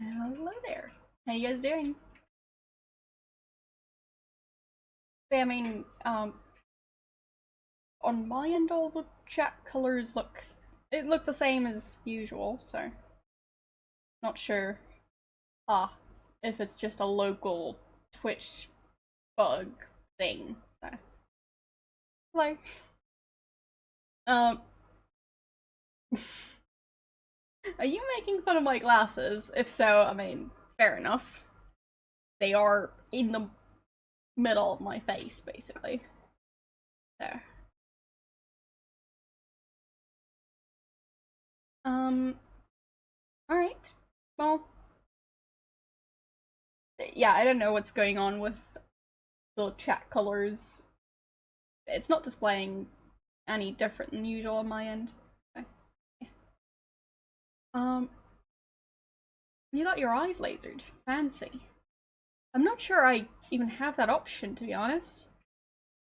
Hello there. How you guys doing? I mean, on my end, all the chat colors look the same as usual. So, not sure. If it's just a local Twitch bug thing. So, hello. Um, are you making fun of my glasses? If so, I mean, fair enough. They are in the middle of my face, basically. So. Alright. Well, yeah, I don't know what's going on with the chat colors. It's not displaying any different than usual on my end. Okay. Yeah. You got your eyes lasered. Fancy. I'm not sure I even have that option, to be honest.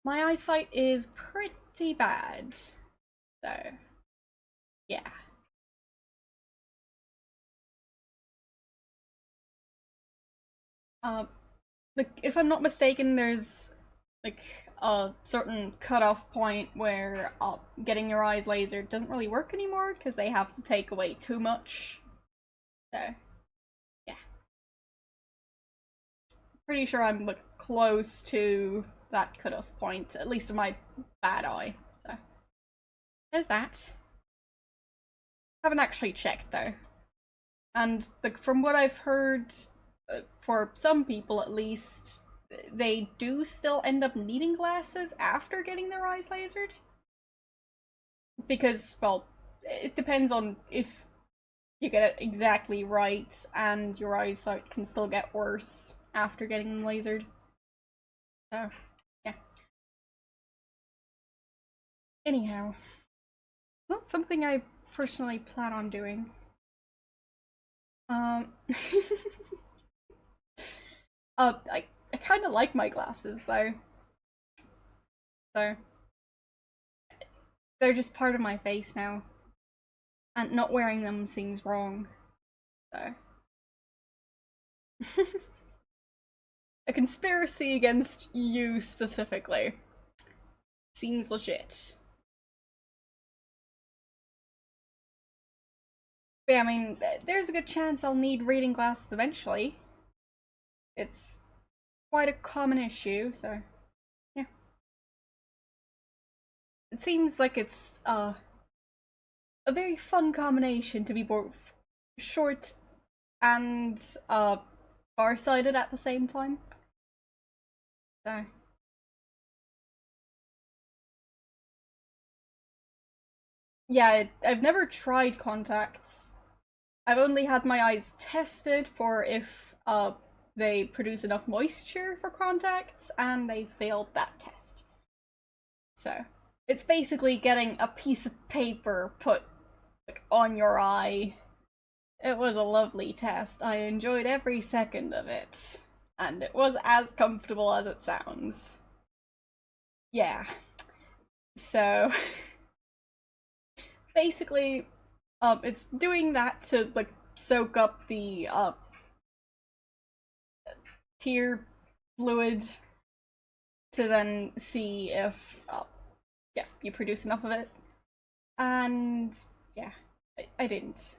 My eyesight is pretty bad. So, yeah. Like, if I'm not mistaken, there's like a certain cutoff point where getting your eyes lasered doesn't really work anymore because they have to take away too much. So, yeah. Pretty sure I'm like close to that cutoff point, at least in my bad eye. So, there's that. Haven't actually checked though. And from what I've heard, for some people at least, they do still end up needing glasses after getting their eyes lasered. Because, well, it depends on if you get it exactly right and your eyesight can still get worse after getting them lasered. So, yeah. Anyhow, not something I personally plan on doing. I kind of like my glasses though. So, they're just part of my face now. And not wearing them seems wrong. So. A conspiracy against you specifically. Seems legit. But yeah, I mean, there's a good chance I'll need reading glasses eventually. It's quite a common issue, so yeah. It seems like it's a very fun combination to be both short and farsighted at the same time. So yeah, I've never tried contacts. I've only had my eyes tested for if they produce enough moisture for contacts, and they failed that test. So it's basically getting a piece of paper put like on your eye. It was a lovely test. I enjoyed every second of it, and it was as comfortable as it sounds. Yeah. So basically, it's doing that to like soak up the tear fluid to then see if yeah, you produce enough of it. And yeah, I didn't.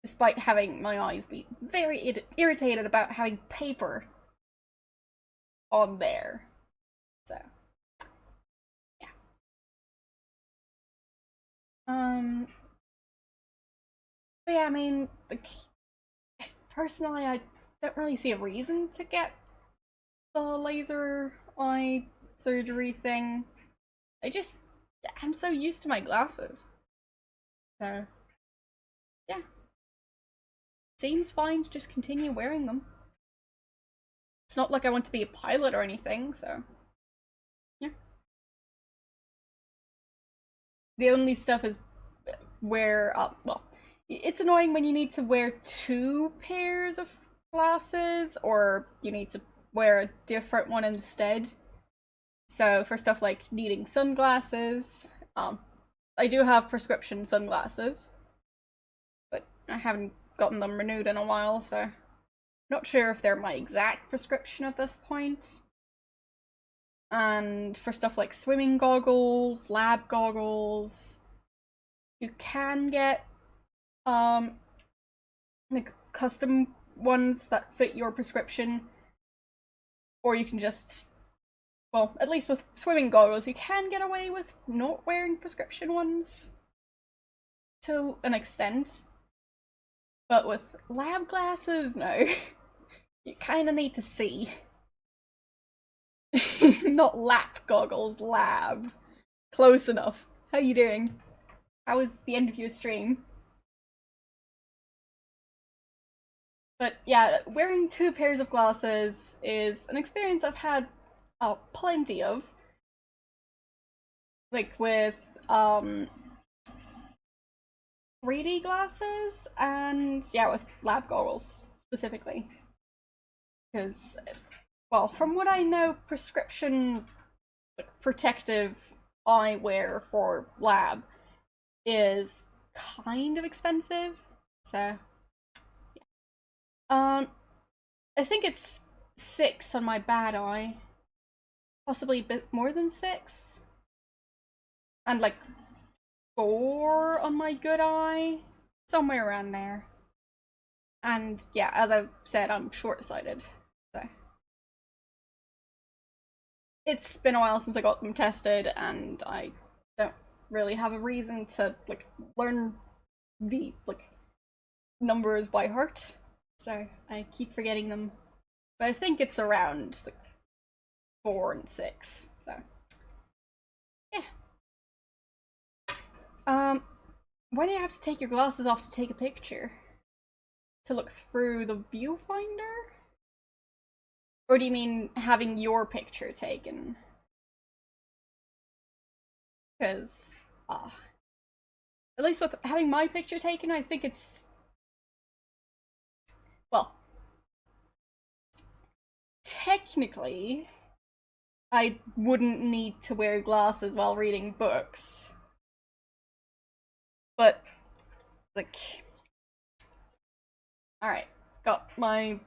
Despite having my eyes be very irritated about having paper on there. So, yeah. But yeah, I mean, like, personally, I don't really see a reason to get the laser eye surgery thing. I'm so used to my glasses. So, yeah. Seems fine to just continue wearing them. It's not like I want to be a pilot or anything, so. Yeah. The only stuff is where, well, it's annoying when you need to wear two pairs of glasses, or you need to wear a different one instead. So for stuff like needing sunglasses, I do have prescription sunglasses, but I haven't gotten them renewed in a while, so not sure if they're my exact prescription at this point. And for stuff like swimming goggles, lab goggles, you can get like custom ones that fit your prescription, or you can just, well, at least with swimming goggles, you can get away with not wearing prescription ones to an extent. But with lab glasses, no. You kind of need to see. Not lap goggles, lab. Close enough. How you doing? How was the end of your stream? But yeah, wearing two pairs of glasses is an experience I've had plenty of. Like with 3D glasses and yeah, with lab goggles specifically. Because, well, from what I know, prescription protective eyewear for lab is kind of expensive. So, yeah. I think it's 6 on my bad eye. Possibly a bit more than 6. And like 4 on my good eye. Somewhere around there. And yeah, as I said, I'm short-sighted. So it's been a while since I got them tested, and I don't really have a reason to like learn the like numbers by heart. So I keep forgetting them. But I think it's around like 4 and 6. So yeah. Why do you have to take your glasses off to take a picture? To look through the viewfinder? Or do you mean having your picture taken? Because, at least with having my picture taken, I think it's, well, technically, I wouldn't need to wear glasses while reading books. But, like, alright, got my,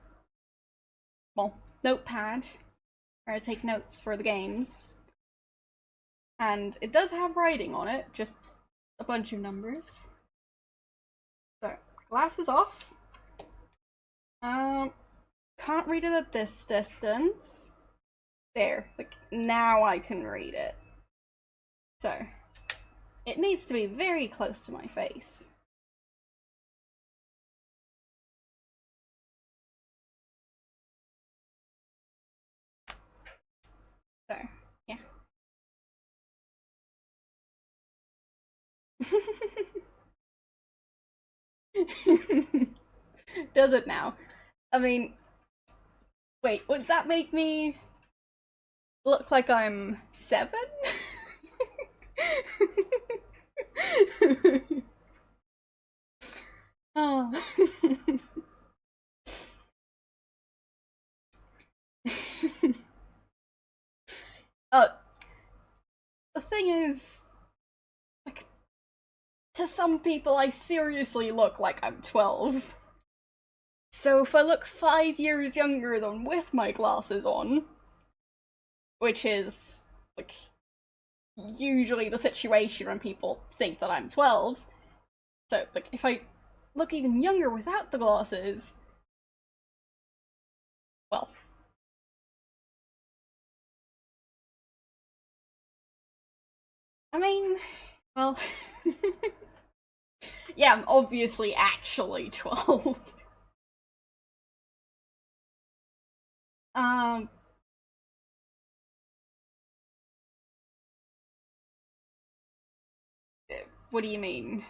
well, notepad, where I take notes for the games. And it does have writing on it, just a bunch of numbers. So, glasses off. Can't read it at this distance. There, like, now I can read it. So, it needs to be very close to my face. So, yeah. Does it now? I mean, wait, would that make me look like I'm 7? Oh. The thing is, like, to some people I seriously look like I'm 12. So if I look 5 years younger than with my glasses on, which is, like, usually the situation when people think that I'm 12, so, like, if I look even younger without the glasses, well, I mean, well, yeah, I'm obviously actually 12. Um, what do you mean?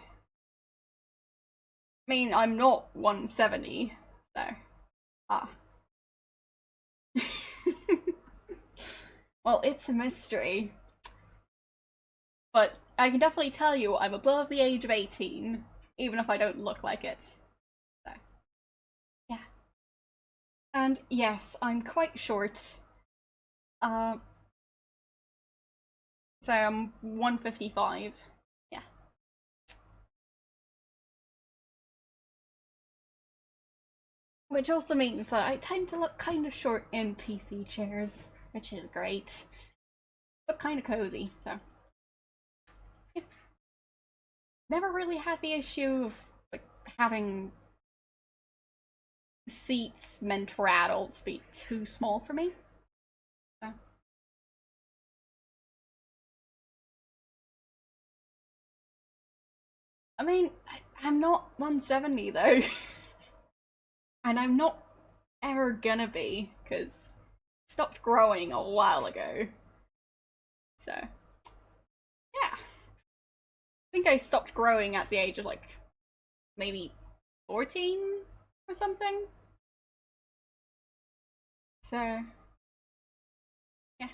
I mean, I'm not 170, so, ah. Well, it's a mystery. But I can definitely tell you I'm above the age of 18, even if I don't look like it. So, yeah. And yes, I'm quite short. Uh, so I'm 155. Yeah. Which also means that I tend to look kind of short in PC chairs, which is great. But kind of cozy, so. Yeah. Never really had the issue of like having seats meant for adults be too small for me. So. I mean, I'm not 170 though. And I'm not ever gonna be, because I stopped growing a while ago. So, yeah. I think I stopped growing at the age of like maybe 14 or something. So, yeah.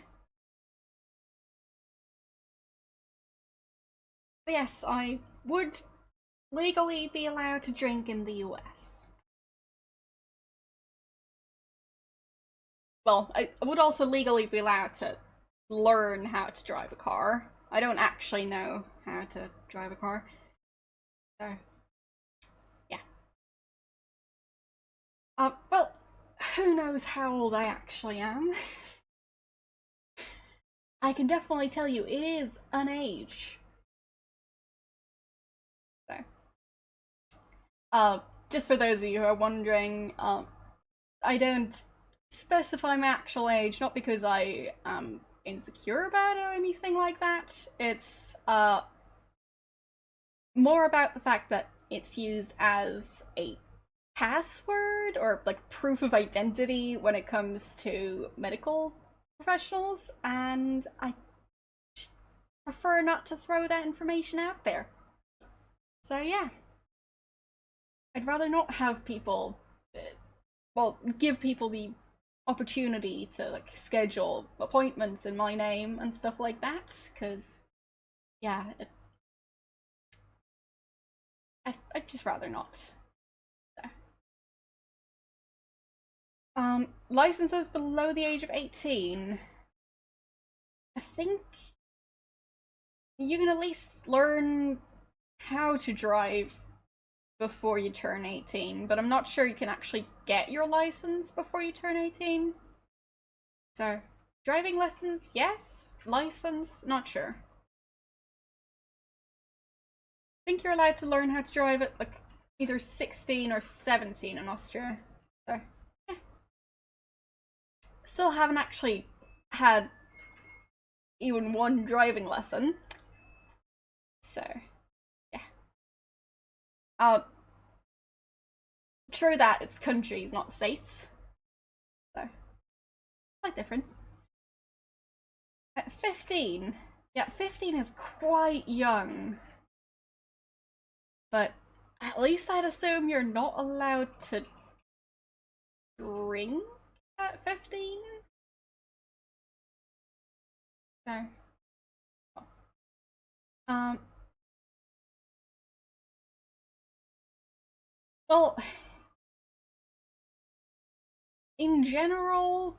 But yes, I would legally be allowed to drink in the US. Well, I would also legally be allowed to learn how to drive a car. I don't actually know how to drive a car. So, yeah. Well, who knows how old I actually am? I can definitely tell you it is an age. So, just for those of you who are wondering, I don't specify my actual age, not because I am insecure about it or anything like that. It's more about the fact that it's used as a password or like proof of identity when it comes to medical professionals, and I just prefer not to throw that information out there. So yeah, I'd rather not have people, well, give people the opportunity to like schedule appointments in my name and stuff like that, because yeah, I'd just rather not. So. Licenses below the age of 18. I think you can at least learn how to drive before you turn 18, but I'm not sure you can actually get your license before you turn 18. So, driving lessons, yes. License, not sure. I think you're allowed to learn how to drive at like either 16 or 17 in Austria. So, yeah. Still haven't actually had even one driving lesson. So, yeah. True that it's countries, not states. So, slight difference. At 15, yeah, 15 is quite young. But at least I'd assume you're not allowed to drink at 15? So, um, well, in general,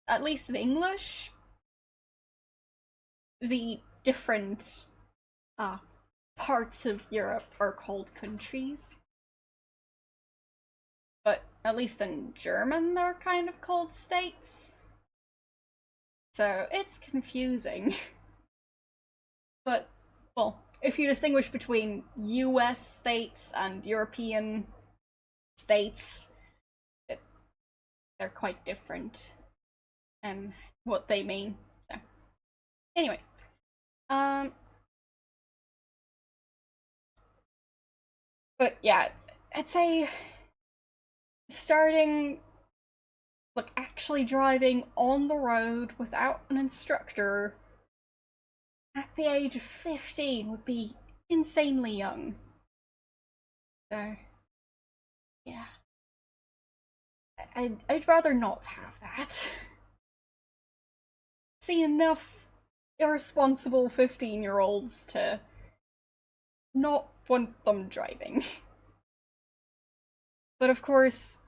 at least in English, the different parts of Europe are called countries. But at least in German, they're kind of called states. So it's confusing. But, well, if you distinguish between US states and European states, they're quite different and what they mean. So, anyways, but yeah, I'd say starting like actually driving on the road without an instructor at the age of 15 would be insanely young. So, yeah. I'd rather not have that. See enough irresponsible 15-year-olds to not want them driving. But of course,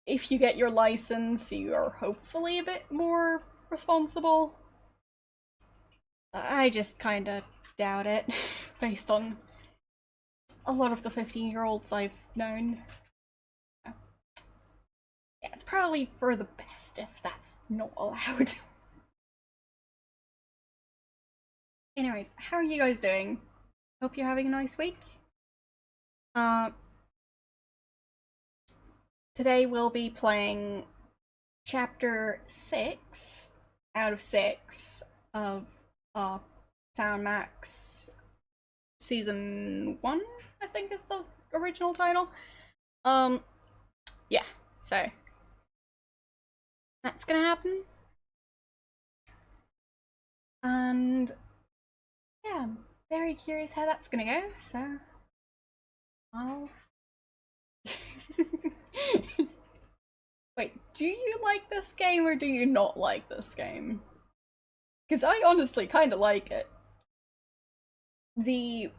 if you get your license, you are hopefully a bit more responsible. I just kinda doubt it, based on a lot of the 15-year-olds I've known. it's probably for the best if that's not allowed. Anyways, how are you guys doing? Hope you're having a nice week. Today we'll be playing chapter 6 out of 6 of Sound Max Season 1, I think is the original title. Yeah, so that's gonna happen. And yeah, I'm very curious how that's gonna go, so I'll... Wait, do you like this game or do you not like this game? Because I honestly kind of like it. The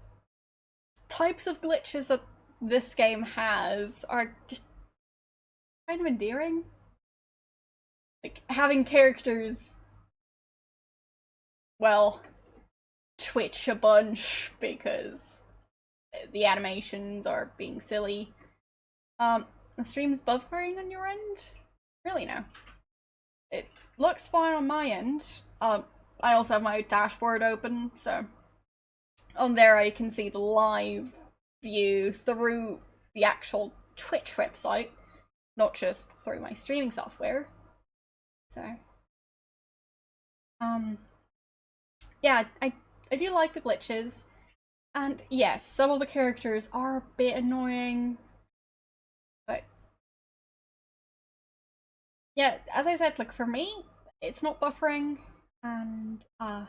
types of glitches that this game has are just kind of endearing. Like, having characters, well, twitch a bunch because the animations are being silly. The stream's buffering on your end? Really, no. It looks fine on my end. I also have my dashboard open, so on there I can see the live view through the actual Twitch website, not just through my streaming software. So, yeah, I do like the glitches, and yes, some of the characters are a bit annoying, but yeah, as I said, like, for me, it's not buffering, and I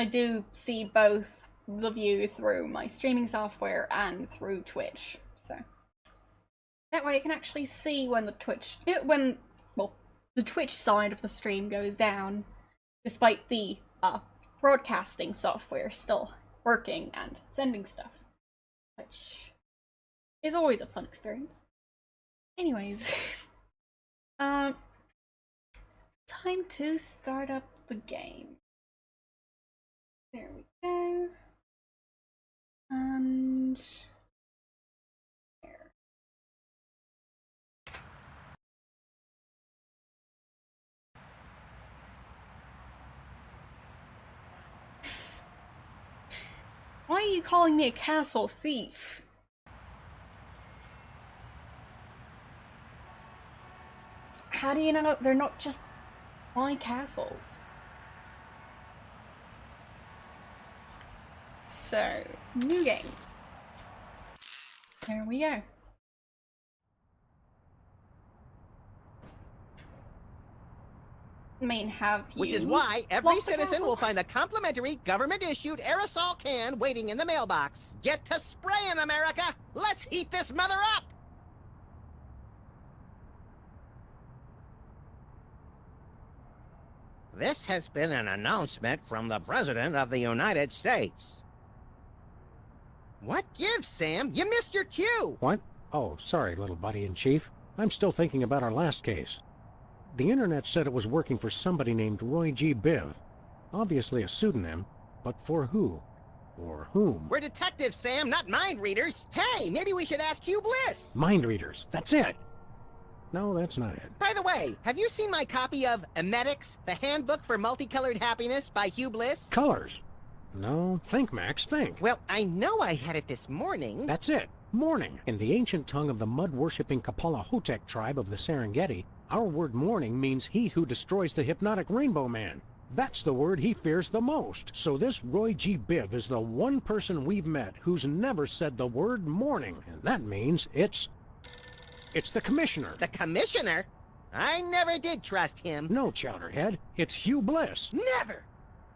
do see both the view through my streaming software and through Twitch, so that way I can actually see when the the Twitch side of the stream goes down, despite the broadcasting software still working and sending stuff, which is always a fun experience. Anyways, time to start up the game. There we go. And there. Why are you calling me a castle thief? How do you know they're not just my castles? So, new game. There we go. I mean, have you... Which is why every citizen will find a complimentary government-issued aerosol can waiting in the mailbox. Get to spraying, America! Let's heat this mother up! This has been an announcement from the President of the United States. What gives, Sam? You missed your cue! What? Oh, sorry, little buddy-in-chief. I'm still thinking about our last case. The internet said it was working for somebody named Roy G. Biv. Obviously a pseudonym, but for who? Or whom? We're detectives, Sam, not mind readers. Hey, maybe we should ask Hugh Bliss. Mind readers, that's it! No, that's not it. By the way, have you seen my copy of Emetics, the Handbook for Multicolored Happiness by Hugh Bliss? Colors? No, think, Max, think. Well, I know I had it this morning. That's it. Morning. In the ancient tongue of the mud-worshipping Kapala Hotep tribe of the Serengeti, our word morning means he who destroys the hypnotic rainbow man. That's the word he fears the most. So this Roy G. Biv is the one person we've met who's never said the word morning. And that means it's the Commissioner. The Commissioner? I never did trust him. No, Chowderhead. It's Hugh Bliss. Never!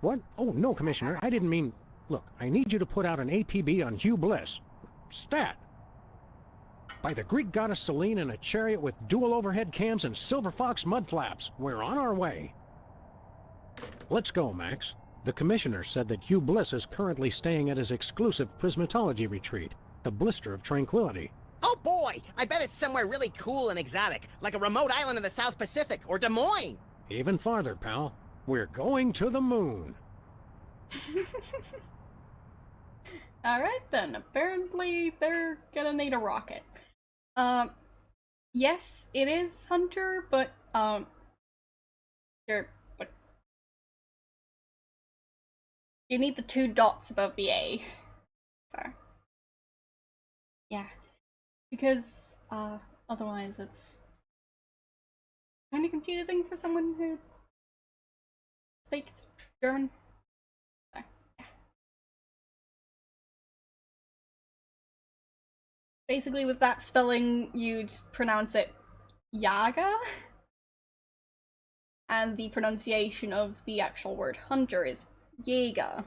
What? Oh, no, Commissioner. I didn't mean... Look, I need you to put out an APB on Hugh Bliss. Stat. By the Greek goddess Selene in a chariot with dual overhead cams and silver fox mud flaps. We're on our way. Let's go, Max. The Commissioner said that Hugh Bliss is currently staying at his exclusive prismatology retreat, the Blister of Tranquility. Oh boy! I bet it's somewhere really cool and exotic, like a remote island in the South Pacific, or Des Moines! Even farther, pal. We're going to the moon. Alright then, apparently they're gonna need a rocket. yes, it is hunter, but you're like you need the 2 dots above the A. So yeah, because otherwise it's kind of confusing for someone who speaks German. So, yeah. Basically, with that spelling, you'd pronounce it Yaga, and the pronunciation of the actual word hunter is Jäger.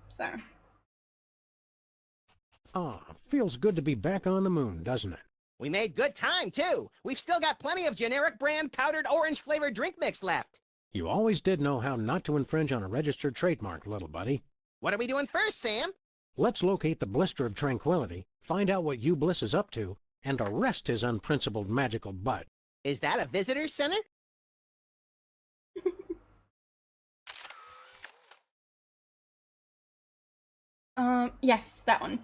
So. Ah, feels good to be back on the moon, doesn't it? We made good time, too. We've still got plenty of generic brand powdered orange-flavored drink mix left. You always did know how not to infringe on a registered trademark, little buddy. What are we doing first, Sam? Let's locate the Blister of Tranquility, find out what Hugh Bliss is up to, and arrest his unprincipled magical butt. Is that a visitor center? Yes, that one.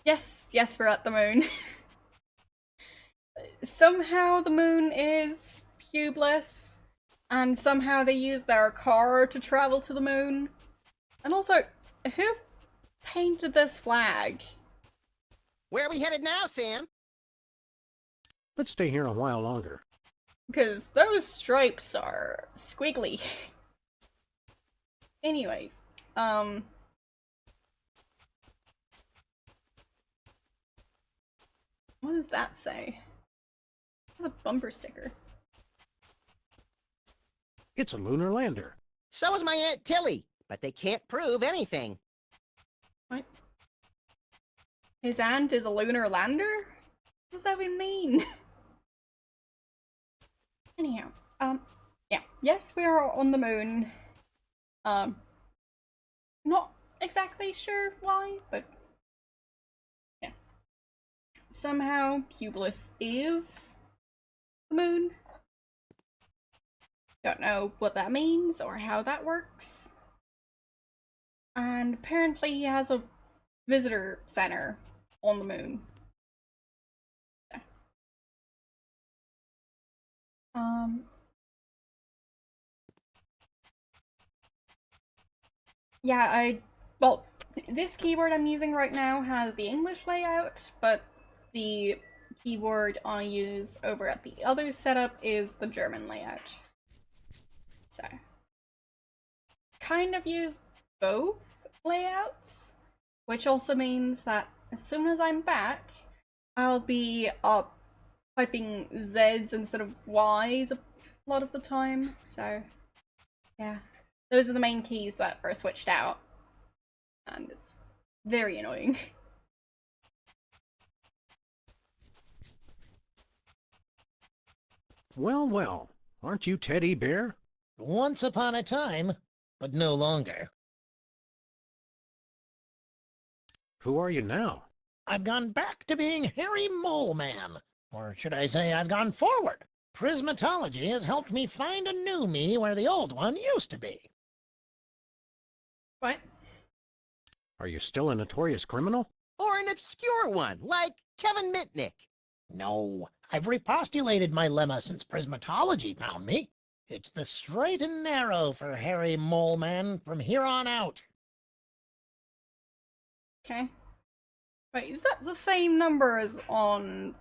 Yes, yes, we're at the moon. Somehow the moon is pubeless, and somehow they use their car to travel to the moon. And also, who painted this flag? Where are we headed now, Sam? Let's stay here a while longer. Because those stripes are squiggly. Anyways, what does that say? It's a bumper sticker. It's a lunar lander. So is my Aunt Tilly, but they can't prove anything. What? His aunt is a lunar lander? What does that even mean? Anyhow, yeah. Yes, we are on the moon. Not exactly sure why, but yeah. Somehow, Publius is the moon. Don't know what that means or how that works. And apparently he has a visitor center on the moon. Yeah. Yeah, well, this keyboard I'm using right now has the English layout, but the keyboard I use over at the other setup is the German layout. So, kind of use both layouts, which also means that as soon as I'm back, I'll be typing Z's instead of Y's a lot of the time. So, yeah. Those are the main keys that are switched out, and it's very annoying. Well, well, aren't you Teddy Bear? Once upon a time, but no longer. Who are you now? I've gone back to being Harry Mole Man. Or should I say I've gone forward. Prismatology has helped me find a new me where the old one used to be. What? Are you still a notorious criminal? Or an obscure one, like Kevin Mitnick. No, I've repostulated my lemma since Prismatology found me. It's the straight and narrow for Harry Mole Man from here on out. Okay. Wait, is that the same number as on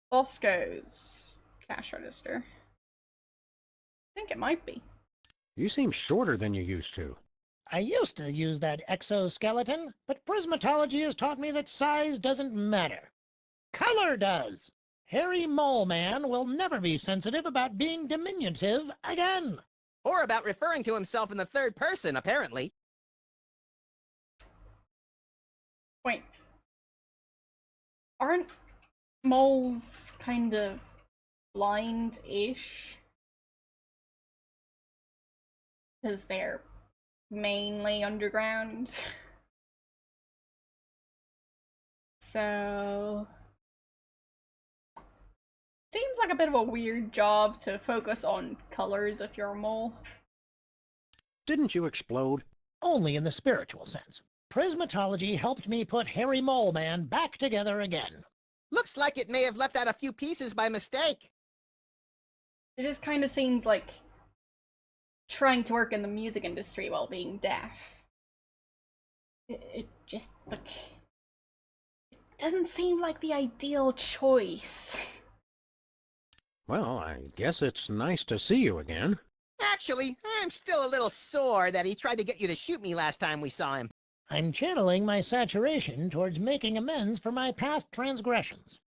Bosco's cash register? I think it might be. You seem shorter than you used to. I used to use that exoskeleton, but Prismatology has taught me that size doesn't matter. Color does. Harry Mole Man will never be sensitive about being diminutive again. Or about referring to himself in the third person, apparently. Wait. Aren't moles kind of blind-ish? Because they're mainly underground. So... seems like a bit of a weird job to focus on colors if you're a mole. Didn't you explode? only in the spiritual sense. Prismatology helped me put Harry Mole Man back together again. Looks like it may have left out a few pieces by mistake. It just kind of seems like trying to work in the music industry while being deaf. It just, like, it doesn't seem like the ideal choice. Well, I guess it's nice to see you again. Actually, I'm still a little sore that he tried to get you to shoot me last time we saw him. I'm channeling my saturation towards making amends for my past transgressions.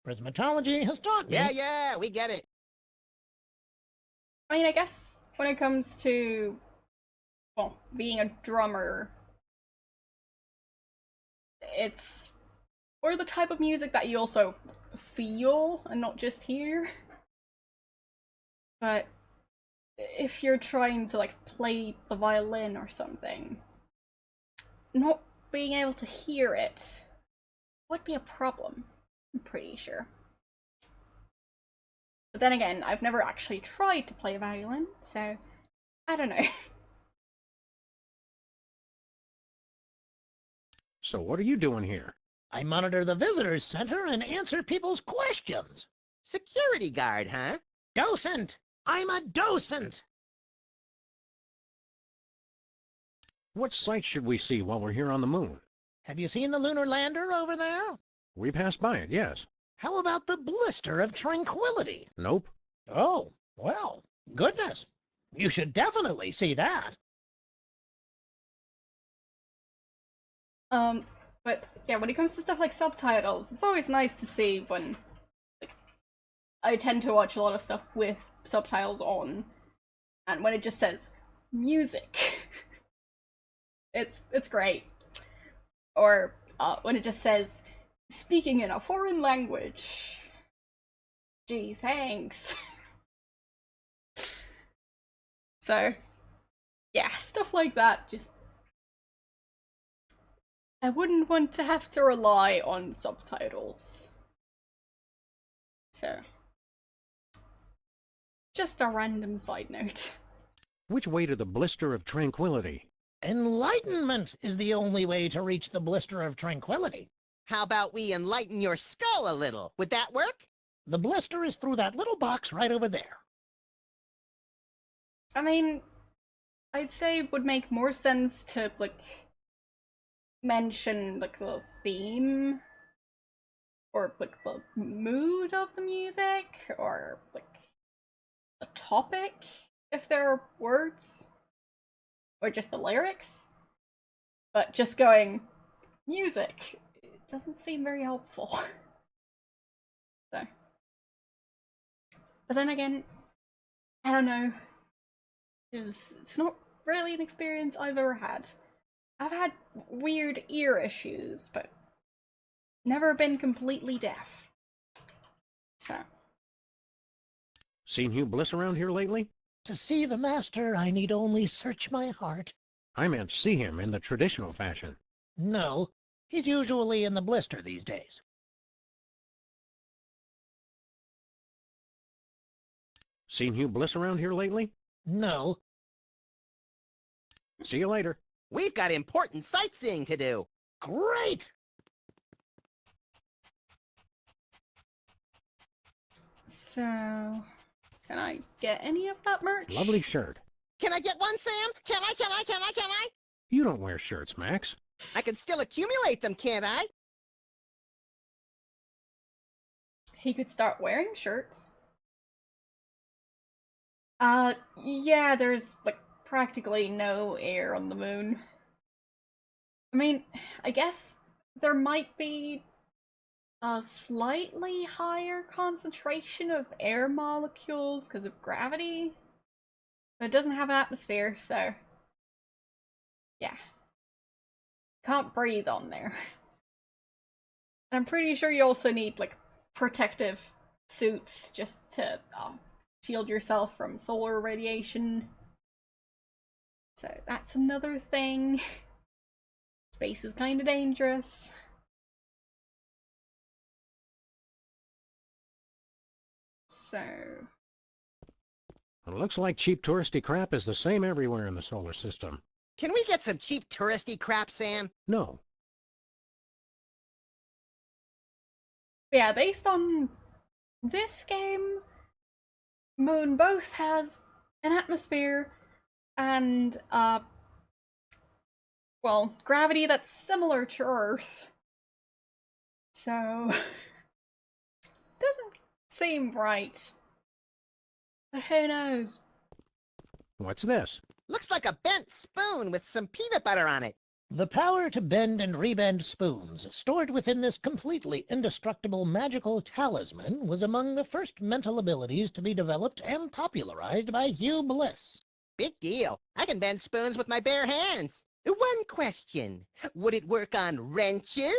Prismatology has taught me... Yeah, we get it. I mean, I guess when it comes to, well, being a drummer, it's or the type of music that you also feel and not just hear. But if you're trying to, like, play the violin or something, not being able to hear it would be a problem, I'm pretty sure. But then again, I've never actually tried to play a violin, so I don't know. So what are you doing here? I monitor the visitors center and answer people's questions. Security guard, huh? Docent! I'm a docent! What sights should we see while we're here on the moon? Have you seen the lunar lander over there? We passed by it, yes. How about the blister of tranquility? Nope. Oh, well, goodness. You should definitely see that. But yeah, when it comes to stuff like subtitles, it's always nice to see when, like, I tend to watch a lot of stuff with subtitles on, and when it just says music, it's great. Or when it just says speaking in a foreign language. Gee, thanks. So, yeah, stuff like that, just I wouldn't want to have to rely on subtitles. So, just a random side note. Which way to the blister of tranquility? Enlightenment is the only way to reach the blister of tranquility. How about we enlighten your skull a little? Would that work? The blister is through that little box right over there. I mean, I'd say it would make more sense to, like, mention, like, the theme, or, like, the mood of the music, or, like, the topic, if there are words, or just the lyrics. But just going, music, it doesn't seem very helpful. So. But then again, I don't know, because it's not really an experience I've ever had. I've had weird ear issues, but never been completely deaf. So. Seen Hugh Bliss around here lately? To see the master, I need only search my heart. I meant see him in the traditional fashion. No, he's usually in the blister these days. Seen Hugh Bliss around here lately? No. See you later. We've got important sightseeing to do. Great! So, can I get any of that merch? Lovely shirt. Can I get one, Sam? Can I? You don't wear shirts, Max. I can still accumulate them, can't I? He could start wearing shirts. Yeah, there's, like, practically no air on the moon. I mean, I guess there might be a slightly higher concentration of air molecules because of gravity, but it doesn't have an atmosphere, so yeah. Can't breathe on there. And I'm pretty sure you also need, like, protective suits just to shield yourself from solar radiation. So that's another thing. Space is kind of dangerous. So... It looks like cheap touristy crap is the same everywhere in the solar system. Can we get some cheap touristy crap, Sam? No. Yeah, based on this game, Moon both has an atmosphere and, well, gravity that's similar to Earth. So, doesn't seem right. But who knows? What's this? Looks like a bent spoon with some peanut butter on it. The power to bend and rebend spoons, stored within this completely indestructible magical talisman, was among the first mental abilities to be developed and popularized by Hugh Bliss. Big deal. I can bend spoons with my bare hands. One question. Would it work on wrenches?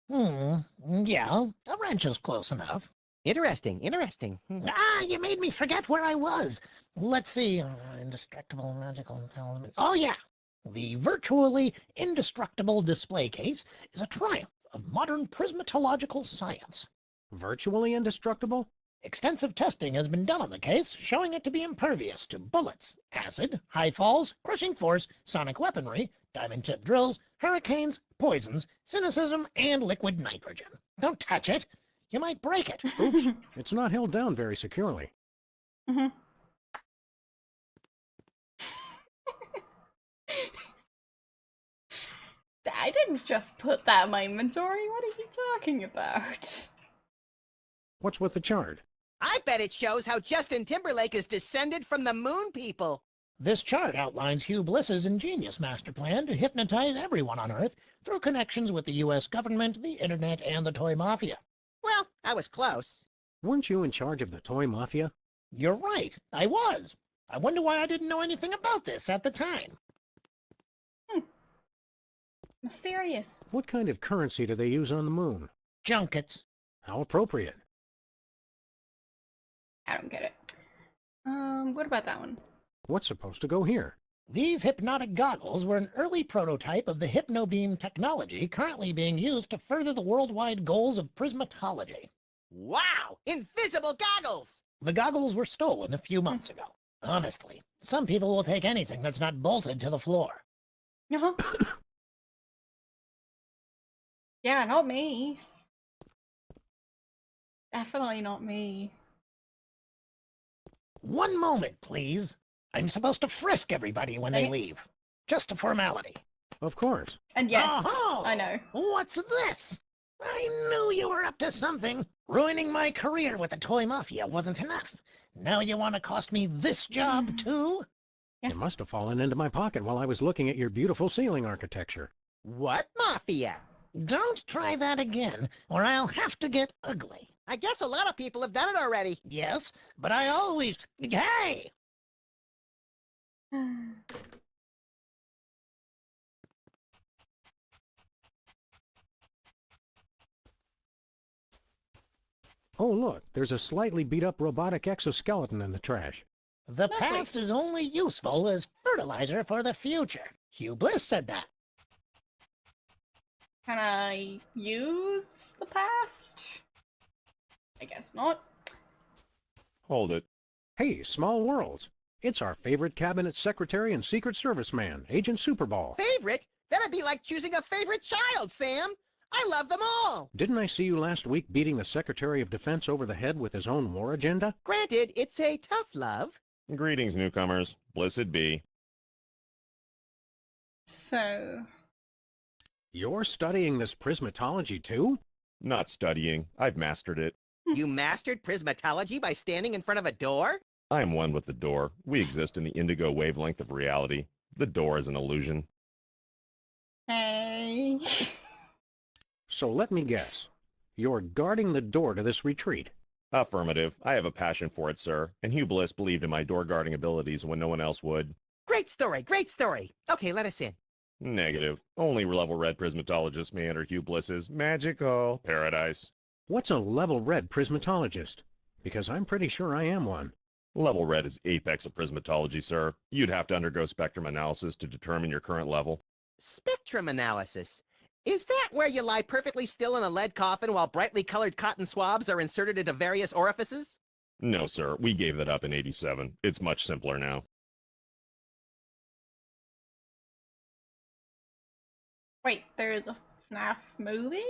Yeah, a wrench is close enough. Interesting, interesting. You made me forget where I was. Let's see, indestructible magical talisman. Oh, yeah. The virtually indestructible display case is a triumph of modern prismatological science. Virtually indestructible? Extensive testing has been done on the case, showing it to be impervious to bullets, acid, high falls, crushing force, sonic weaponry, diamond-tipped drills, hurricanes, poisons, cynicism, and liquid nitrogen. Don't touch it. You might break it. Oops, it's not held down very securely. Mm-hmm. I didn't just put that in my inventory. What are you talking about? What's with the chart? I bet it shows how Justin Timberlake is descended from the moon people. This chart outlines Hugh Bliss's ingenious master plan to hypnotize everyone on Earth through connections with the U.S. government, the internet, and the toy mafia. Well, I was close. Weren't you in charge of the toy mafia? You're right, I was. I wonder why I didn't know anything about this at the time. Mysterious. What kind of currency do they use on the moon? Junkets. How appropriate. I don't get it. What about that one? What's supposed to go here? These hypnotic goggles were an early prototype of the hypnobeam technology currently being used to further the worldwide goals of prismatology. Wow! Invisible goggles! The goggles were stolen a few months ago. Honestly, some people will take anything that's not bolted to the floor. Uh-huh. Yeah, not me. Definitely not me. One moment, please. I'm supposed to frisk everybody when they Okay. leave. Just a formality. Of course. And yes, Oh, I know. What's this? I knew you were up to something. Ruining my career with the toy mafia wasn't enough. Now you want to cost me this job, too? Yes. It must have fallen into my pocket while I was looking at your beautiful ceiling architecture. What mafia? Don't try that again, or I'll have to get ugly. I guess a lot of people have done it already. Yes, but I always... Hey! Oh, look, there's a slightly beat-up robotic exoskeleton in the trash. The Lovely. past is only useful as fertilizer for the future. Hugh Bliss said that. Can I use the past? I guess not. Hold it. Hey, Small Worlds. It's our favorite cabinet secretary and Secret Service man, Agent Superball. Favorite? That'd be like choosing a favorite child, Sam. I love them all. Didn't I see you last week beating the Secretary of Defense over the head with his own war agenda? Granted, it's a tough love. Greetings, newcomers. Blessed be. So, You're studying this prismatology too? Not studying. I've mastered it. You mastered prismatology by standing in front of a door? I am one with the door. We exist in the indigo wavelength of reality. The door is an illusion. hey. So let me guess. You're guarding the door to this retreat. Affirmative. I have a passion for it, sir. And Hugh Bliss believed in my door guarding abilities when no one else would. Great story, great story. Okay, let us in. Negative. Only level red prismatologists may enter Hugh Bliss's magical paradise. What's a level red prismatologist? Because I'm pretty sure I am one. Level red is apex of prismatology, sir. You'd have to undergo spectrum analysis to determine your current level. Spectrum analysis. Is that where you lie perfectly still in a lead coffin while brightly colored cotton swabs are inserted into various orifices? No, sir. We gave that up in '87. It's much simpler now. Wait, there's a FNAF movie?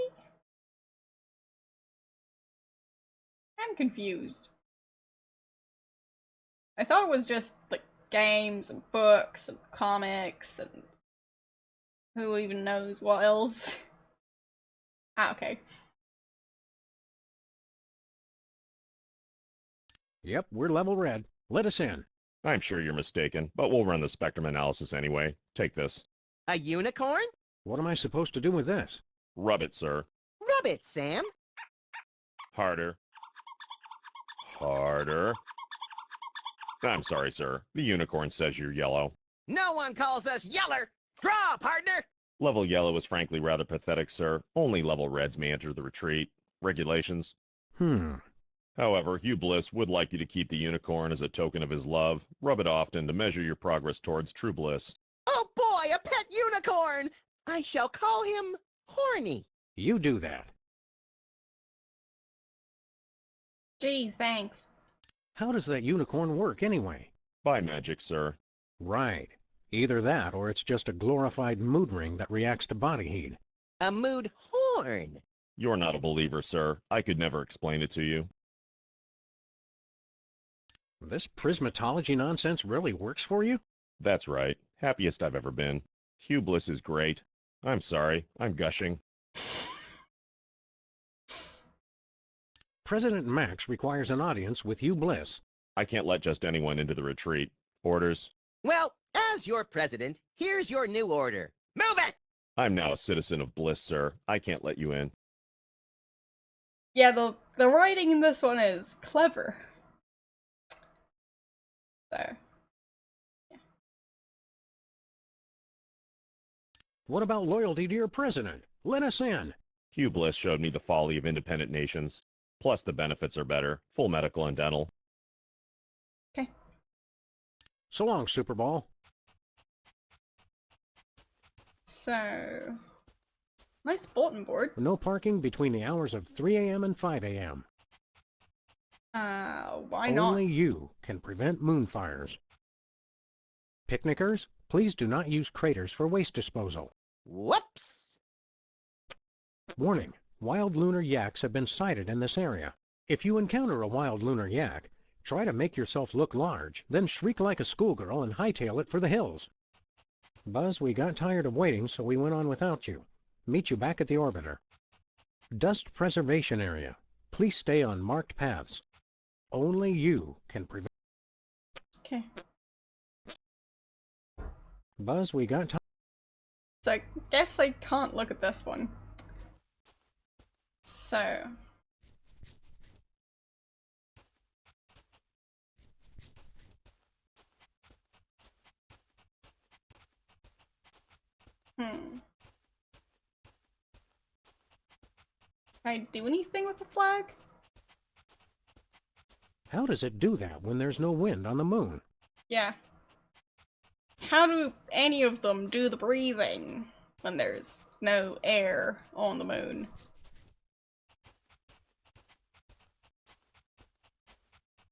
I'm confused. I thought it was just, like, games and books and comics and who even knows what else. Ah, okay. Yep, we're level red. Let us in. I'm sure you're mistaken, but we'll run the spectrum analysis anyway. Take this. A unicorn? What am I supposed to do with this? Rub it, sir. Rub it, Sam. Harder. Harder. I'm sorry, sir. The unicorn says you're yellow. No one calls us yeller. Draw, partner. Level yellow is frankly rather pathetic, sir. Only level reds may enter the retreat. Regulations. However, Hugh Bliss would like you to keep the unicorn as a token of his love. Rub it often to measure your progress towards true bliss. Oh boy, a pet unicorn. I shall call him Horny. You do that. Gee, thanks. How does that unicorn work anyway? By magic, sir. Right. Either that or it's just a glorified mood ring that reacts to body heat. A mood horn. You're not a believer, sir. I could never explain it to you. This prismatology nonsense really works for you? That's right. Happiest I've ever been. Hugh Bliss is great. I'm sorry. I'm gushing. President Max requires an audience with Hugh Bliss. I can't let just anyone into the retreat. Orders? Well, as your president, here's your new order. Move it! I'm now a citizen of Bliss, sir. I can't let you in. Yeah, the writing in this one is clever. So, What about loyalty to your president? Let us in. Hugh Bliss showed me the folly of independent nations. Plus, the benefits are better. Full medical and dental. okay. So long, Super Ball. So, nice bulletin board. No parking between the hours of 3 a.m. and 5 a.m. Why not? Only you can prevent moonfires. Picnickers, please do not use craters for waste disposal. Whoops! Warning, wild lunar yaks have been sighted in this area. If you encounter a wild lunar yak, try to make yourself look large, then shriek like a schoolgirl and hightail it for the hills. Buzz, we got tired of waiting, so we went on without you. Meet you back at the orbiter. Dust preservation area. Please stay on marked paths. Only you can prevent... Okay. Buzz, we got time. So, I guess I can't look at this one. So. Can I do anything with the flag? How does it do that when there's no wind on the moon? Yeah. How do any of them do the breathing when there's no air on the moon?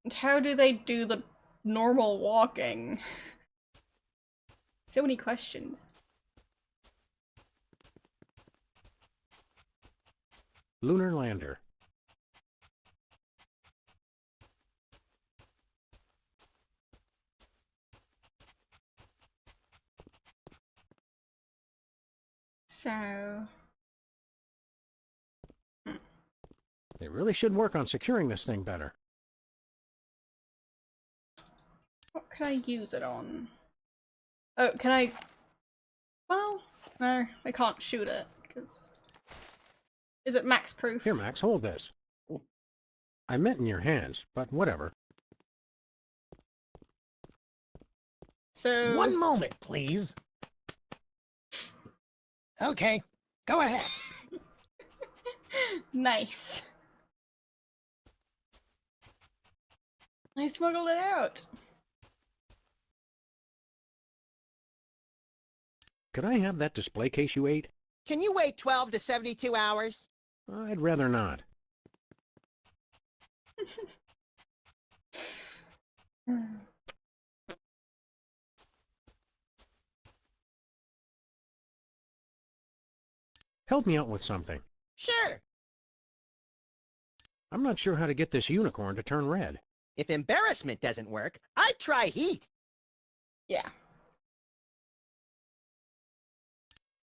And how do they do the normal walking? So many questions. Lunar lander. So... They really should work on securing this thing better. what can I use it on? Oh, can I... Well, no, I can't shoot it, because... Is it max proof? Here, Max, hold this. I meant in your hands, but whatever. So... One moment, please. Okay, go ahead. Nice. I smuggled it out. Could I have that display case you ate? Can you wait 12 to 72 hours? I'd rather not. Help me out with something. Sure. I'm not sure how to get this unicorn to turn red. If embarrassment doesn't work, I'd try heat. Yeah.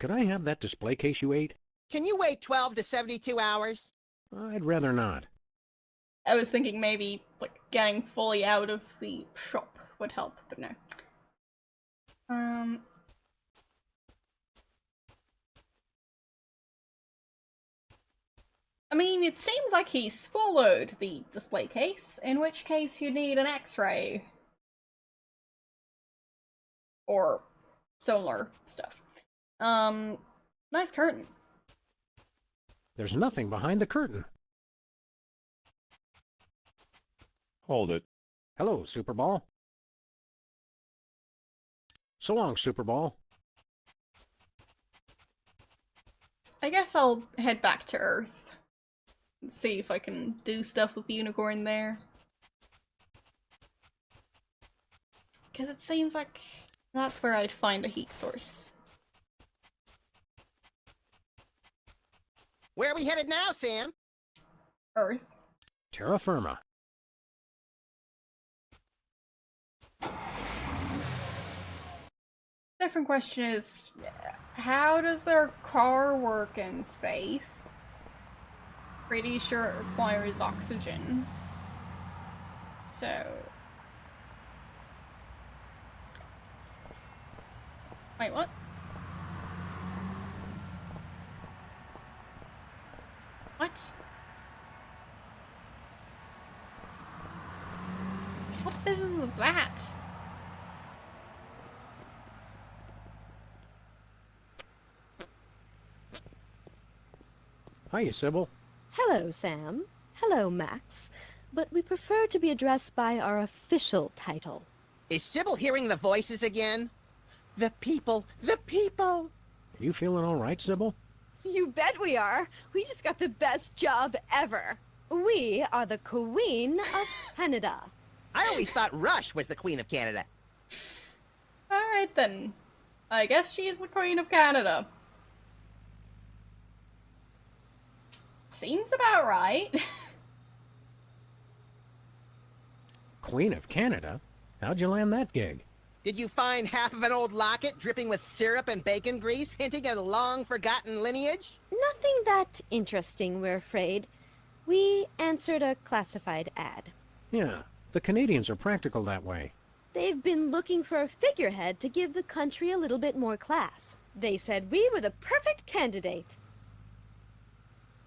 Could I have that display case you ate? Can you wait 12 to 72 hours? I'd rather not. I was thinking maybe, like, getting fully out of the shop would help, but no. I mean, it seems like he swallowed the display case, in which case you need an X-ray. Or solar stuff. Nice curtain. There's nothing behind the curtain. Hold it. Hello, Superball. So long, Superball. I guess I'll head back to Earth and see if I can do stuff with the unicorn there. Because it seems like that's where I'd find a heat source. Where are we headed now, Sam? Earth. Terra firma. Different question is, how does their car work in space? Pretty sure it requires oxygen. So... Wait, what? What? What business is that? Hiya, Sybil. Hello, Sam. Hello, Max. But we prefer to be addressed by our official title. Is Sybil hearing the voices again? The people! The people! Are you feeling all right, Sybil? You bet we are. We just got the best job ever. We are the Queen of Canada. I always thought Rush was the Queen of Canada. Alright then. I guess she's the Queen of Canada. Seems about right. Queen of Canada? How'd you land that gig? Did you find half of an old locket dripping with syrup and bacon grease, hinting at a long-forgotten lineage? Nothing that interesting, we're afraid. We answered a classified ad. Yeah, the Canadians are practical that way. They've been looking for a figurehead to give the country a little bit more class. They said we were the perfect candidate.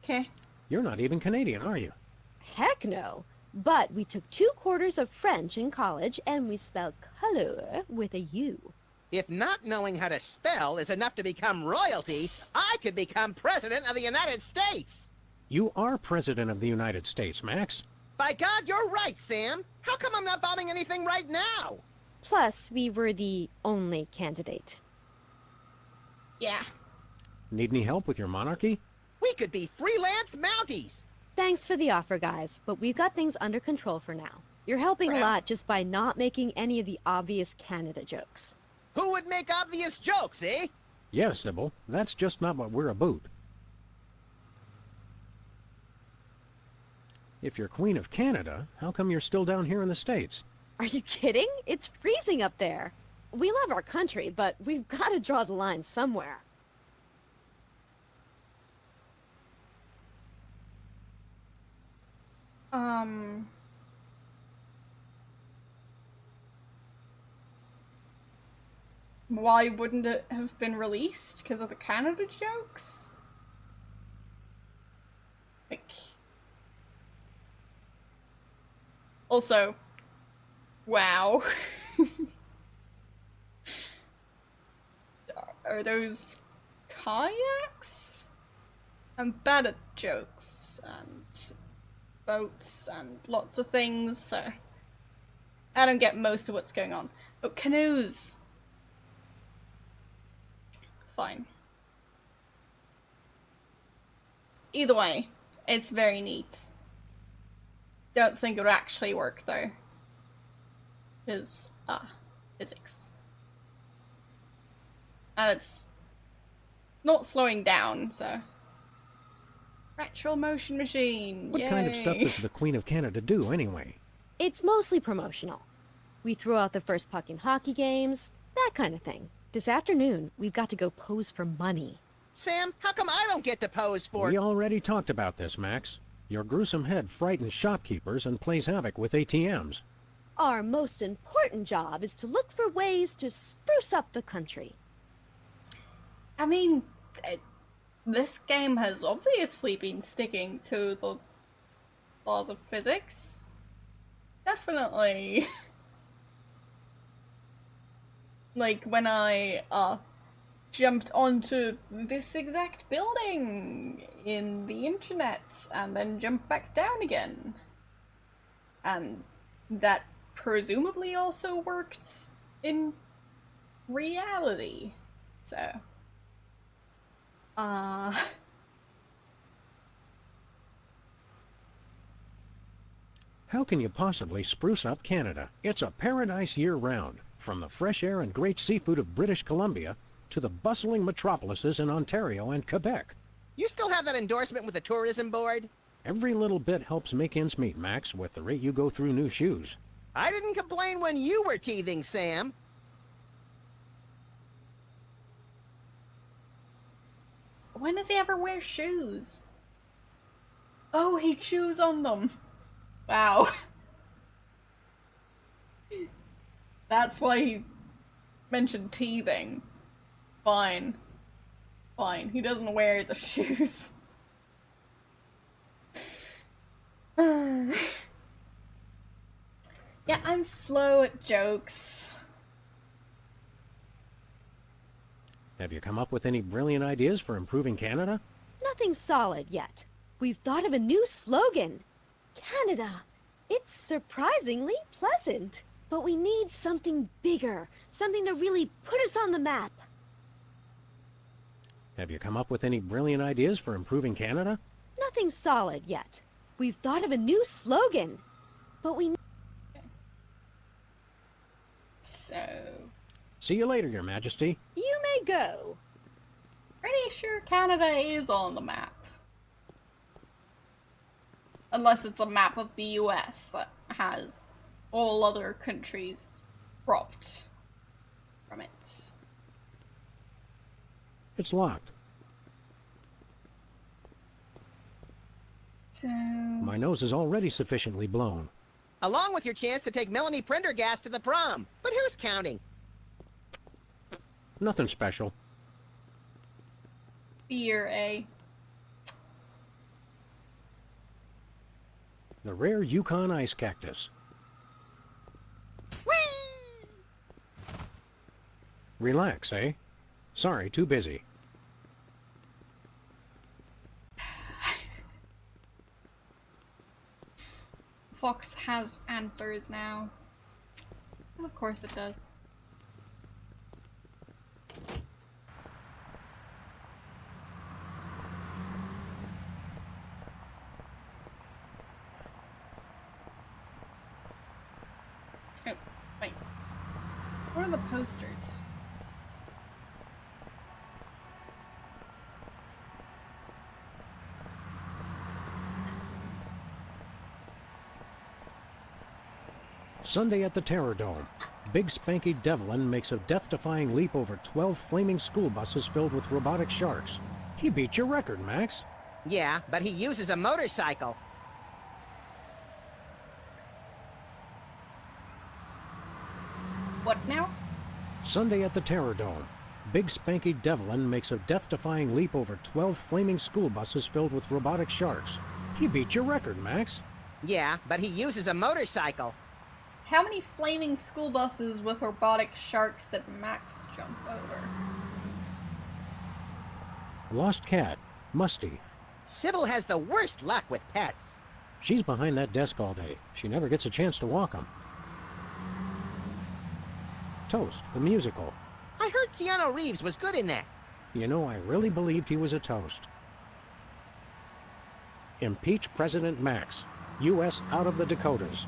Okay. You're not even Canadian, are you? Heck no. But we took 2 quarters of French in college, and we spell color with a U. If not knowing how to spell is enough to become royalty, I could become President of the United States! You are President of the United States, Max. By God, you're right, Sam! How come I'm not bombing anything right now? Plus, we were the only candidate. Yeah. Need any help with your monarchy? We could be freelance Mounties! Thanks for the offer, guys, but we've got things under control for now. You're helping a lot just by not making any of the obvious Canada jokes. Who would make obvious jokes, eh? Yes, Sybil. That's just not what we're about. If you're Queen of Canada, how come you're still down here in the States? Are you kidding? It's freezing up there. We love our country, but we've got to draw the line somewhere. Why wouldn't it have been released? Because of the Canada jokes? Like... Also, wow. Are those kayaks? I'm bad at jokes and boats and lots of things, so I don't get most of what's going on. Oh, canoes! Fine. Either way, it's very neat. Don't think it would actually work though. Because, physics. And it's not slowing down, so. Retro motion machine. What kind of stuff Yay. does the Queen of Canada do, anyway? It's mostly promotional. We threw out the first puck in hockey games, that kind of thing. This afternoon, we've got to go pose for money. Sam, how come I don't get to pose for... We already talked about this, Max. Your gruesome head frightens shopkeepers and plays havoc with ATMs. Our most important job is to look for ways to spruce up the country. I mean, this game has obviously been sticking to the laws of physics. Definitely. Like when I jumped onto this exact building in the internet and then jumped back down again. And that presumably also worked in reality. So how can you possibly spruce up Canada? It's a paradise year-round, from the fresh air and great seafood of British Columbia to the bustling metropolises in Ontario and Quebec. You still have that endorsement with the tourism board? Every little bit helps make ends meet, Max, with the rate you go through new shoes. I didn't complain when you were teething, Sam. when does he ever wear shoes? Oh, he chews on them. Wow. That's why he mentioned teething. Fine. Fine. He doesn't wear the shoes. Yeah, I'm slow at jokes. Have you come up with any brilliant ideas for improving Canada? Nothing solid yet. We've thought of a new slogan. Canada. It's surprisingly pleasant. But we need something bigger. Something to really put us on the map. Have you come up with any brilliant ideas for improving Canada? Nothing solid yet. We've thought of a new slogan. But we... So... See you later, Your Majesty. You may go. Pretty sure Canada is on the map. Unless it's a map of the US that has all other countries cropped from it. It's locked. So... My nose is already sufficiently blown. Along with your chance to take Melanie Prendergast to the prom. But who's counting? Nothing special. Beer, eh? The rare Yukon ice cactus. Whee! Relax, eh? Sorry, too busy. Fox has antlers now. Because of course it does. Oh, wait. What are the posters? Sunday at the Terror Dome. Big Spanky Devlin makes a death-defying leap over 12 flaming school buses filled with robotic sharks. He beat your record, Max. Yeah, but he uses a motorcycle. What now? Sunday at the Terror Dome. Big Spanky Devlin makes a death-defying leap over 12 flaming school buses filled with robotic sharks. He beat your record, Max. Yeah, but he uses a motorcycle. How many flaming school buses with robotic sharks did Max jump over? Lost cat. Musty. Sybil has the worst luck with pets. She's behind that desk all day. She never gets a chance to walk 'em. Toast, the musical. I heard Keanu Reeves was good in that. You know, I really believed he was a toast. Impeach President Max. U.S. out of the Dakotas.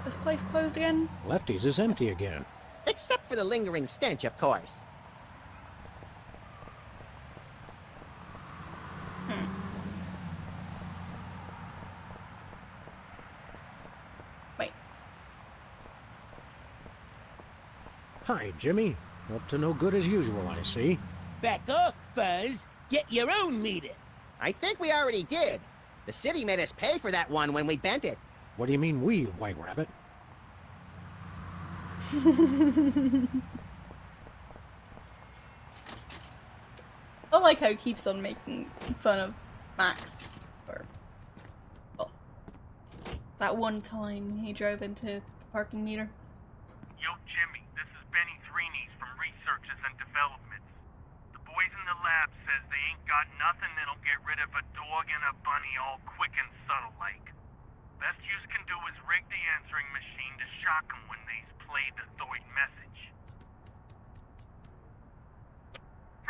this place closed again? Lefty's is empty Yes. again. Except for the lingering stench, of course. Wait. Hi, Jimmy. Up to no good as usual, I see. Back off, Fuzz. Get your own meter. I think we already did. The city made us pay for that one when we bent it. What do you mean we, White Rabbit? I like how he keeps on making fun of Max for, well, that one time he drove into the parking meter. Yo, Jimmy, this is Benny Threenies from Researches and Developments. The boys in the lab says they ain't got nothing that'll get rid of a dog and a bunny all quick and subtle like. Best yous can do is rig the answering machine to shock 'em when they's played the Thoid message.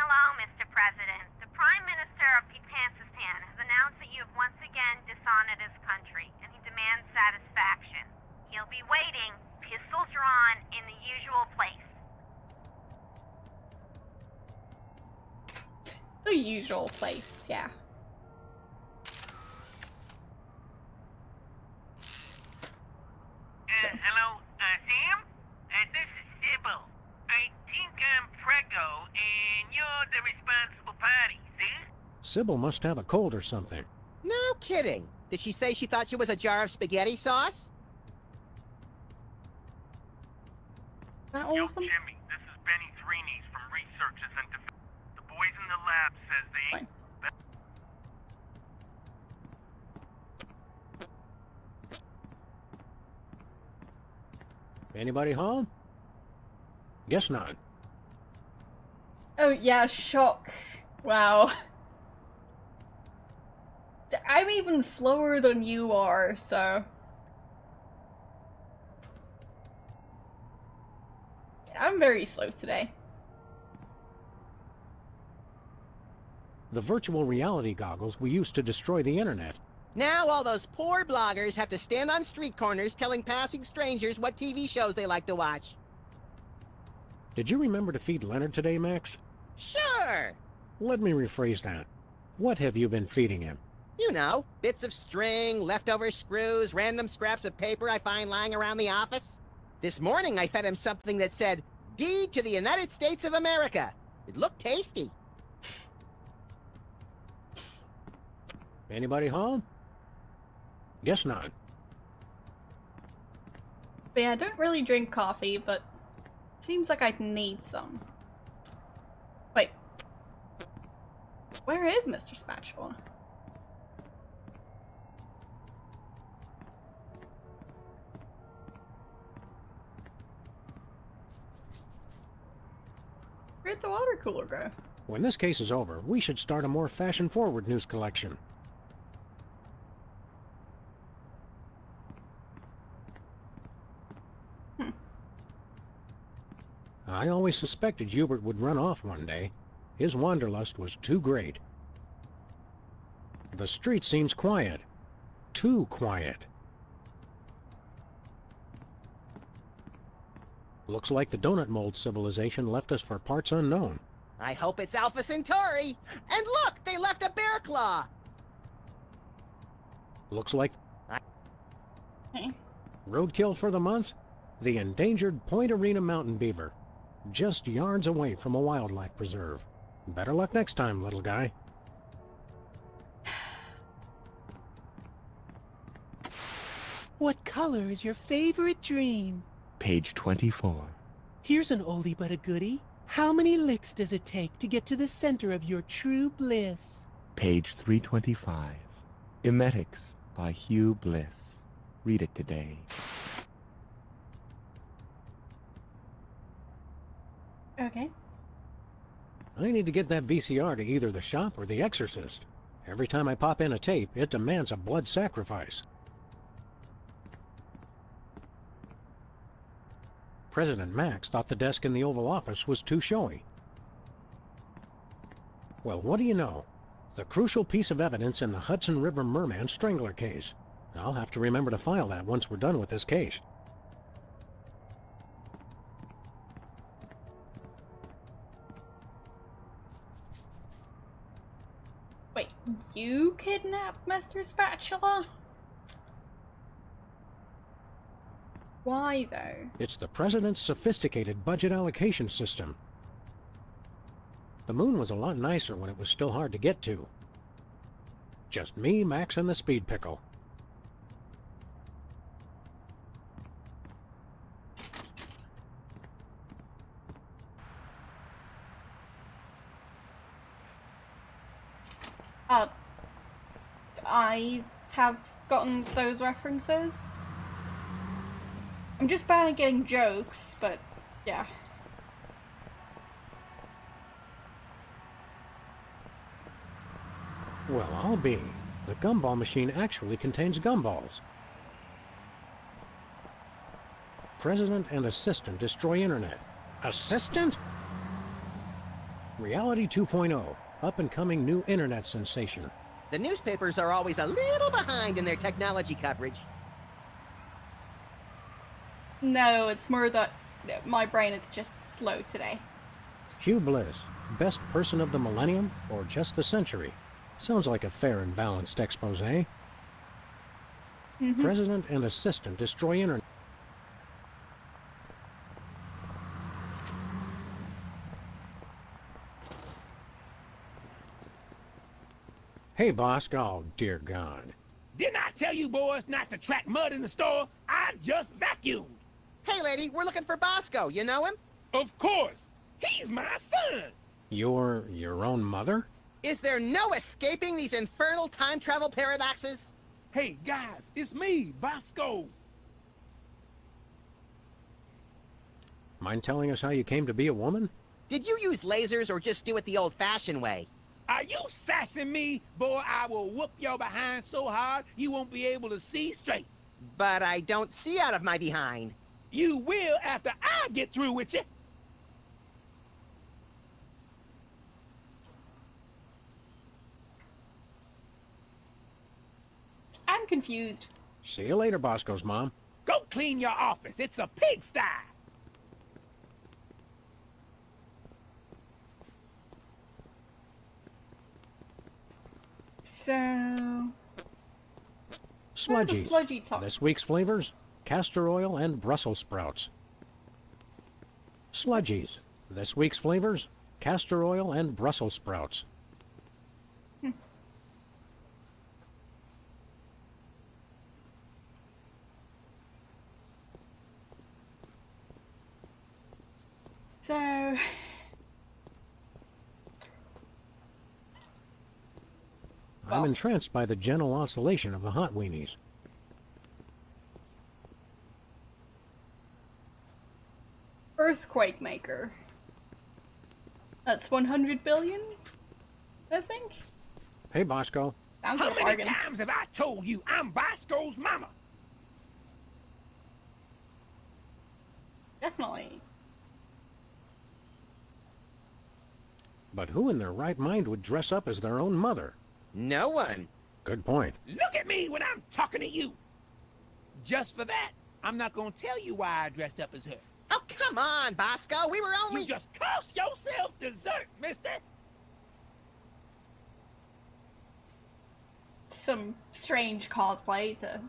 Hello, Mr. President. The Prime Minister of Pipansistan has announced that you have once again dishonored his country, and he demands satisfaction. He'll be waiting, pistols drawn, in the usual place. The usual place, yeah. Hello, Sam? This is Sybil. I think I'm preggo, and you're the responsible party, see? Sybil must have a cold or something. No kidding. Did she say she thought she was a jar of spaghetti sauce? That all Yo, of them? Jimmy, this is Benny Threenies from Researches and Developments. The boys in the lab says they ain't... Anybody home? Guess not. Oh yeah, shock. Wow. I'm even slower than you are, so... I'm very slow today. The virtual reality goggles we used to destroy the internet. Now all those poor bloggers have to stand on street corners telling passing strangers what TV shows they like to watch. Did you remember to feed Leonard today, Max? Sure! Let me rephrase that. What have you been feeding him? You know, bits of string, leftover screws, random scraps of paper I find lying around the office. This morning I fed him something that said, "Deed to the United States of America." It looked tasty. Anybody home? Guess not. But yeah, I don't really drink coffee, but it seems like I'd need some. Wait. Where is Mr. Spatula? Where'd the water cooler go? When this case is over, we should start a more fashion-forward news collection. I always suspected Hubert would run off one day. His wanderlust was too great. The street seems quiet. Too quiet. Looks like the donut mold civilization left us for parts unknown. I hope it's Alpha Centauri. And look, they left a bear claw. Looks like Okay. roadkill for the month? The endangered Point Arena mountain beaver. Just yards away from a wildlife preserve. Better luck next time, little guy. What color is your favorite dream? Page 24. Here's an oldie but a goodie. How many licks does it take to get to the center of your true bliss? Page 325. Emetics by Hugh Bliss. Read it today. Okay. I need to get that VCR to either the shop or The Exorcist. Every time I pop in a tape, it demands a blood sacrifice. President Max thought the desk in the Oval Office was too showy. Well, what do you know? The crucial piece of evidence in the Hudson River Merman Strangler case. I'll have to remember to file that once we're done with this case. You kidnapped Mr. Spatula? Why, though? It's the President's sophisticated budget allocation system. The moon was a lot nicer when it was still hard to get to. Just me, Max, and the Speed Pickle. I have gotten those references. I'm just bad at getting jokes, but yeah. Well, I'll be. The gumball machine actually contains gumballs. President and assistant destroy internet. Assistant? Reality 2.0. Up-and-coming new internet sensation. The newspapers are always a little behind in their technology coverage. No, it's more that my brain is just slow today. Hugh Bliss. Best person of the millennium or just the century? Sounds like a fair and balanced expose. President and assistant destroy internet. Hey, boss. Oh, dear God. Didn't I tell you boys not to track mud in the store? I just vacuumed. Hey, lady, we're looking for Bosco. You know him? Of course. He's my son. Your own mother? Is there no escaping these infernal time travel paradoxes? Hey, guys, it's me, Bosco. Mind telling us how you came to be a woman? Did you use lasers or just do it the old-fashioned way? Are you sassing me? Boy, I will whoop your behind so hard you won't be able to see straight. But I don't see out of my behind. You will after I get through with you. I'm confused. See you later, Bosco's mom. Go clean your office. It's a pigsty. So... what are the Sludgies. sludgy talk? This week's flavors? Castor oil and Brussels sprouts. Sludgies. This week's flavors? Castor oil and Brussels sprouts. So... I'm entranced by the gentle oscillation of the hot weenies. Earthquake Maker. That's 100 billion, I think? Hey, Bosco. Sounds How like a many bargain. times have I told you I'm Bosco's mama? Definitely. But who in their right mind would dress up as their own mother? No one. Good point. Look at me when I'm talking to you. Just for that, I'm not gonna tell you why I dressed up as her. Oh, come on, Bosco. We were only... You just cost yourself dessert, mister. Some strange cosplay to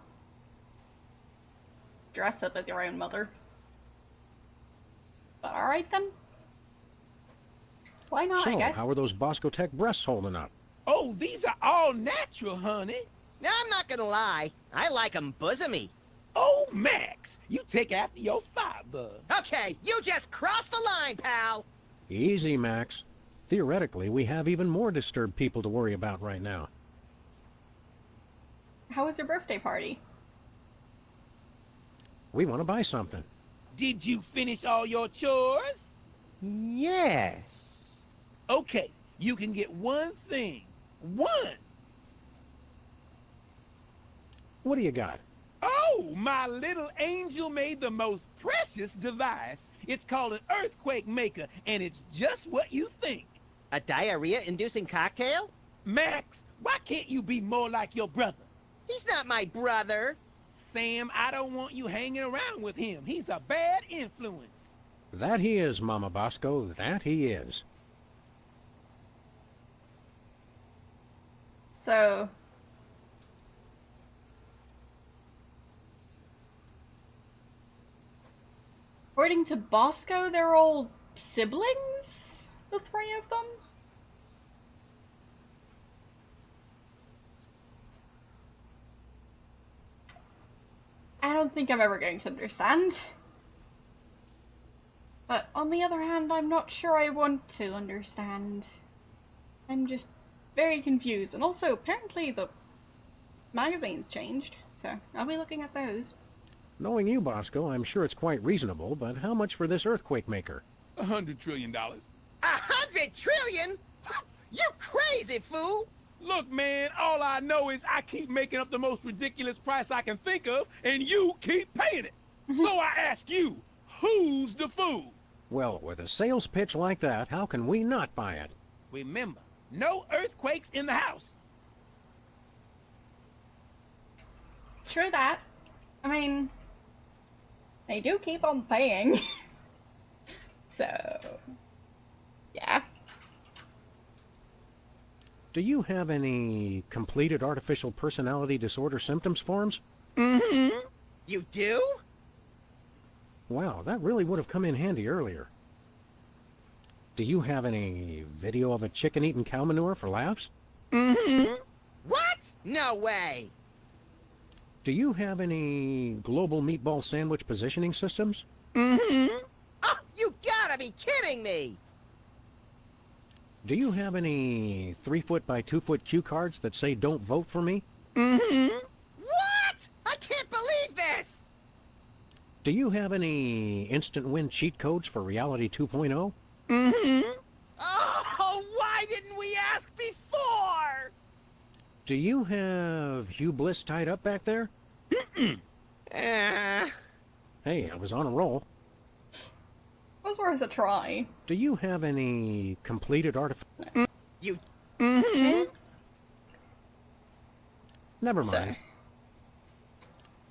dress up as your own mother. But alright then. Why not, So, I guess? how are those Bosco Tech breasts holding up? Oh, these are all natural, honey. Now, I'm not gonna lie. I like 'em bosomy. Oh, Max, you take after your father. Okay, you just crossed the line, pal. Easy, Max. Theoretically, we have even more disturbed people to worry about right now. How was your birthday party? We want to buy something. Did you finish all your chores? Yes. Okay, you can get one thing. One. What do you got? Oh, my little angel made the most precious device. It's called an earthquake maker, and it's just what you think. A diarrhea-inducing cocktail? Max, why can't you be more like your brother? He's not my brother. Sam, I don't want you hanging around with him. He's a bad influence. That he is, Mama Bosco. That he is. So... according to Bosco, they're all siblings? The three of them? I don't think I'm ever going to understand. But on the other hand, I'm not sure I want to understand. I'm just very confused. And also, apparently the magazine's changed, so I'll be looking at those. Knowing you, Bosco, I'm sure it's quite reasonable, but how much for this earthquake maker? $100 trillion. 100 trillion? You crazy fool! Look, man, all I know is I keep making up the most ridiculous price I can think of, and you keep paying it. So I ask you, who's the fool? Well, with a sales pitch like that, how can we not buy it? Remember, no earthquakes in the house. True that. I mean, they do keep on paying. So, yeah. Do you have any completed artificial personality disorder symptoms forms? Mm-hmm. You do? Wow, that really would have come in handy earlier. Do you have any video of a chicken eating cow manure for laughs? Mm-hmm. What? No way! Do you have any global meatball sandwich positioning systems? Mm-hmm. Oh, you gotta be kidding me! Do you have any 3-foot by 2-foot cue cards that say don't vote for me? Mm-hmm. What? I can't believe this! Do you have any instant win cheat codes for Reality 2.0? Mm-hmm. Oh, why didn't we ask before? Do you have Hugh Bliss tied up back there? Hey, I was on a roll. Was worth a try. Do you have any completed artificial... You... Mm-hmm. Never mind. So.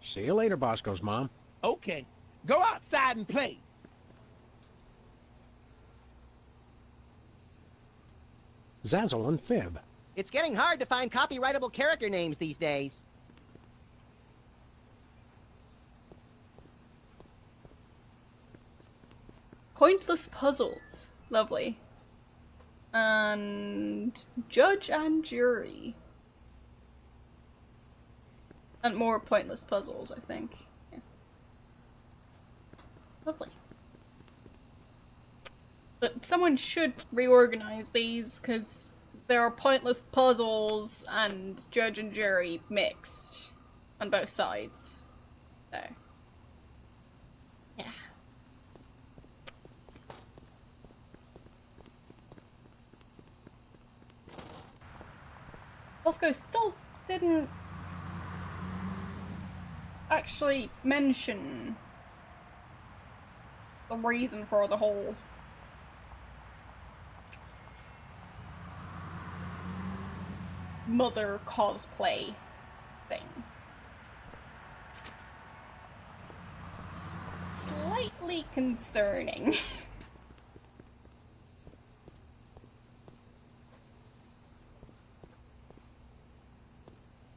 See you later, Bosco's mom. Okay, go outside and play. Zazzle and Fib. It's getting hard to find copyrightable character names these days. Pointless puzzles. Lovely. And judge and jury. And more pointless puzzles, I think. Yeah. Lovely. But someone should reorganize these, because there are pointless puzzles and judge and jury mixed on both sides. So, yeah. Bosco still didn't actually mention the reason for the whole mother cosplay thing. It's slightly concerning.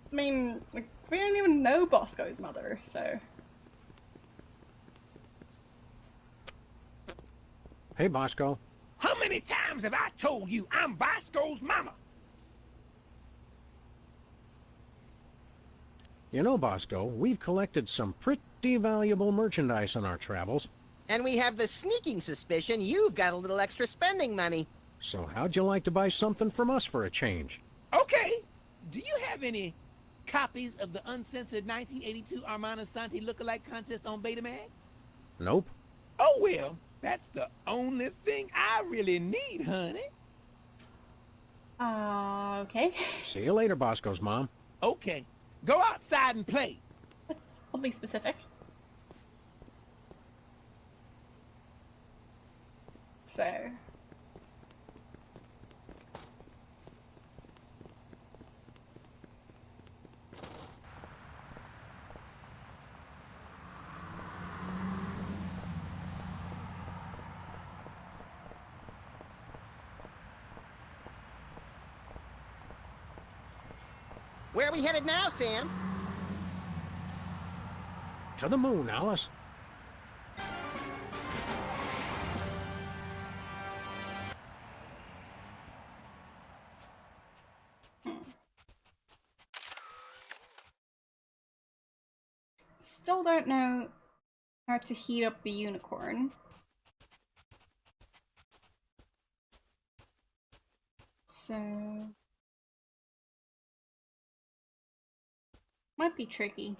I mean, like, we don't even know Bosco's mother, so... Hey, Bosco. How many times have I told you I'm Bosco's mama? You know, Bosco, we've collected some pretty valuable merchandise on our travels. And we have the sneaking suspicion you've got a little extra spending money. So how'd you like to buy something from us for a change? Okay. Do you have any copies of the uncensored 1982 Armana Santi lookalike contest on Betamax? Nope. Oh, well, that's the only thing I really need, honey. Okay. See you later, Bosco's mom. Okay. Go outside and play. That's oddly specific. So... Where are we headed now, Sam? To the moon, Alice. Still don't know how to heat up the unicorn. So... might be tricky.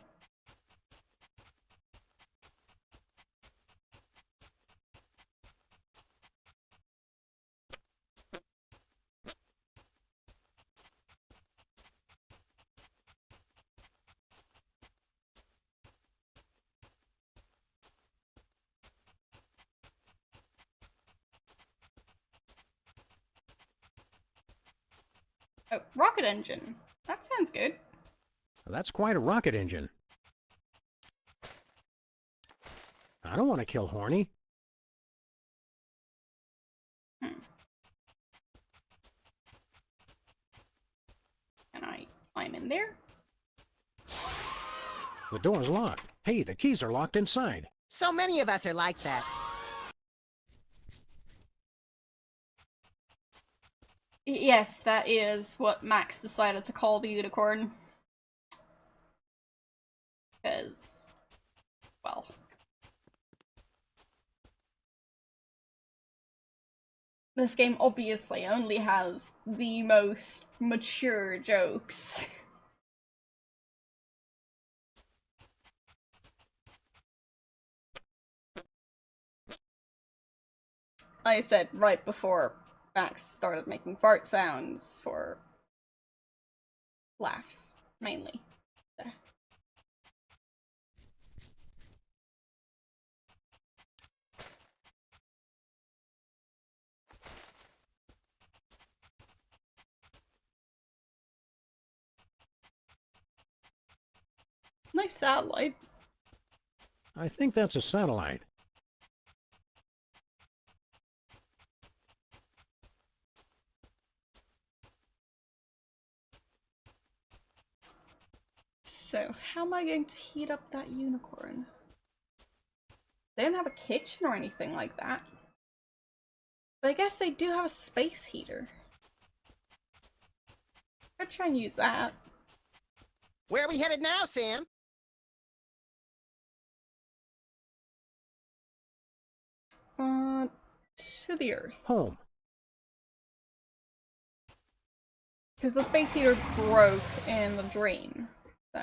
Oh, rocket engine. That sounds good. That's quite a rocket engine. I don't want to kill Horny. Can I climb in there? The door's locked. Hey, the keys are locked inside. So many of us are like that. Yes, that is what Max decided to call the unicorn. Because, well... this game obviously only has the most mature jokes. I said right before Max started making fart sounds for laughs, mainly. There. Nice satellite. I think that's a satellite. So, how am I going to heat up that unicorn? They don't have a kitchen or anything like that. But I guess they do have a space heater. I'd try and use that. Where are we headed now, Sam? To the Earth. Home. Because the space heater broke in the drain. So.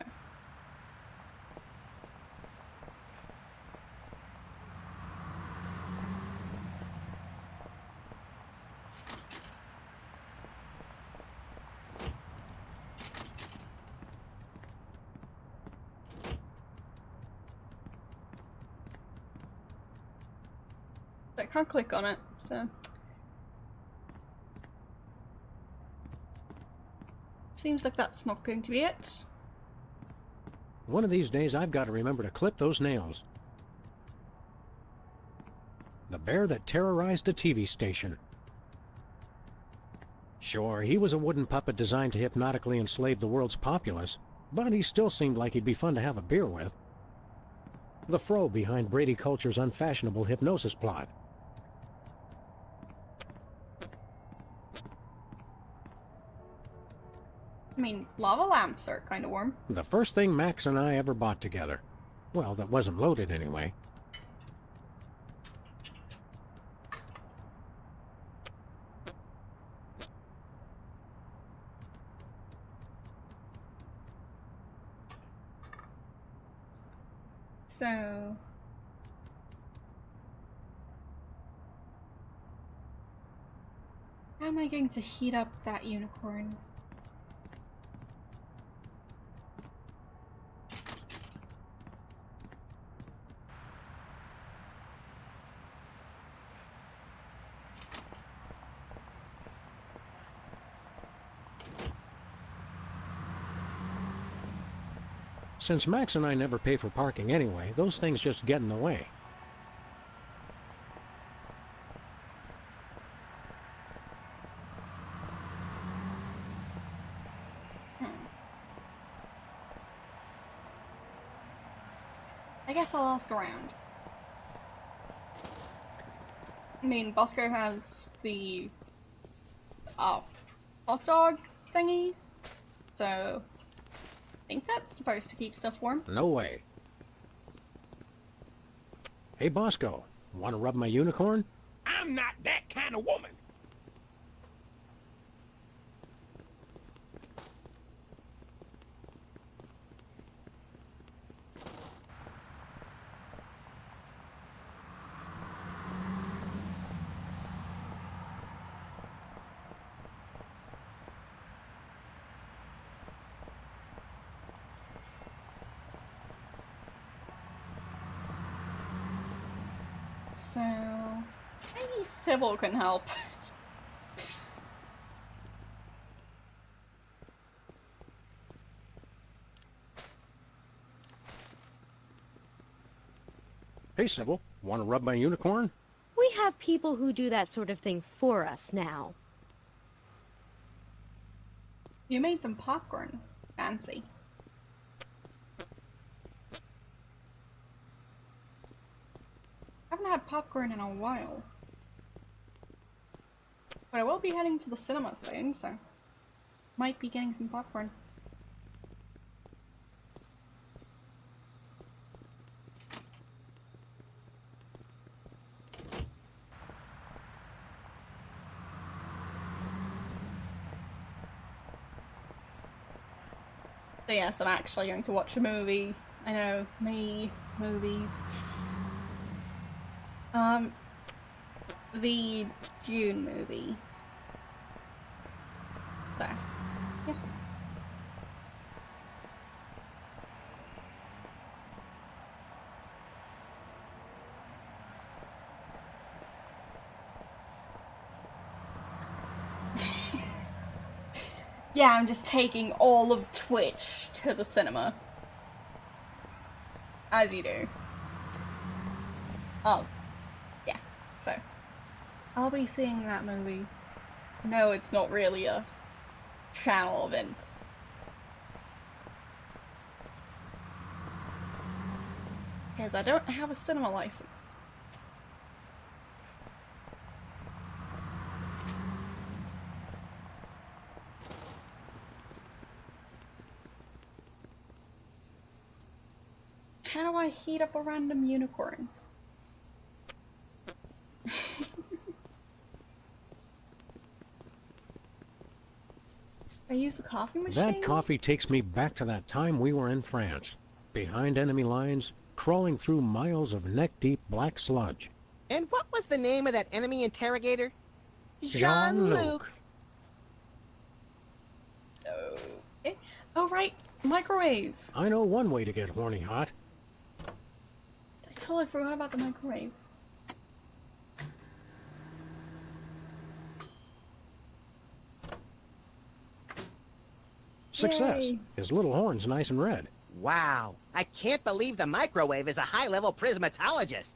I can't click on it, so. Seems like that's not going to be it. One of these days I've got to remember to clip those nails. The bear that terrorized a TV station. Sure, he was a wooden puppet designed to hypnotically enslave the world's populace, but he still seemed like he'd be fun to have a beer with. The fro behind Brady Culture's unfashionable hypnosis plot. I mean, lava lamps are kind of warm. The first thing Max and I ever bought together. Well, that wasn't loaded anyway. So... how am I going to heat up that unicorn? Since Max and I never pay for parking anyway, those things just get in the way. guess I'll ask around. I mean, Bosco has the hot dog thingy, so I think that's supposed to keep stuff warm. No way. Hey, Bosco, want to rub my unicorn? I'm not that kind of woman. So maybe Sybil can help. Hey, Sybil, want to rub my unicorn? We have people who do that sort of thing for us now. You made some popcorn. Fancy. I haven't had popcorn in a while. But I will be heading to the cinema soon, so might be getting some popcorn. So yes, I'm actually going to watch a movie. I know, me, movies. The June movie. So, yeah. Yeah, I'm just taking all of Twitch to the cinema. As you do. Oh, yeah, so I'll be seeing that movie. No, it's not really a channel event. Because I don't have a cinema license. How do I heat up a random unicorn? I use the coffee machine? That coffee takes me back to that time we were in France. Behind enemy lines, crawling through miles of neck-deep black sludge. And what was the name of that enemy interrogator? Jean-Luc. Okay. Oh, right. Microwave. I know one way to get horny hot. I totally forgot about the microwave. Success. Yay. His little horn's nice and red. Wow, I can't believe the microwave is a high-level prismatologist.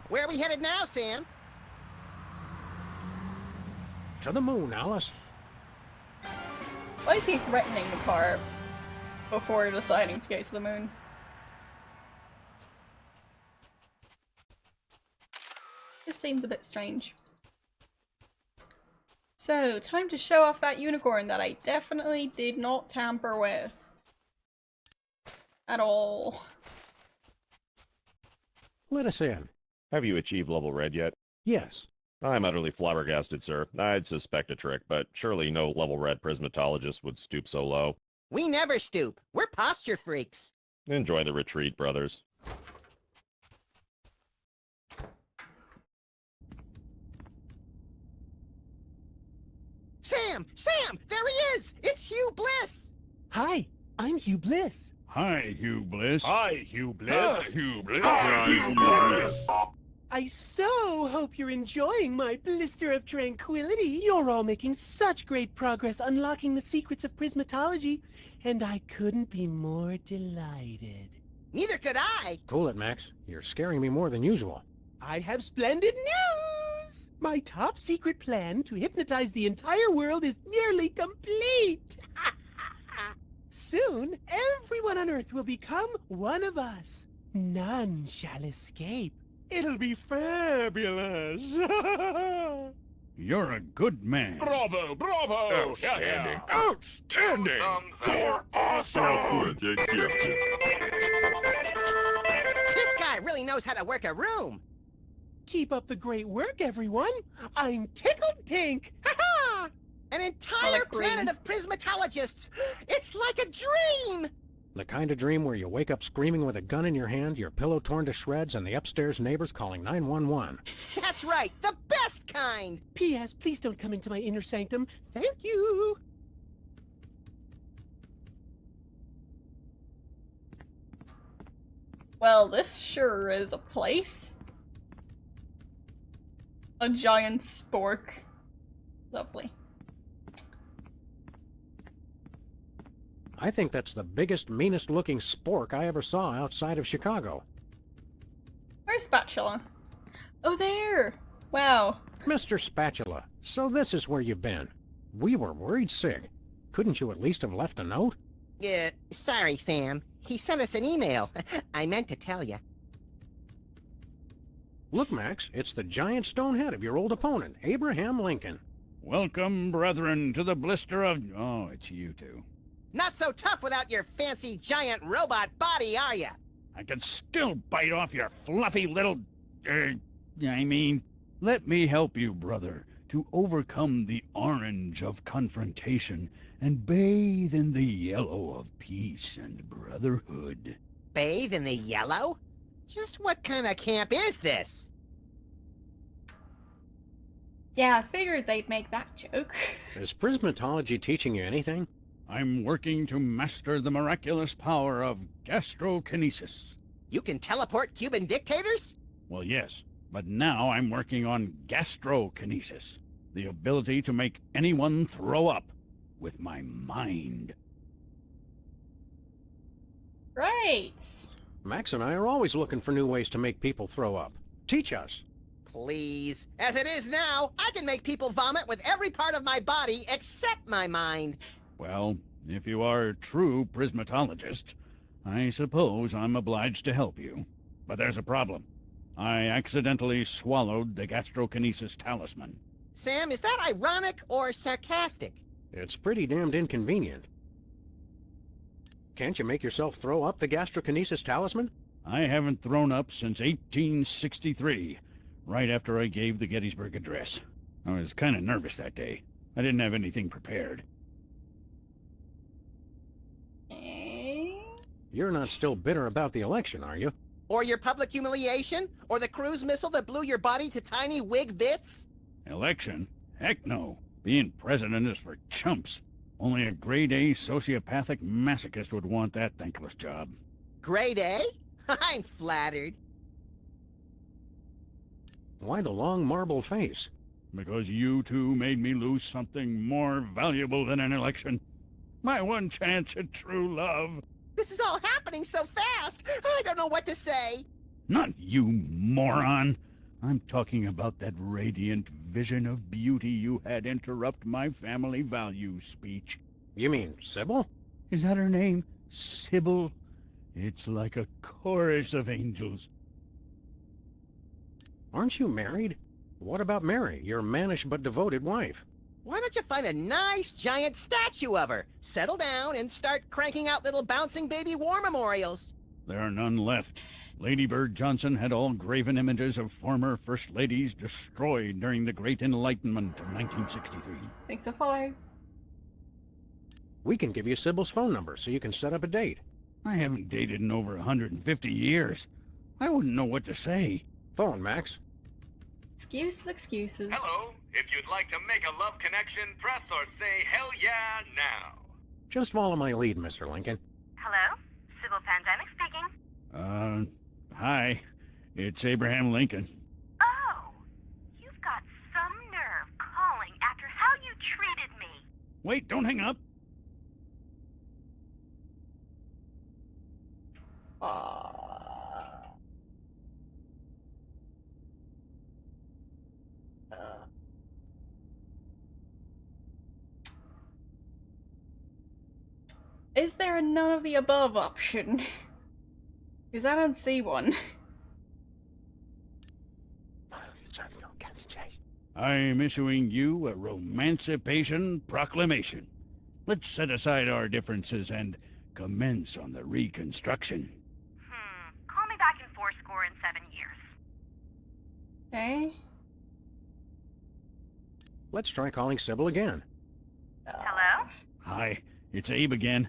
Where are we headed now, Sam? To the moon, Alice. Why is he threatening the car before deciding to go to the moon? This seems a bit strange. So, time to show off that unicorn that I definitely did not tamper with. At all. Let us in. Have you achieved level red yet? Yes. I'm utterly flabbergasted, sir. I'd suspect a trick, but surely no level red prismatologist would stoop so low. We never stoop. We're posture freaks. Enjoy the retreat, brothers. Sam! Sam! There he is! It's Hugh Bliss! Hi, I'm Hugh Bliss. Hi, Hugh Bliss. Hi, Hugh Bliss. Hi, Hugh Bliss. Hi, Hugh Bliss. I so hope you're enjoying my blister of tranquility. You're all making such great progress unlocking the secrets of prismatology, and I couldn't be more delighted. Neither could I. Cool it, Max. You're scaring me more than usual. I have splendid news! My top secret plan to hypnotize the entire world is nearly complete! Soon, everyone on Earth will become one of us. None shall escape. It'll be fabulous! You're a good man. Bravo, bravo! Outstanding. Yeah. Outstanding. You're awesome! This guy really knows how to work a room. Keep up the great work, everyone! I'm tickled pink! Ha-ha! An entire like green. planet of prismatologists. It's like a dream. The kind of dream where you wake up screaming with a gun in your hand, your pillow torn to shreds, and the upstairs neighbors calling 911. That's right, the best kind. P.S. Please don't come into my inner sanctum. Thank you! Well, this sure is a place. A giant spork. Lovely. I think that's the biggest, meanest looking spork I ever saw outside of Chicago. Where's Spatula? Oh, there! Wow. Mr. Spatula, so this is where you've been. We were worried sick. Couldn't you at least have left a note? Sorry, Sam. He sent us an email. I meant to tell you. Look, Max, it's the giant stone head of your old opponent, Abraham Lincoln. Welcome, brethren, to the blister of... Oh, it's you two. Not so tough without your fancy giant robot body, are ya? I could still bite off your fluffy little... let me help you, brother, to overcome the orange of confrontation and bathe in the yellow of peace and brotherhood. Bathe in the yellow? Just what kind of camp is this? Yeah, I figured they'd make that joke. Is prismatology teaching you anything? I'm working to master the miraculous power of gastrokinesis. You can teleport Cuban dictators? Well, yes, but now I'm working on gastrokinesis, the ability to make anyone throw up with my mind. Right. Max and I are always looking for new ways to make people throw up. Teach us. Please. As it is now, I can make people vomit with every part of my body except my mind. Well, if you are a true prismatologist, I suppose I'm obliged to help you. But there's a problem. I accidentally swallowed the gastrokinesis talisman. Sam, is that ironic or sarcastic? It's pretty damned inconvenient. Can't you make yourself throw up the gastrokinesis talisman? I haven't thrown up since 1863, right after I gave the Gettysburg Address. I was kind of nervous that day. I didn't have anything prepared. You're not still bitter about the election, are you? Or your public humiliation? Or the cruise missile that blew your body to tiny wig bits? Election? Heck no. Being president is for chumps. Only a grade-A sociopathic masochist would want that thankless job. Grade A? I'm flattered. Why the long marble face? Because you two made me lose something more valuable than an election. My one chance at true love. This is all happening so fast. I don't know what to say. Not you, moron. I'm talking about that radiant vision of beauty you had interrupt my family values speech. You mean Sybil? Is that her name? Sybil? It's like a chorus of angels. Aren't you married? What about Mary, your mannish but devoted wife? Why don't you find a nice giant statue of her, settle down, and start cranking out little bouncing baby war memorials? There are none left. Lady Bird Johnson had all graven images of former First Ladies destroyed during the Great Enlightenment of 1963. Thanks a follow. We can give you Sybil's phone number so you can set up a date. I haven't dated in over 150 years. I wouldn't know what to say. Phone, Max. Excuses, excuses. Hello. If you'd like to make a love connection, press or say hell yeah now. Just follow my lead, Mr. Lincoln. Hello? Sybil Pandemic speaking. Hi. It's Abraham Lincoln. Wait, don't hang up. Is there a none of the above option? Because I don't see one. I'm issuing you a Romancipation Proclamation. Let's set aside our differences and commence on the reconstruction. Call me back in 7 years. Okay. Let's try calling Sybil again. Hello? Hi, it's Abe again.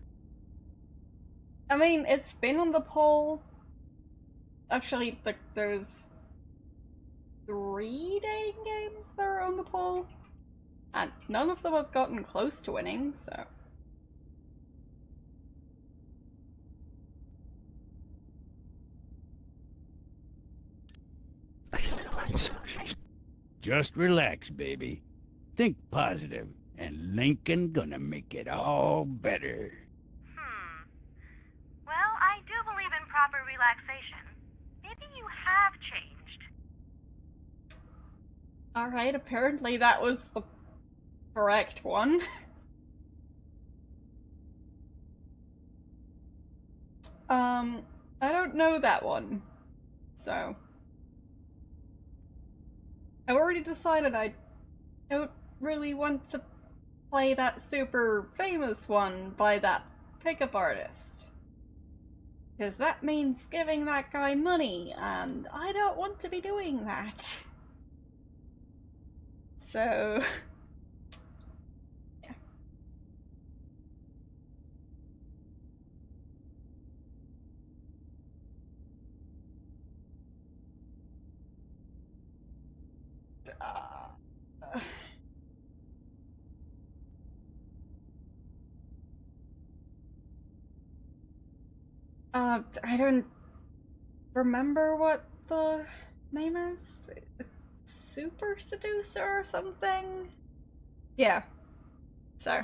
I mean, it's been on the poll. Actually, there's 3 dating games that are on the poll. And none of them have gotten close to winning, so... Just relax, baby. Think positive, and Lincoln gonna make it all better. Well, I do believe in proper relaxation. Maybe you have changed. Alright, apparently that was the correct one. I don't know that one. So... I've already decided I don't really want to play that super famous one by that pickup artist. Because that means giving that guy money, and I don't want to be doing that. So... yeah. I don't remember what the name is. Super Seducer or something? Yeah. So.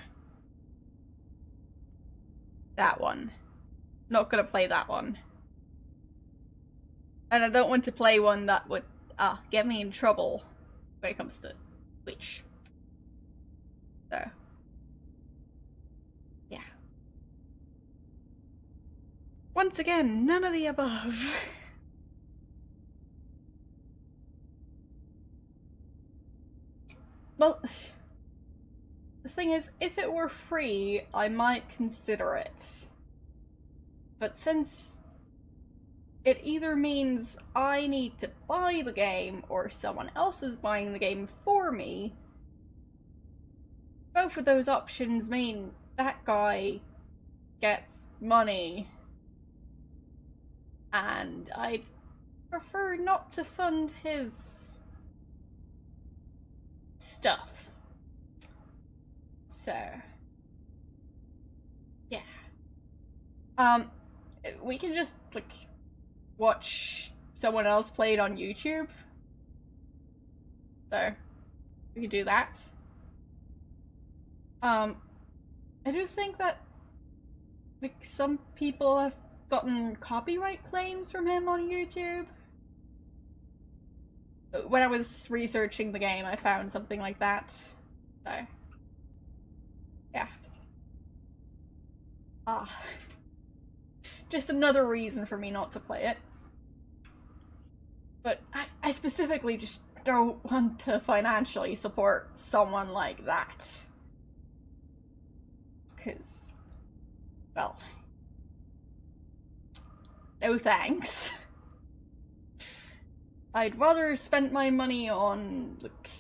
That one. Not gonna play that one. And I don't want to play one that would get me in trouble when it comes to Twitch. So. Yeah. Once again, none of the above. Well, the thing is, if it were free, I might consider it. But since it either means I need to buy the game or someone else is buying the game for me, both of those options mean that guy gets money. And I'd prefer not to fund his stuff. So, yeah. We can just, like, watch someone else play it on YouTube. So, we could do that. I do think that, like, some people have gotten copyright claims from him on YouTube. When I was researching the game, I found something like that. So, yeah. Just another reason for me not to play it. But I specifically just don't want to financially support someone like that. 'Cause, well, no thanks. I'd rather spend my money on, like,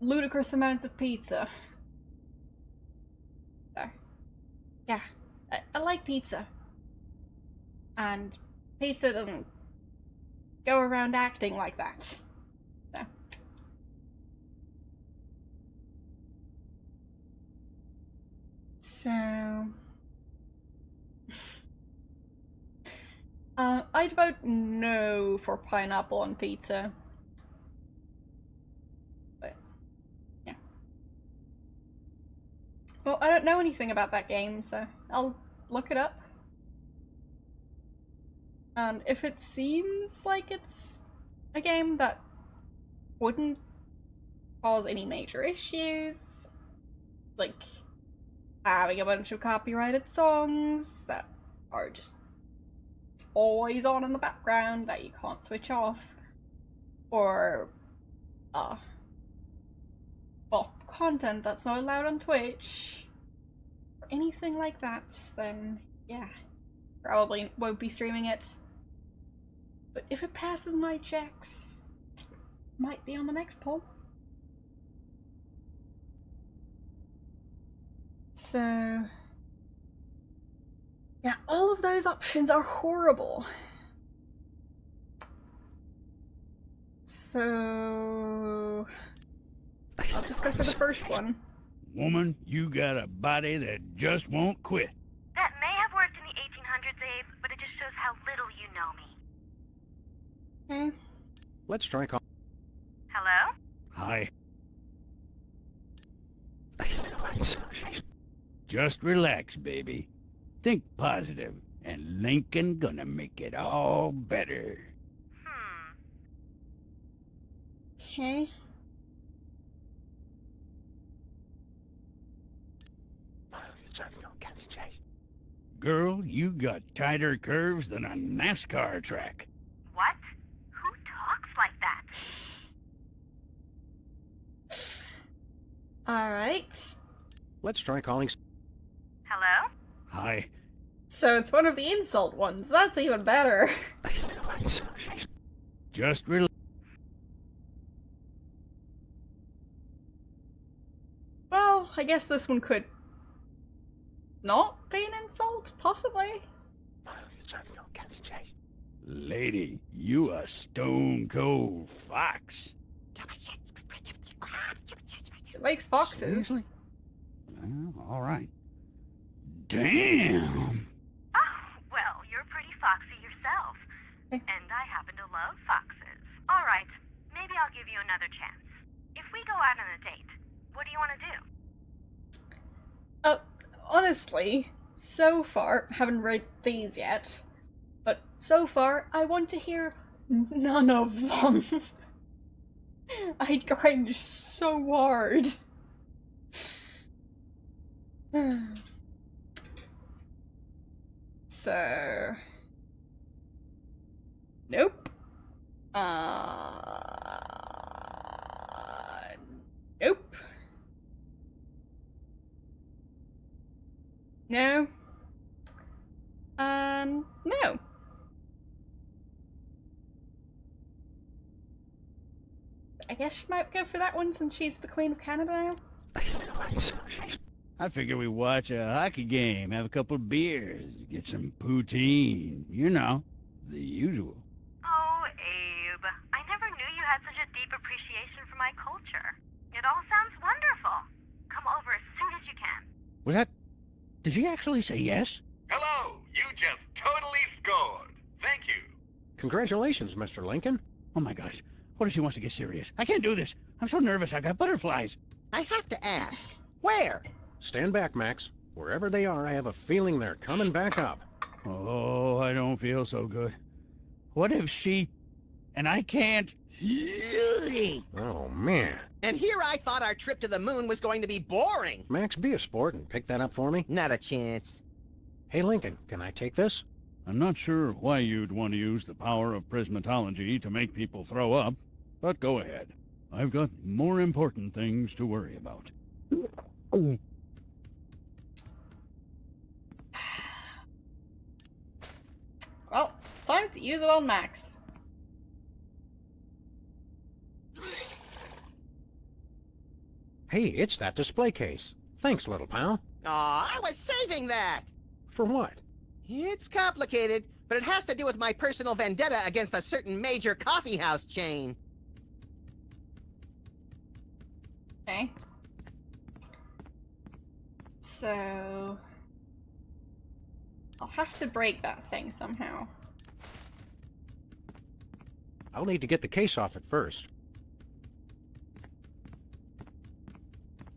ludicrous amounts of pizza. So, yeah, I like pizza. And pizza doesn't go around acting like that. So. So... I'd vote no for pineapple on pizza. But, yeah. don't know anything about that game, so I'll look it up. And if it seems like it's a game that wouldn't cause any major issues, like having a bunch of copyrighted songs that are just always on in the background that you can't switch off, or well, content that's not allowed on Twitch, or anything like that, then yeah, probably won't be streaming it. But if it passes my checks, might be on the next poll. So yeah, all of those options are horrible. So I'll just go for the first one. Woman, you got a body that just won't quit. That may have worked in the 1800s, Abe, but it just shows how little you know me. Okay. Let's try call. Hello? Hi. Just relax, baby. Think positive, and Lincoln gonna make it all better. Okay. Girl, you got tighter curves than a NASCAR track. What? Who talks like that? Alright. Let's try calling. Hello? Hi. So it's one of the insult ones. That's even better. Just relax. Well, I guess this one could not be an insult, possibly. Lady, you a stone cold fox. It likes foxes. Seriously? All right. Damn! Oh, well, you're pretty foxy yourself. And I happen to love foxes. All right, maybe I'll give you another chance. If we go out on a date, what do you want to do? Honestly, so far, haven't read these yet, but so far, I want to hear none of them. I cringe so hard. So... Nope. Nope. No. No. I guess she might go for that one since she's the Queen of Canada now. I figure we watch a hockey game, have a couple of beers, get some poutine. You know, the usual. Oh, Abe, I never knew you had such a deep appreciation for my culture. It all sounds wonderful. Come over as soon as you can. Was that... Did she actually say yes? Hello, you just totally scored. Thank you. Congratulations, Mr. Lincoln. Oh my gosh, what if she wants to get serious? I can't do this. I'm so nervous, I got butterflies. I have to ask, where? Stand back, Max. Wherever they are, I have a feeling they're coming back up. Oh, I don't feel so good. What if she... And I can't... Oh, man. And here I thought our trip to the moon was going to be boring. Max, be a sport and pick that up for me. Not a chance. Hey, Lincoln, can I take this? I'm not sure why you'd want to use the power of prismatology to make people throw up, but go ahead. I've got more important things to worry about. Well, time to use it on Max. Hey, it's that display case. Thanks, little pal. Aw, I was saving that. For what? It's complicated, but it has to do with my personal vendetta against a certain major coffeehouse chain. Okay. So... I'll have to break that thing somehow. I'll need to get the case off it first.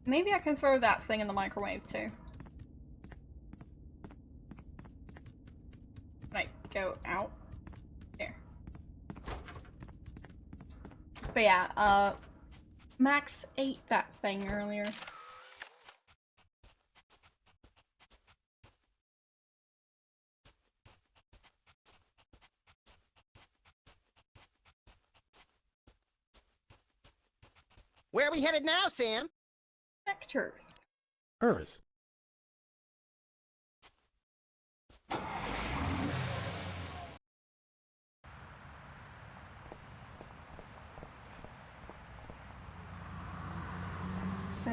Maybe I can throw that thing in the microwave too. go out. There. But yeah, Max ate that thing earlier. Where are we headed now, Sam? Back to Earth. Earth. So...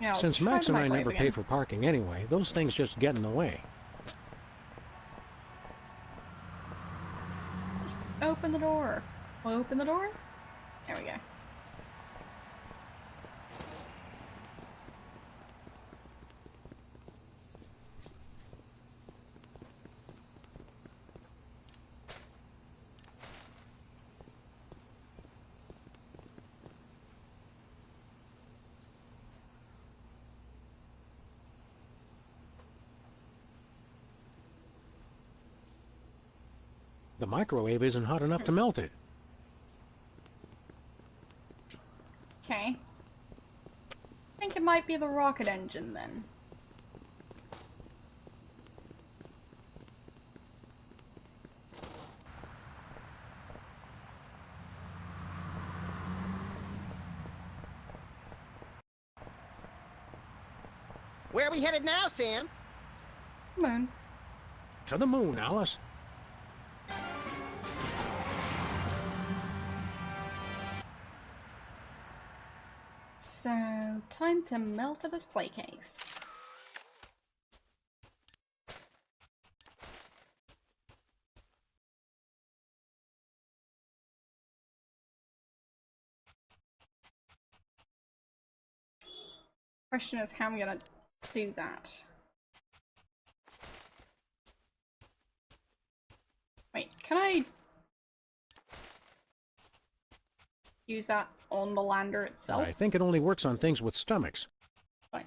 Yeah, Since Max and I never pay for parking anyway, those things just get in the way. Just open the door. Open the door? There we go. The microwave isn't hot enough to melt it. Okay. I think it might be the rocket engine then. Where are we headed now, Sam? Moon. To the moon, Alice. So, time to melt a display case. Question is how I'm gonna do that. Wait, can I use that on the lander itself? I think it only works on things with stomachs. Fine.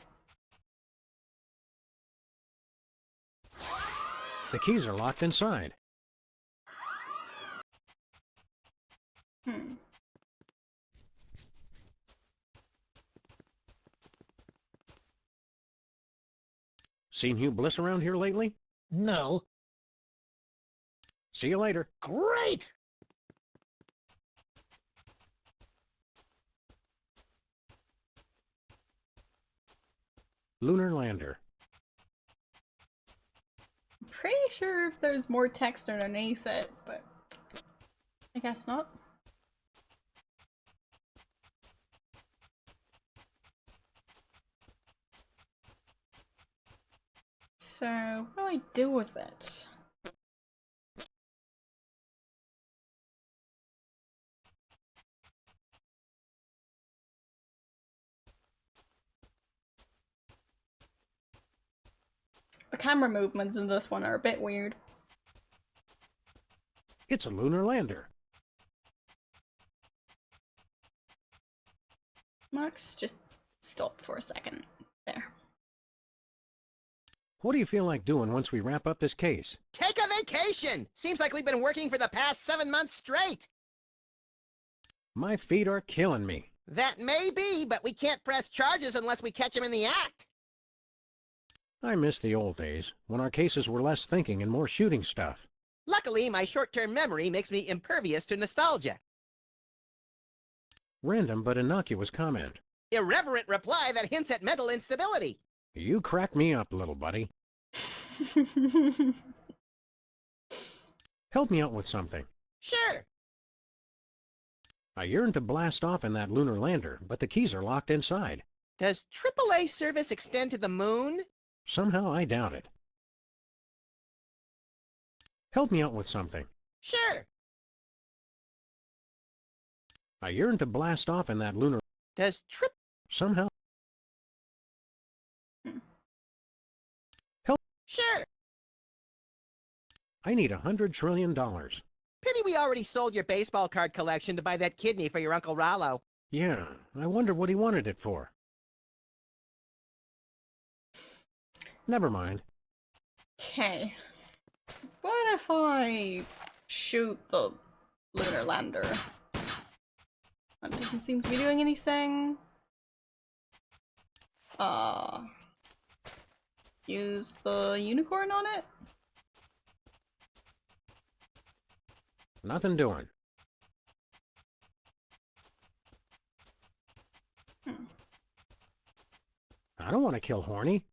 The keys are locked inside. Seen Hugh Bliss around here lately? No. See you later. Great! Lunar lander. I'm pretty sure if there's more text underneath it, but I guess not. So, what do I do with it? The camera movements in this one are a bit weird. It's a lunar lander. Max, just stop for a second. There. What do you feel like doing once we wrap up this case? Take a vacation! Seems like we've been working for the past 7 months straight. My feet are killing me. That may be, but we can't press charges unless we catch him in the act. I miss the old days, when our cases were less thinking and more shooting stuff. Luckily, my short-term memory makes me impervious to nostalgia. Random but innocuous comment. Irreverent reply that hints at mental instability. You crack me up, little buddy. Help me out with something. Sure. I yearn to blast off in that lunar lander, but the keys are locked inside. Does AAA service extend to the moon? Somehow I doubt it. Help me out with something. Sure. I yearn to blast off in that lunar... Does Somehow... Sure. I need $100 trillion. Pity we already sold your baseball card collection to buy that kidney for your Uncle Rollo. Yeah, I wonder what he wanted it for. Never mind. Okay. What if I shoot the lunar lander? That doesn't seem to be doing anything. Use the unicorn on it? Nothing doing. I don't want to kill Horny.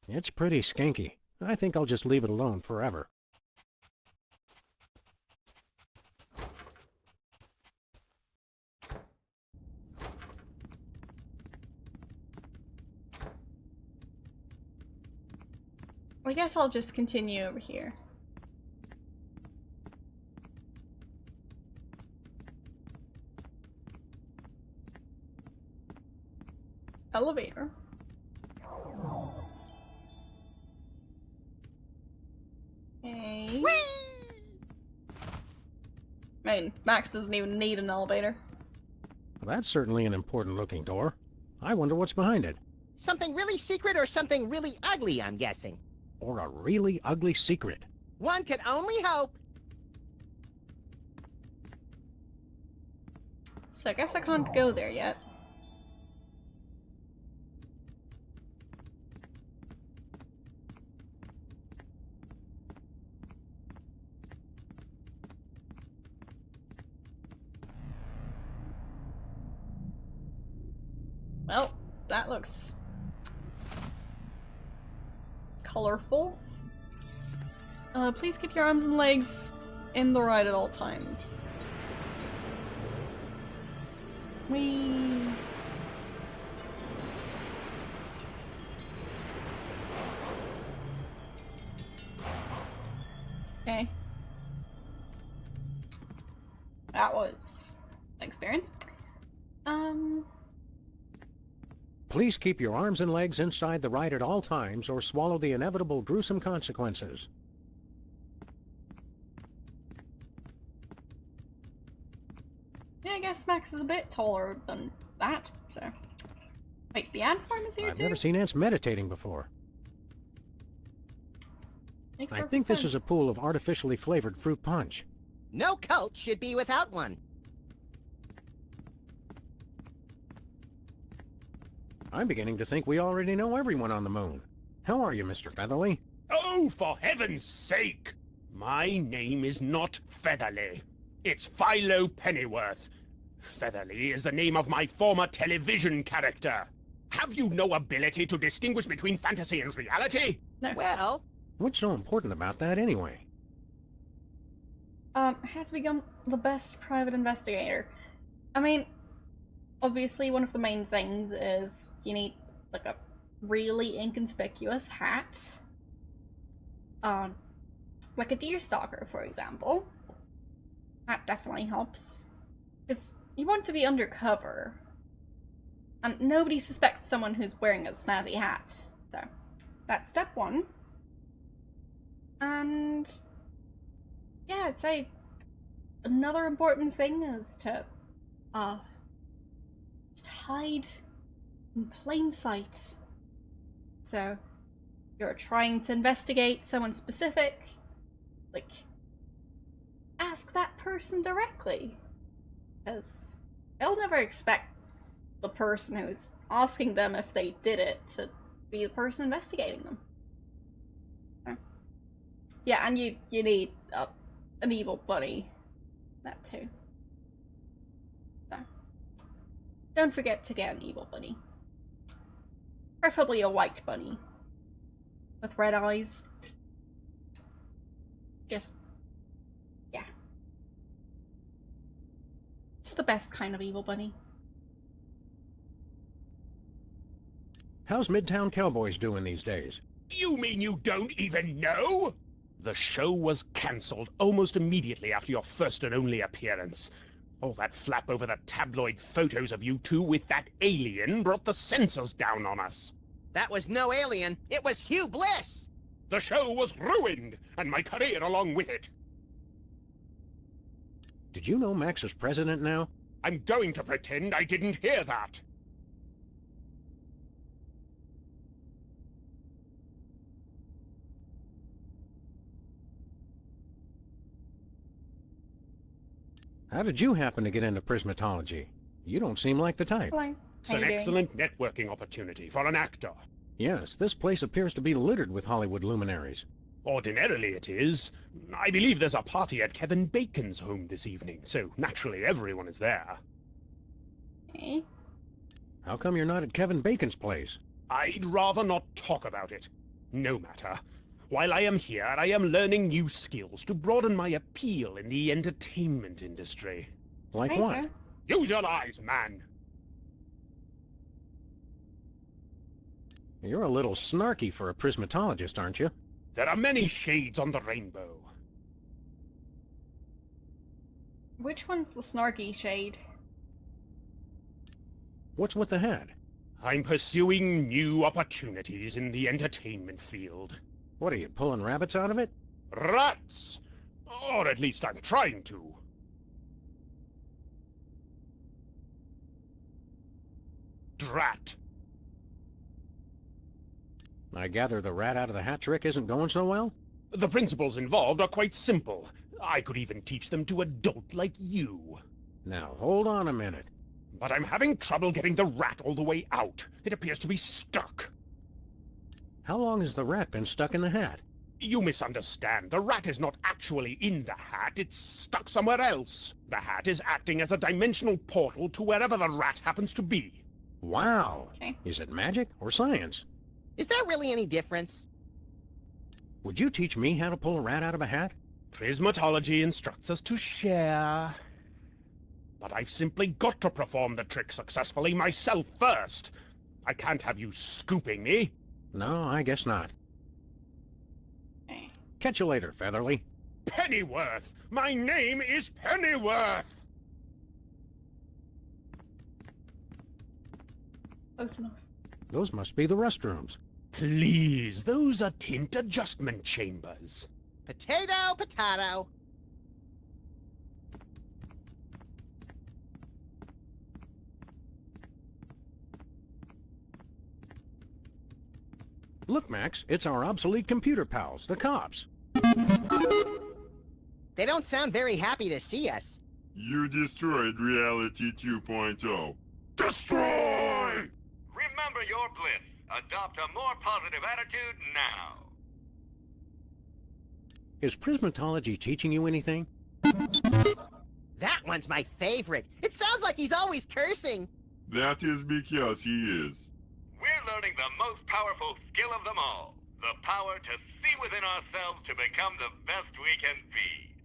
It's pretty skanky. I think I'll just leave it alone forever. I guess I'll just continue over here. Elevator. Okay. Whee! I mean, Max doesn't even need an elevator. Well, that's certainly an important looking door. I wonder what's behind it. Something really secret or something really ugly, I'm guessing. Or a really ugly secret. One can only hope. So I guess I can't go there yet. Well, that looks colorful. Please keep your arms and legs in the ride at all times. Whee! Okay. That was an experience. Please keep your arms and legs inside the ride at all times or swallow the inevitable gruesome consequences. Yeah, I guess Max is a bit taller than that, so... Wait, the ant farm is here I've too? never seen ants meditating before. Makes I perfect think this is a sense. pool of artificially flavored fruit punch. No cult should be without one. I'm beginning to think we already know everyone on the moon. How are you, Mr. Featherly? Oh, for heaven's sake! My name is not Featherly. It's Philo Pennyworth. Featherly is the name of my former television character. Have you no ability to distinguish between fantasy and reality? No. Well, What's so important about that anyway? I had to become the best private investigator. I mean, obviously one of the main things is you need, like, a really inconspicuous hat. Like a deer stalker, for example. That definitely helps. Because you want to be undercover. And nobody suspects someone who's wearing a snazzy hat. So, that's step one. And yeah, I'd say another important thing is to just hide in plain sight. So you're trying to investigate someone specific, like, ask that person directly, because they'll never expect the person who's asking them if they did it to be the person investigating them. Yeah, and you need an evil bunny. That too. So, don't forget to get an evil bunny. Preferably a white bunny. With red eyes. Just, yeah. It's the best kind of evil bunny. How's Midtown Cowboys doing these days? You mean you don't even know? The show was cancelled almost immediately after your first and only appearance. All that flap over the tabloid photos of you two with that alien brought the censors down on us. that was no alien. It was Hugh Bliss. The show was ruined, and my career along with it. Did you know Max is president now? I'm going to pretend I didn't hear that. How did you happen to get into prismatology? You don't seem like the type. Hello. It's How an you doing? excellent networking opportunity for an actor. Yes, this place appears to be littered with Hollywood luminaries. Ordinarily it is. I believe there's a party at Kevin Bacon's home this evening, so naturally everyone is there. Okay. How come you're not at Kevin Bacon's place? I'd rather not talk about it. No matter. While I am here, I am learning new skills to broaden my appeal in the entertainment industry. Like Hi, what? sir. Use your eyes, man! You're a little snarky for a prismatologist, aren't you? There are many shades on the rainbow. Which one's the snarky shade? What's with the hat? I'm pursuing new opportunities in the entertainment field. What are you, pulling rabbits out of it? Rats! Or at least I'm trying to. Drat. I gather the rat out of the hat trick isn't going so well? The principles involved are quite simple. I could even teach them to adults like you. Now, hold on a minute. But I'm having trouble getting the rat all the way out. It appears to be stuck. How long has the rat been stuck in the hat? You misunderstand. The rat is not actually in the hat. It's stuck somewhere else. The hat is acting as a dimensional portal to wherever the rat happens to be. Wow. Okay. Is it magic or science? Is there really any difference? Would you teach me how to pull a rat out of a hat? Prismatology instructs us to share. But I've simply got to perform the trick successfully myself first. I can't have you scooping me. No, I guess not. Okay. Catch you later, Featherly. Pennyworth! My name is Pennyworth! Close enough. Those must be the restrooms. Please, those are tint adjustment chambers. Potato, potato. Look, Max, it's our obsolete computer pals, the cops. They don't sound very happy to see us. You destroyed Reality 2.0. Destroy! Remember your bliss. Adopt a more positive attitude now. Is prismatology teaching you anything? That one's my favorite. It sounds like he's always cursing. That is because he is. We're learning the most powerful skill of them all. The power to see within ourselves to become the best we can be.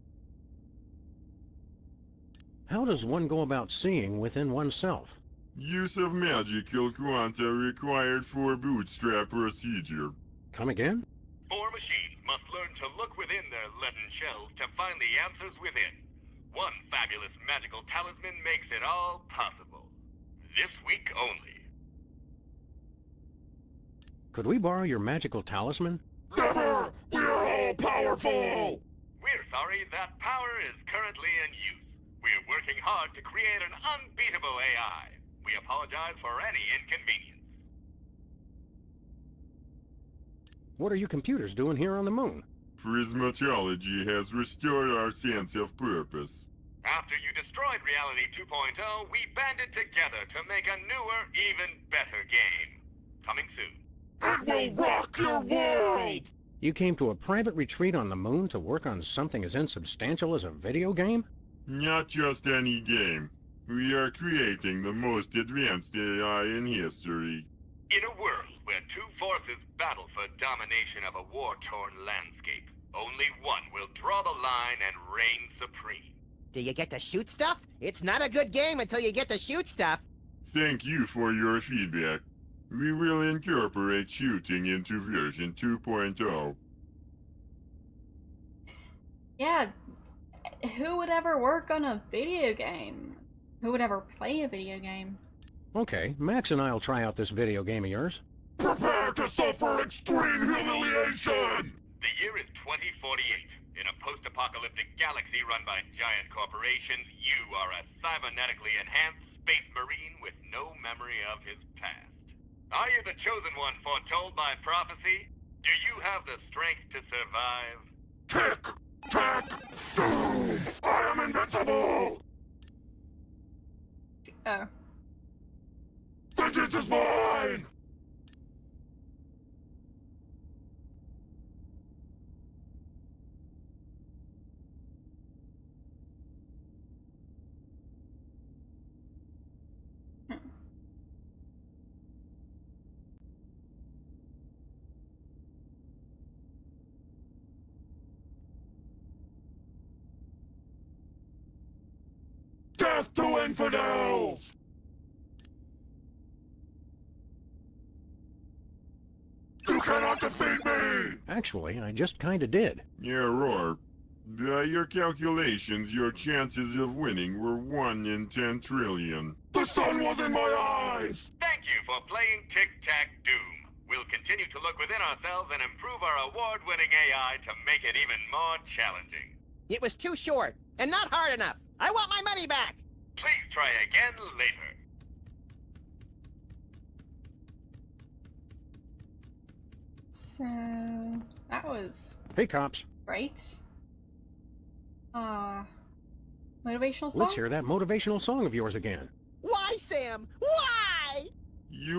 How does one go about seeing within oneself? Use of magical quanta required for bootstrap procedure. Come again? 4 machines must learn to look within their leaden shells to find the answers within. One fabulous magical talisman makes it all possible. This week only. Could we borrow your magical talisman? Never! We are all powerful! We're sorry that power is currently in use. We're working hard to create an unbeatable AI. We apologize for any inconvenience. What are you computers doing here on the moon? Prismatology has restored our sense of purpose. After you destroyed Reality 2.0, we banded together to make a newer, even better game. Coming soon. It will rock your world! You came to a private retreat on the moon to work on something as insubstantial as a video game? Not just any game. We are creating the most advanced AI in history. In a world where two forces battle for domination of a war-torn landscape, only one will draw the line and reign supreme. Do you get to shoot stuff? It's not a good game until you get to shoot stuff. Thank you for your feedback. We will incorporate shooting into version 2.0. Yeah, who would ever work on a video game? Who would ever play a video game? Okay, Max and I'll try out this video game of yours. Prepare to suffer extreme humiliation! The year is 2048. In a post-apocalyptic galaxy run by giant corporations, you are a cybernetically enhanced space marine with no memory of his past. Are you the chosen one foretold by prophecy? Do you have the strength to survive? Tick! Tack! Doom! I am invincible! Oh. Vengeance is mine! Death to infidels! You cannot defeat me! Actually, I just kinda did. Yeah, Roar. By your calculations, your chances of winning were 1 in 10 trillion. The sun was in my eyes! Thank you for playing Tic-Tac-Doom. We'll continue to look within ourselves and improve our award-winning AI to make it even more challenging. It was too short, and not hard enough. I want my money back! Please try again later. So that was Hey, cops. great. Motivational song? Let's hear that motivational song of yours again. Why, Sam? Why?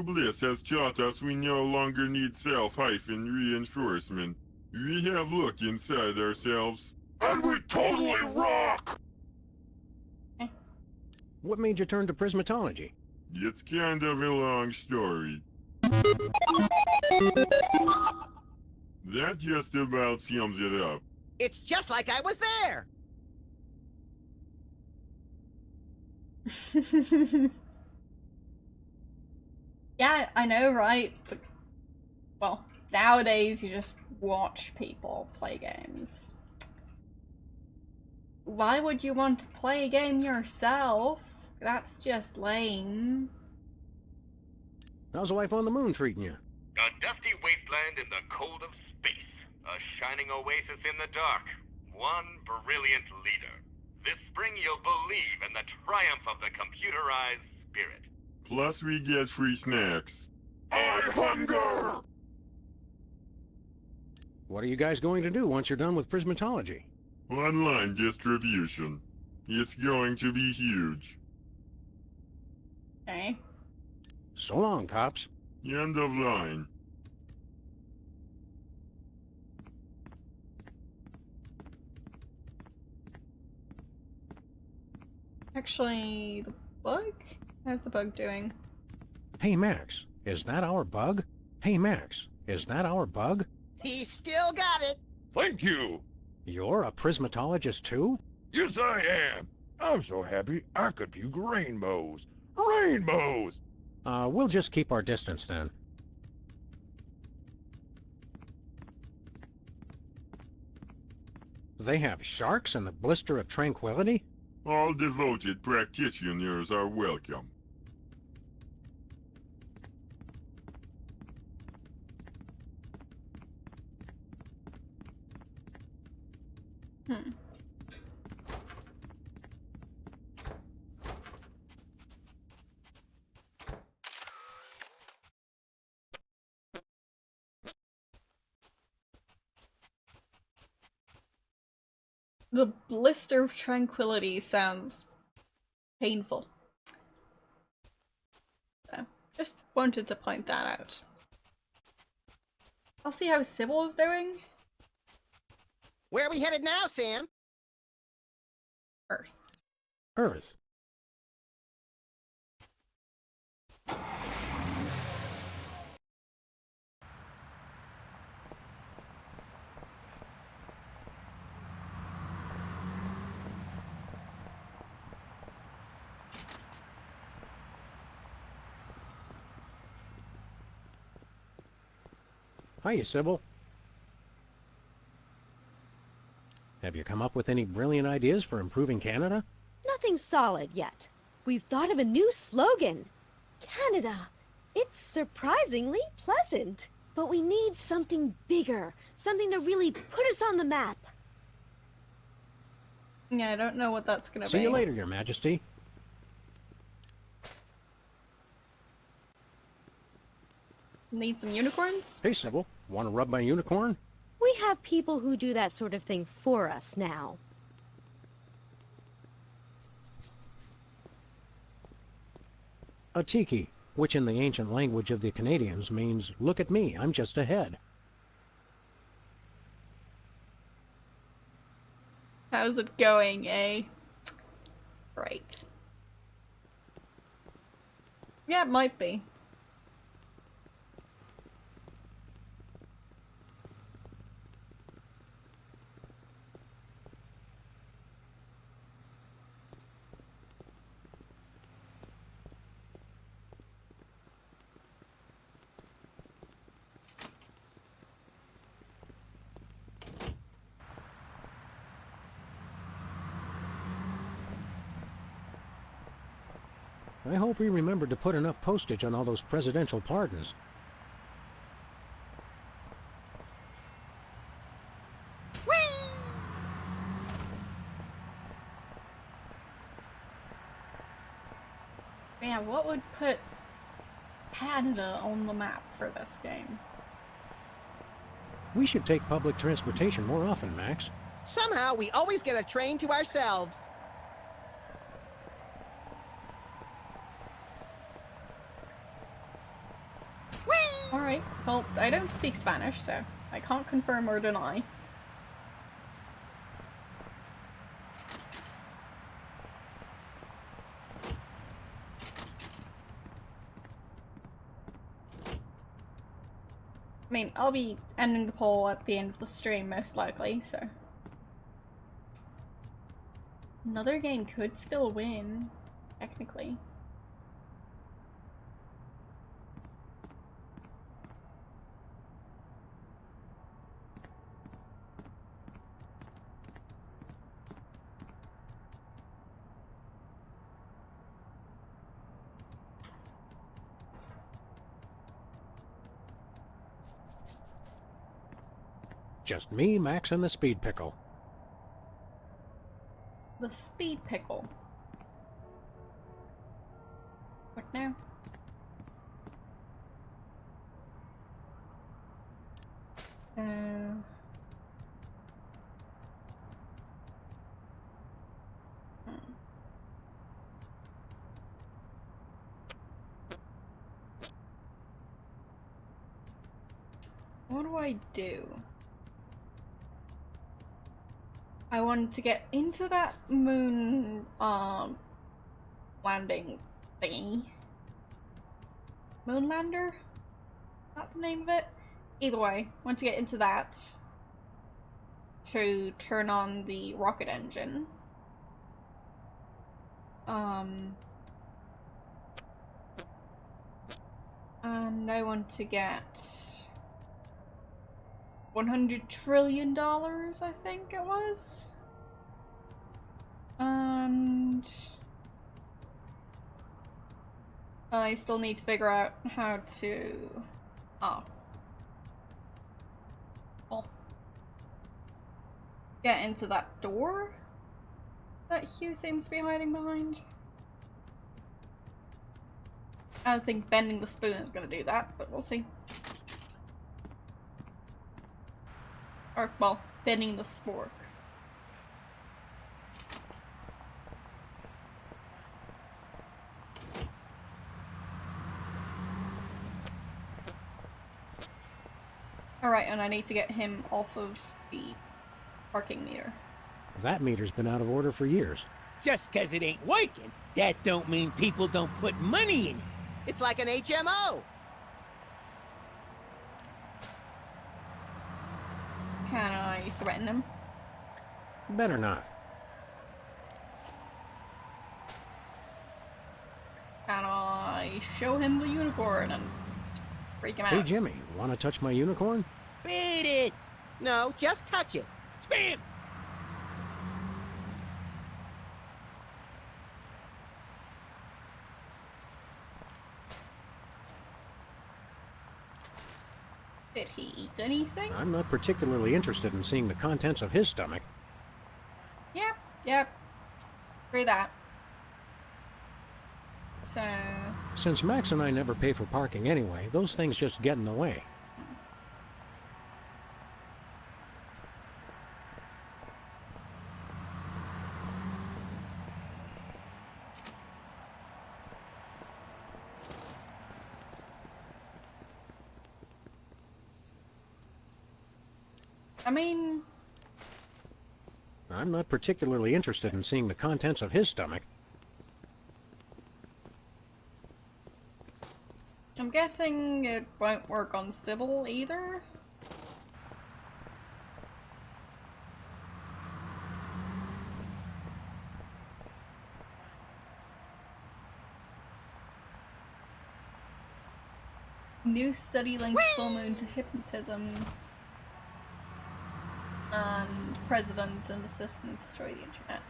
Bliss has taught us we no longer need self-reinforcement. We have look inside ourselves, and we totally rock! What made you turn to prismatology? It's kind of a long story. That just about sums it up. It's just like I was there! Yeah, I know, right? But, well, nowadays you just watch people play games. Why would you want to play a game yourself? That's just lame. How's life on the moon treating you? A dusty wasteland in the cold of space. A shining oasis in the dark. One brilliant leader. This spring you'll believe in the triumph of the computerized spirit. Plus we get free snacks. I hunger! What are you guys going to do once you're done with prismatology? Online distribution. It's going to be huge. Okay. So long, cops. End of line. Actually, the bug? How's the bug doing? Hey, Max, is that our bug? Hey, Max, is that our bug? He still got it! Thank you! You're a prismatologist too? Yes, I am! I'm so happy I could puke rainbows! Rainbows! We'll just keep our distance then. They have sharks in the Blister of Tranquility? All devoted practitioners are welcome. The Blister of Tranquility sounds painful. So, just wanted to point that out. I'll see how Sybil is doing. Where are we headed now, Sam? Earth. Earth. Hiya, Sybil. Have you come up with any brilliant ideas for improving Canada? Nothing solid yet. We've thought of a new slogan. Canada, it's surprisingly pleasant. But we need something bigger, something to really put us on the map. Yeah, I don't know what that's gonna be. See you later, Your Majesty. Need some unicorns? Hey, Sybil. Want to rub my unicorn? We have people who do that sort of thing for us now. A tiki, which in the ancient language of the Canadians means, look at me, I'm just ahead. How's it going, eh? Right. Yeah, it might be. I hope we remembered to put enough postage on all those presidential pardons. Man, what would put Canada on the map for this game? We should take public transportation more often, Max. Somehow, we always get a train to ourselves. Alright, well, I don't speak Spanish, so I can't confirm or deny. I mean, I'll be ending the poll at the end of the stream, most likely, so... Another game could still win, technically. Just me, Max, and the Speed Pickle. The Speed Pickle. What now? What do I do? I wanted to get into that moon, landing thingy. Moonlander? Is that the name of it? Either way, want to get into that to turn on the rocket engine. And I want to get $100 trillion, I think it was. And I still need to figure out how to... get into that door that Hugh seems to be hiding behind. I don't think bending the spoon is going to do that, but we'll see. Or, well, bending the spork. Alright, and I need to get him off of the parking meter. That meter's been out of order for years. Just 'cause it ain't working, that don't mean people don't put money in it. It's like an HMO. Can I threaten him? Better not. Can I show him the unicorn and freak him out? Hey, Jimmy, want to touch my unicorn? Beat it! No, just touch it. Spam! Did he eat anything? I'm not particularly interested in seeing the contents of his stomach. Yeah, Yep. Through that. So... Since Max and I never pay for parking anyway, those things just get in the way. I mean... I'm not particularly interested in seeing the contents of his stomach. I'm guessing it won't work on Sybil either. New study links full moon to hypnotism. And president and assistant destroy the internet.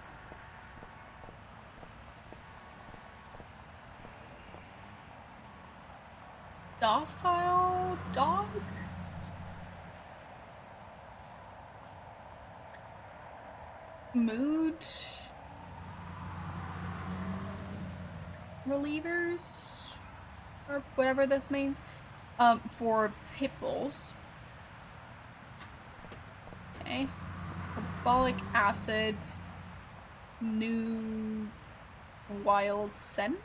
Docile dog? Mood relievers? Or whatever this means. For pit bulls. Okay. Carbolic acid. New wild scent.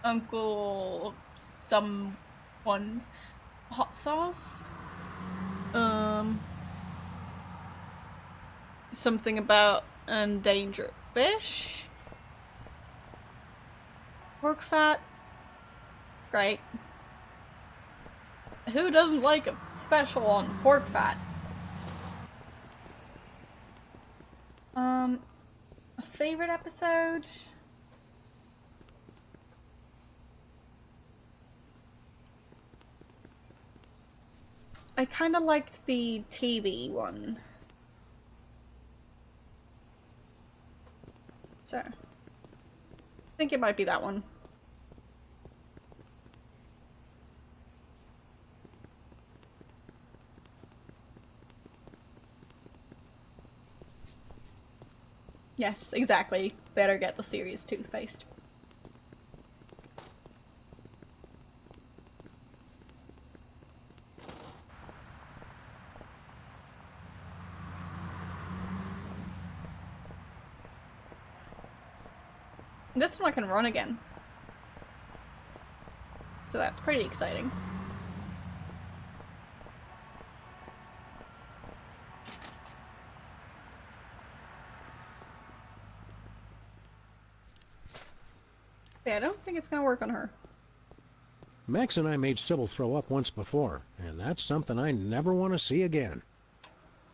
Uncle someone's hot sauce. Something about endangered fish. Pork fat. Great. Who doesn't like a special on pork fat? A favorite episode? I kinda liked the TV one. So, I think it might be that one. Yes, exactly. Better get the serious toothpaste. This one I can run again. So that's pretty exciting. Yeah, I don't think it's gonna work on her. Max and I made Sybil throw up once before, and that's something I never want to see again.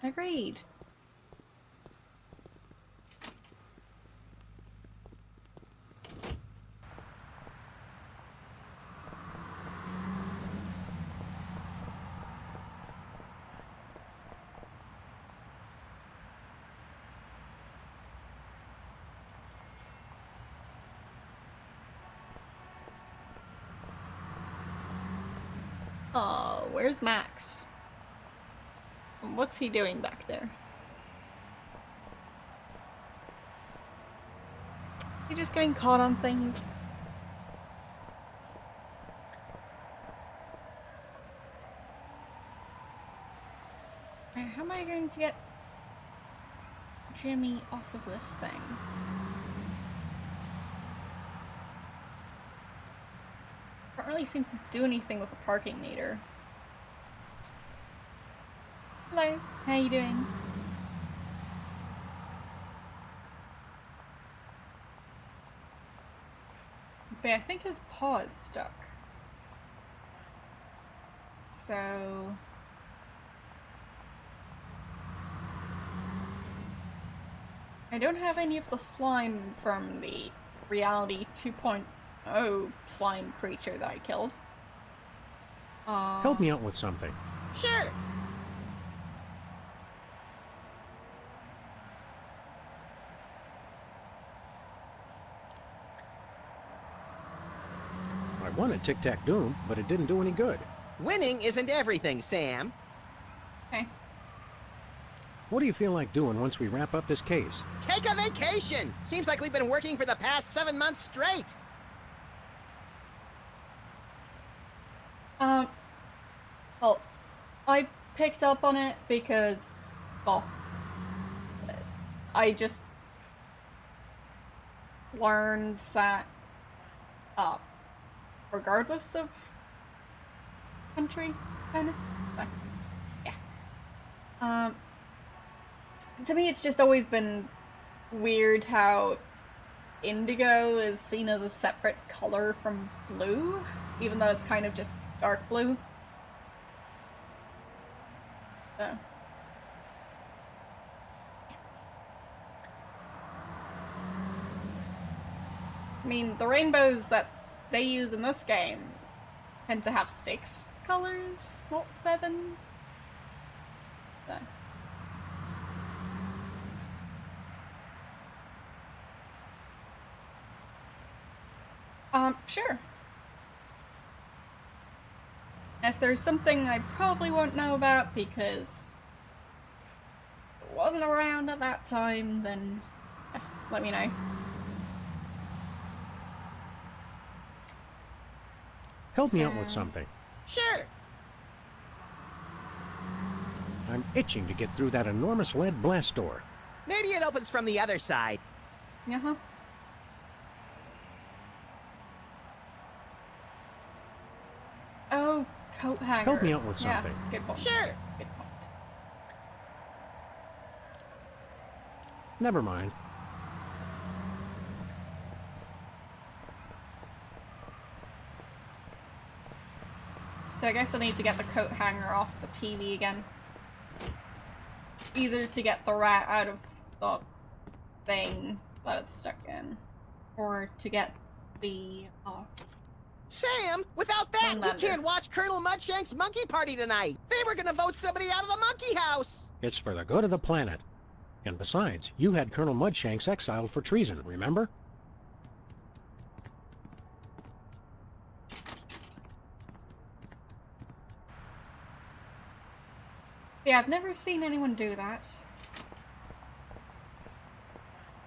Agreed. Oh, where's Max? What's he doing back there? You just getting caught on things? How am I going to get Jimmy off of this thing? Can't really seem to do anything with the parking meter. Hello, how you doing? But I think his paw is stuck. So... I don't have any of the slime from the Reality 2.0 slime creature that I killed. Help me out with something. Sure! I wanted Tic-Tac-Doom, but it didn't do any good. Winning isn't everything, Sam. Okay. What do you feel like doing once we wrap up this case? Take a vacation! Seems like we've been working for the past 7 months straight. Well, I picked up on it because, well, I just learned that, regardless of country, kind of, but, yeah. To me, it's just always been weird how indigo is seen as a separate color from blue, even though it's kind of just dark blue. So. I mean, the rainbows that they use in this game tend to have 6 colors, not 7. So. Sure. If there's something I probably won't know about because it wasn't around at that time, then let me know. Help me out with something. Sure. I'm itching to get through that enormous lead blast door. Maybe it opens from the other side. Uh-huh. Oh, coat hanger. Help me out with something. Yeah, good point. Sure. Good point. Never mind. So I guess I need to get the coat hanger off the TV again. Either to get the rat out of the thing that it's stuck in, or to get the, Sam, without that, we Homelander. can't watch Colonel Mudshank's monkey party tonight. They were gonna vote somebody out of the monkey house. It's for the good of the planet. And besides, you had Colonel Mudshanks exiled for treason, remember? Yeah, I've never seen anyone do that.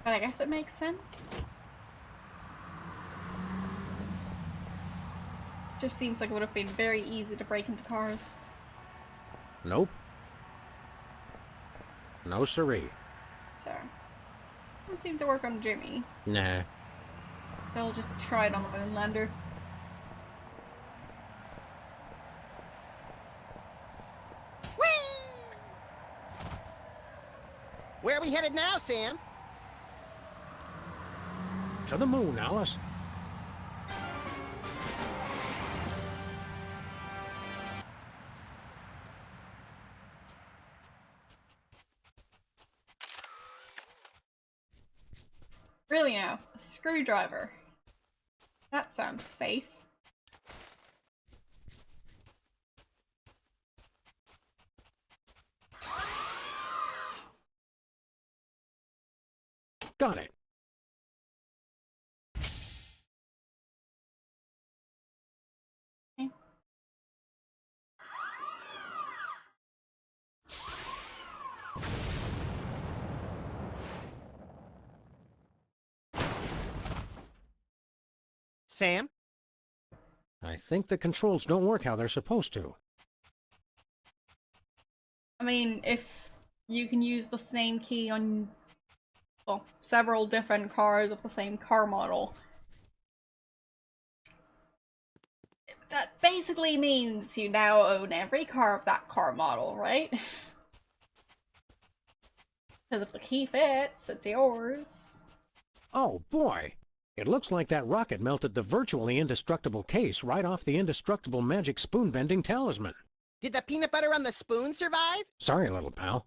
But I guess it makes sense. Just seems like it would have been very easy to break into cars. Nope. No siree. So, doesn't seem to work on Jimmy. Nah. So I'll just try it on the Moonlander. Where are we headed now, Sam? To the moon, Alice. Really now, a screwdriver. That sounds safe. Got it. Sam? I think the controls don't work how they're supposed to. I mean, if you can use the same key on, well, several different cars of the same car model, that basically means you now own every car of that car model, right? Because if the key fits, it's yours. Oh boy! It looks like that rocket melted the virtually indestructible case right off the indestructible magic spoon-bending talisman. Did the peanut butter on the spoon survive? Sorry, little pal.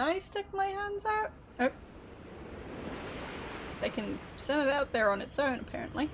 Can I stick my hands out? Oh. They can send it out there on its own, apparently.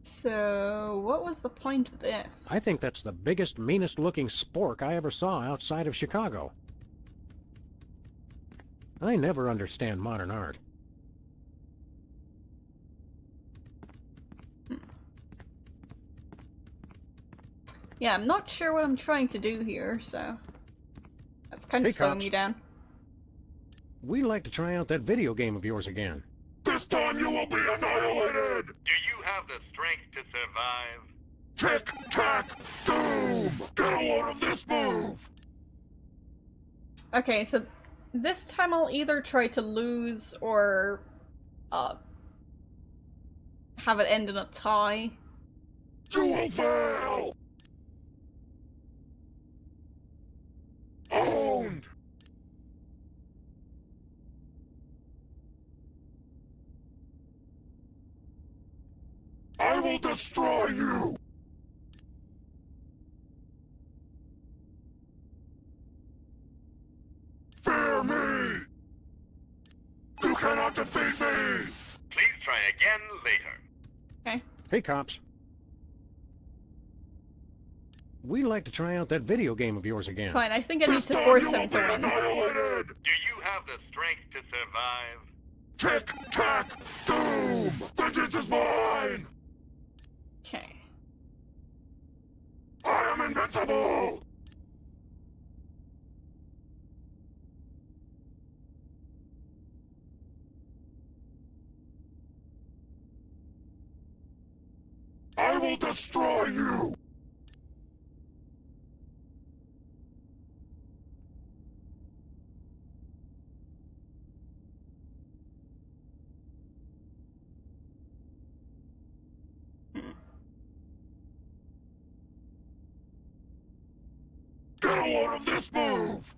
So, what was the point of this? I think that's the biggest, meanest looking spork I ever saw outside of Chicago. I never understand modern art. Yeah, I'm not sure what I'm trying to do here, so that's kind of slowing me down. We'd like to try out that video game of yours again. This time you will be annihilated! Do you have the strength to survive? Tick, tack, doom! Get a load of this move! Okay, so this time I'll either try to lose or have it end in a tie. You will fail! Owned! I will destroy you! Fear me! You cannot defeat me! Please try again later. Okay. Hey, cops. We'd like to try out that video game of yours again. Fine, I think I need to force him to win. Do you have the strength to survive? Tick, tack, doom! Vengeance is mine! Okay. I am invincible! I will destroy you! Get a load of this move!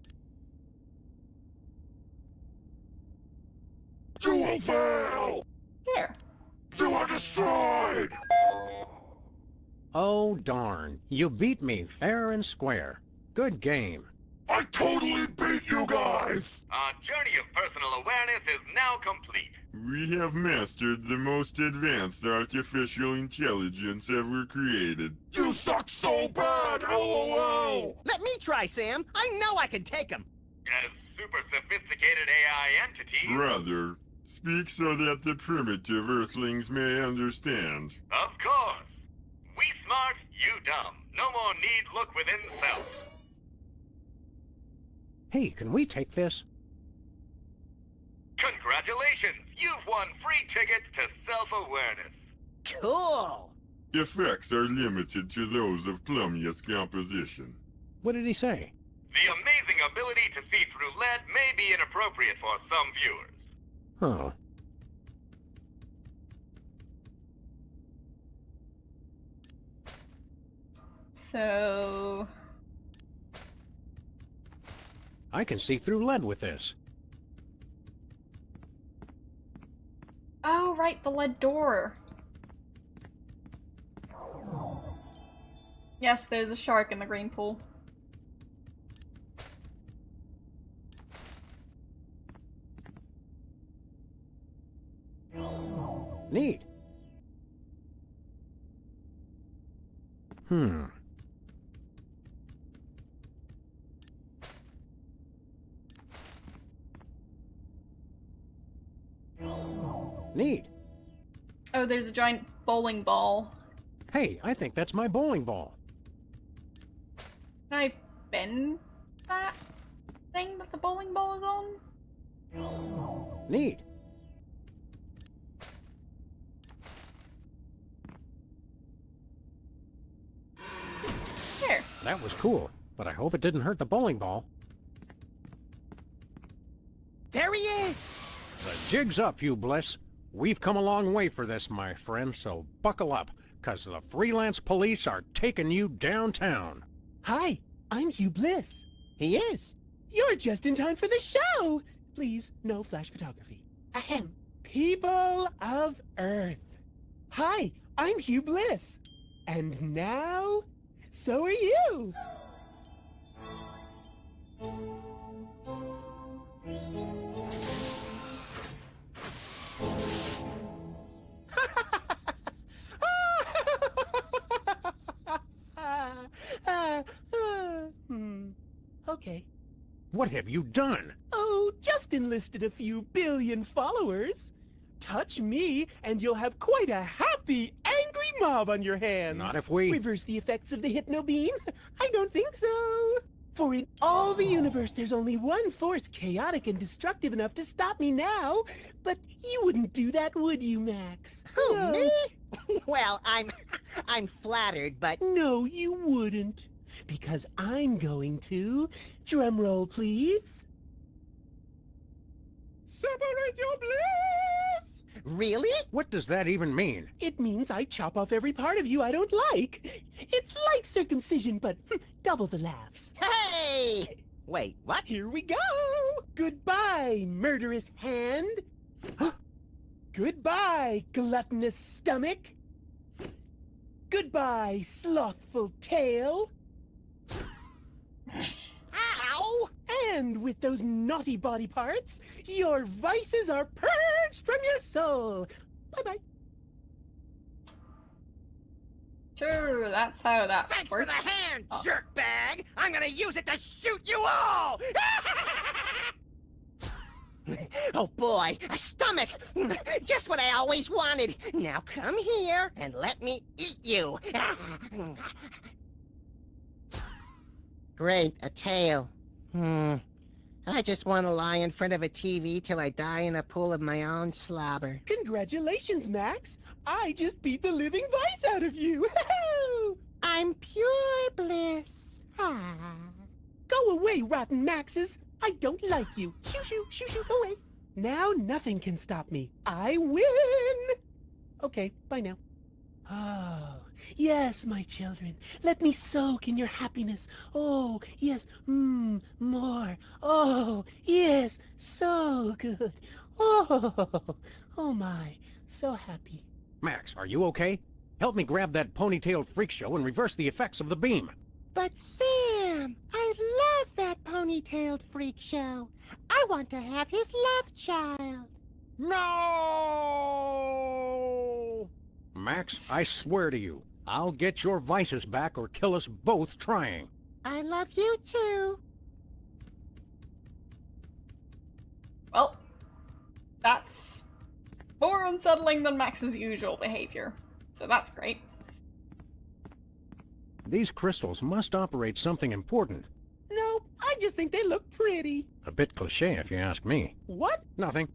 You will fail! There. You are destroyed! Oh, darn. You beat me fair and square. Good game. I totally beat you guys! Our journey of personal awareness is now complete. We have mastered the most advanced artificial intelligence ever created. You suck so bad, LOL! Let me try, Sam. I know I can take him. As super sophisticated AI entities... Brother, speak so that the primitive Earthlings may understand. Of course. We smart, you dumb. No more need look within self. Hey, can we take this? Congratulations! You've won free tickets to self-awareness. Cool! Effects are limited to those of plumious composition. What did he say? The amazing ability to see through lead may be inappropriate for some viewers. Oh. So... I can see through lead with this. Oh, right, the lead door. Yes, there's a shark in the green pool. Neat. Neat. Oh, there's a giant bowling ball. Hey, I think that's my bowling ball. Can I bend that thing that the bowling ball is on? Neat. There. That was cool, but I hope it didn't hurt the bowling ball. There he is! The jig's up, you bliss. We've come a long way for this, my friend, so buckle up, 'cause the freelance police are taking you downtown. Hi, I'm Hugh Bliss. He is. You're just in time for the show. Please, no flash photography. Ahem. People of Earth. Hi, I'm Hugh Bliss. And now, so are you. Okay. What have you done? Oh, just enlisted a few billion followers. Touch me, and you'll have quite a happy, angry mob on your hands. Not if we... Reverse the effects of the hypno beam? I don't think so. For in all the universe, there's only one force chaotic and destructive enough to stop me now. But you wouldn't do that, would you, Max? Who, No. me? Well, I'm flattered, but... No, you wouldn't. Because I'm going to... Drum roll, please. Separate your bliss! Really? What does that even mean? It means I chop off every part of you I don't like. It's like circumcision, but double the laughs. Hey! Wait, what? Here we go! Goodbye, murderous hand. Goodbye, gluttonous stomach. Goodbye, slothful tail. Ow! And with those naughty body parts, your vices are purged from your soul. Bye-bye. Sure, that's how that Thanks works. for the hand, jerkbag! I'm gonna use it to shoot you all! Oh boy, a stomach! Just what I always wanted. Now come here and let me eat you. Great, a tail. I just want to lie in front of a TV till I die in a pool of my own slobber. Congratulations, Max. I just beat the living vice out of you. I'm pure bliss. Go away, rotten Maxes. I don't like you. Shoo, shoo, shoo, shoo, go away. Now nothing can stop me. I win. Okay, bye now. Oh, yes, my children. Let me soak in your happiness. Oh, yes, more. Oh, yes, so good. Oh my, so happy. Max, are you okay? Help me grab that ponytailed freak show and reverse the effects of the beam. But Sam, I love that ponytailed freak show. I want to have his love child. No! Max, I swear to you, I'll get your vices back or kill us both trying. I love you too. Well, that's more unsettling than Max's usual behavior, so that's great. These crystals must operate something important. No, I just think they look pretty. A bit cliché, if you ask me. What? Nothing.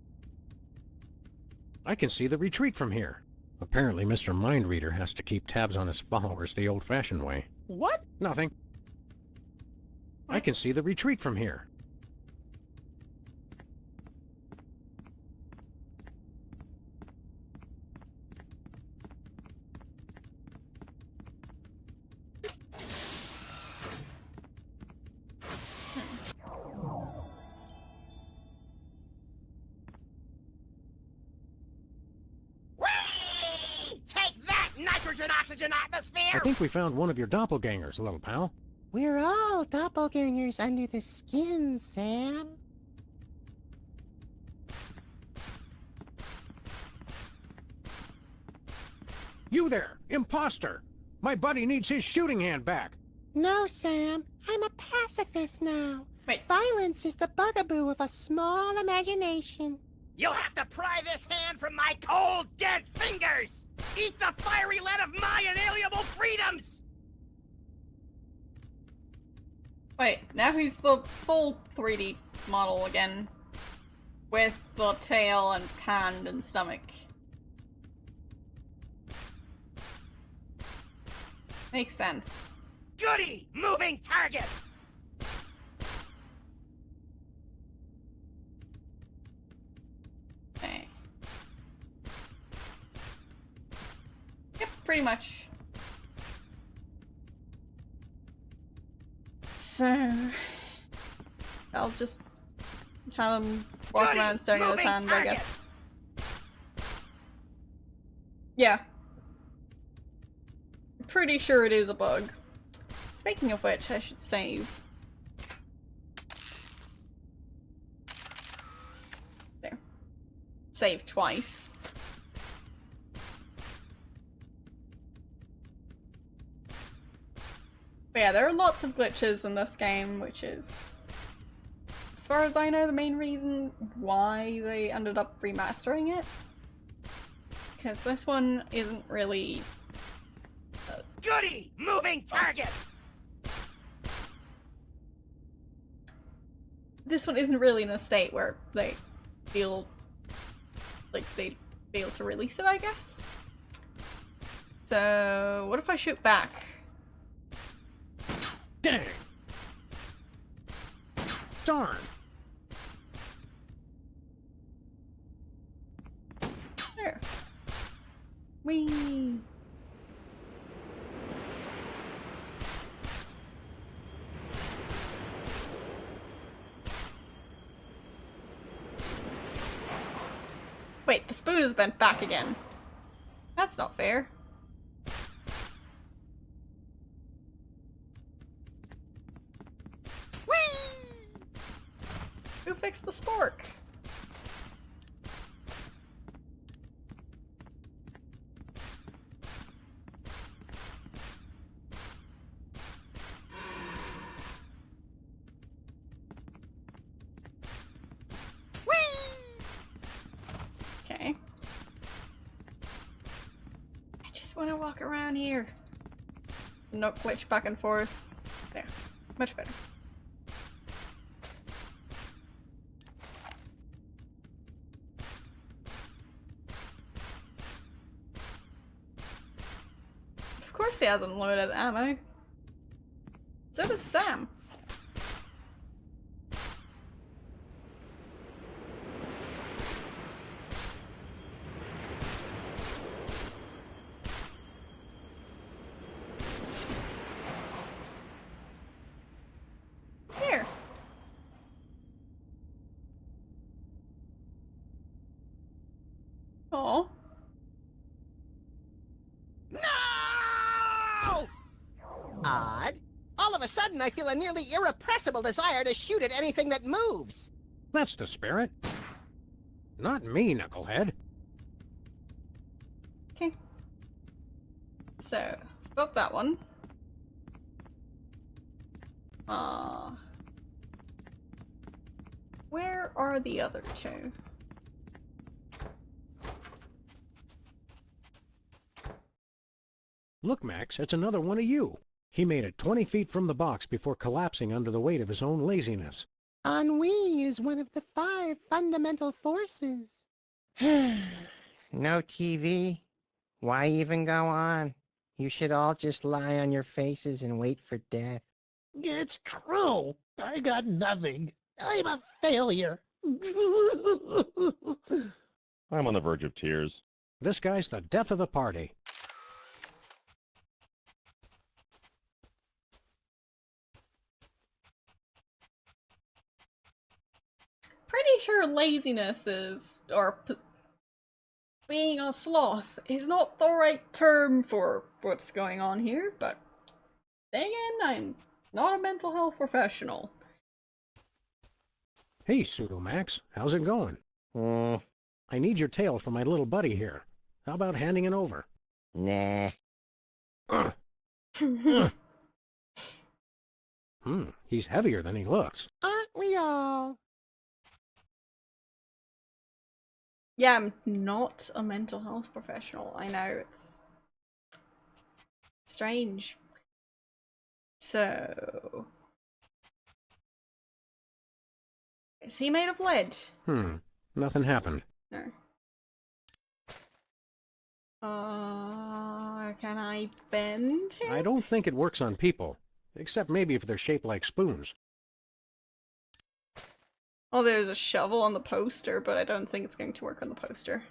I can see the retreat from here. Apparently, Mr. Mindreader has to keep tabs on his followers the old-fashioned way. What? Nothing. I can see the retreat from here. Take that, nitrogen-oxygen atmosphere! I think we found one of your doppelgangers, little pal. We're all doppelgangers under the skin, Sam. You there, imposter! My buddy needs his shooting hand back. No, Sam. I'm a pacifist now. Wait. Violence is the bugaboo of a small imagination. You'll have to pry this hand from my cold, dead fingers! Eat the fiery lead of my inalienable freedoms! Wait, now he's the full 3D model again. With the tail and hand and stomach. Makes sense. Goody! Moving target! Okay. pretty much. So I'll just have him walk around staring at his hand, I guess. Yeah. I'm pretty sure it is a bug. Speaking of which, I should save. There. Save twice. But yeah, there are lots of glitches in this game, which is, as far as I know, the main reason why they ended up remastering it. Because this one isn't really... Goody! Moving target! This one isn't really in a state where they feel like they'd be able to release it, I guess. So, what if I shoot back? Dang! Darn! There. Whee! Wait, the spoon is bent back again. That's not fair. Who fixed the spork? Okay. I just want to walk around here. Not glitch back and forth. There. Much better. Of course he hasn't loaded ammo. So does Sam. Here. Oh. No! Odd. All of a sudden, I feel a nearly irrepressible desire to shoot at anything that moves. That's the spirit. Not me, knucklehead. Okay. So, got that one. Where are the other two? Look, Max, it's another one of you. He made it 20 feet from the box before collapsing under the weight of his own laziness. Ennui is one of the 5 fundamental forces. No TV? Why even go on? You should all just lie on your faces and wait for death. It's true. I got nothing. I'm a failure. I'm on the verge of tears. This guy's the death of the party. Pretty sure laziness is, or being a sloth is not the right term for what's going on here, but then again, I'm not a mental health professional. Hey, Pseudo-Max, how's it going? I need your tail for my little buddy here. How about handing it over? Nah. He's heavier than he looks. Aren't we all? Yeah, I'm not a mental health professional. I know, it's strange. So... is he made of lead? Nothing happened. No. Can I bend him? I don't think it works on people. Except maybe if they're shaped like spoons. Oh, there's a shovel on the poster, but I don't think it's going to work on the poster.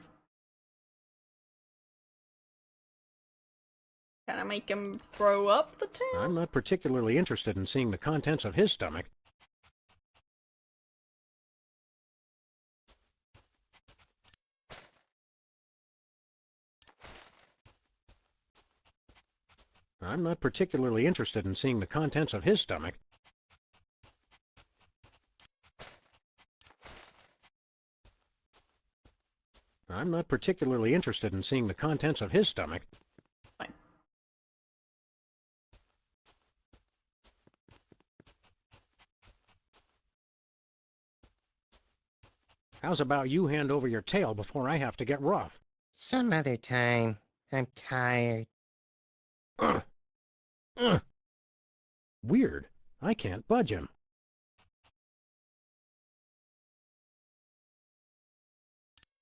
Can I make him throw up the tail? I'm not particularly interested in seeing the contents of his stomach. I'm not particularly interested in seeing the contents of his stomach. I'm not particularly interested in seeing the contents of his stomach. Fine. How's about you hand over your tail before I have to get rough? Some other time. I'm tired. Weird. I can't budge him.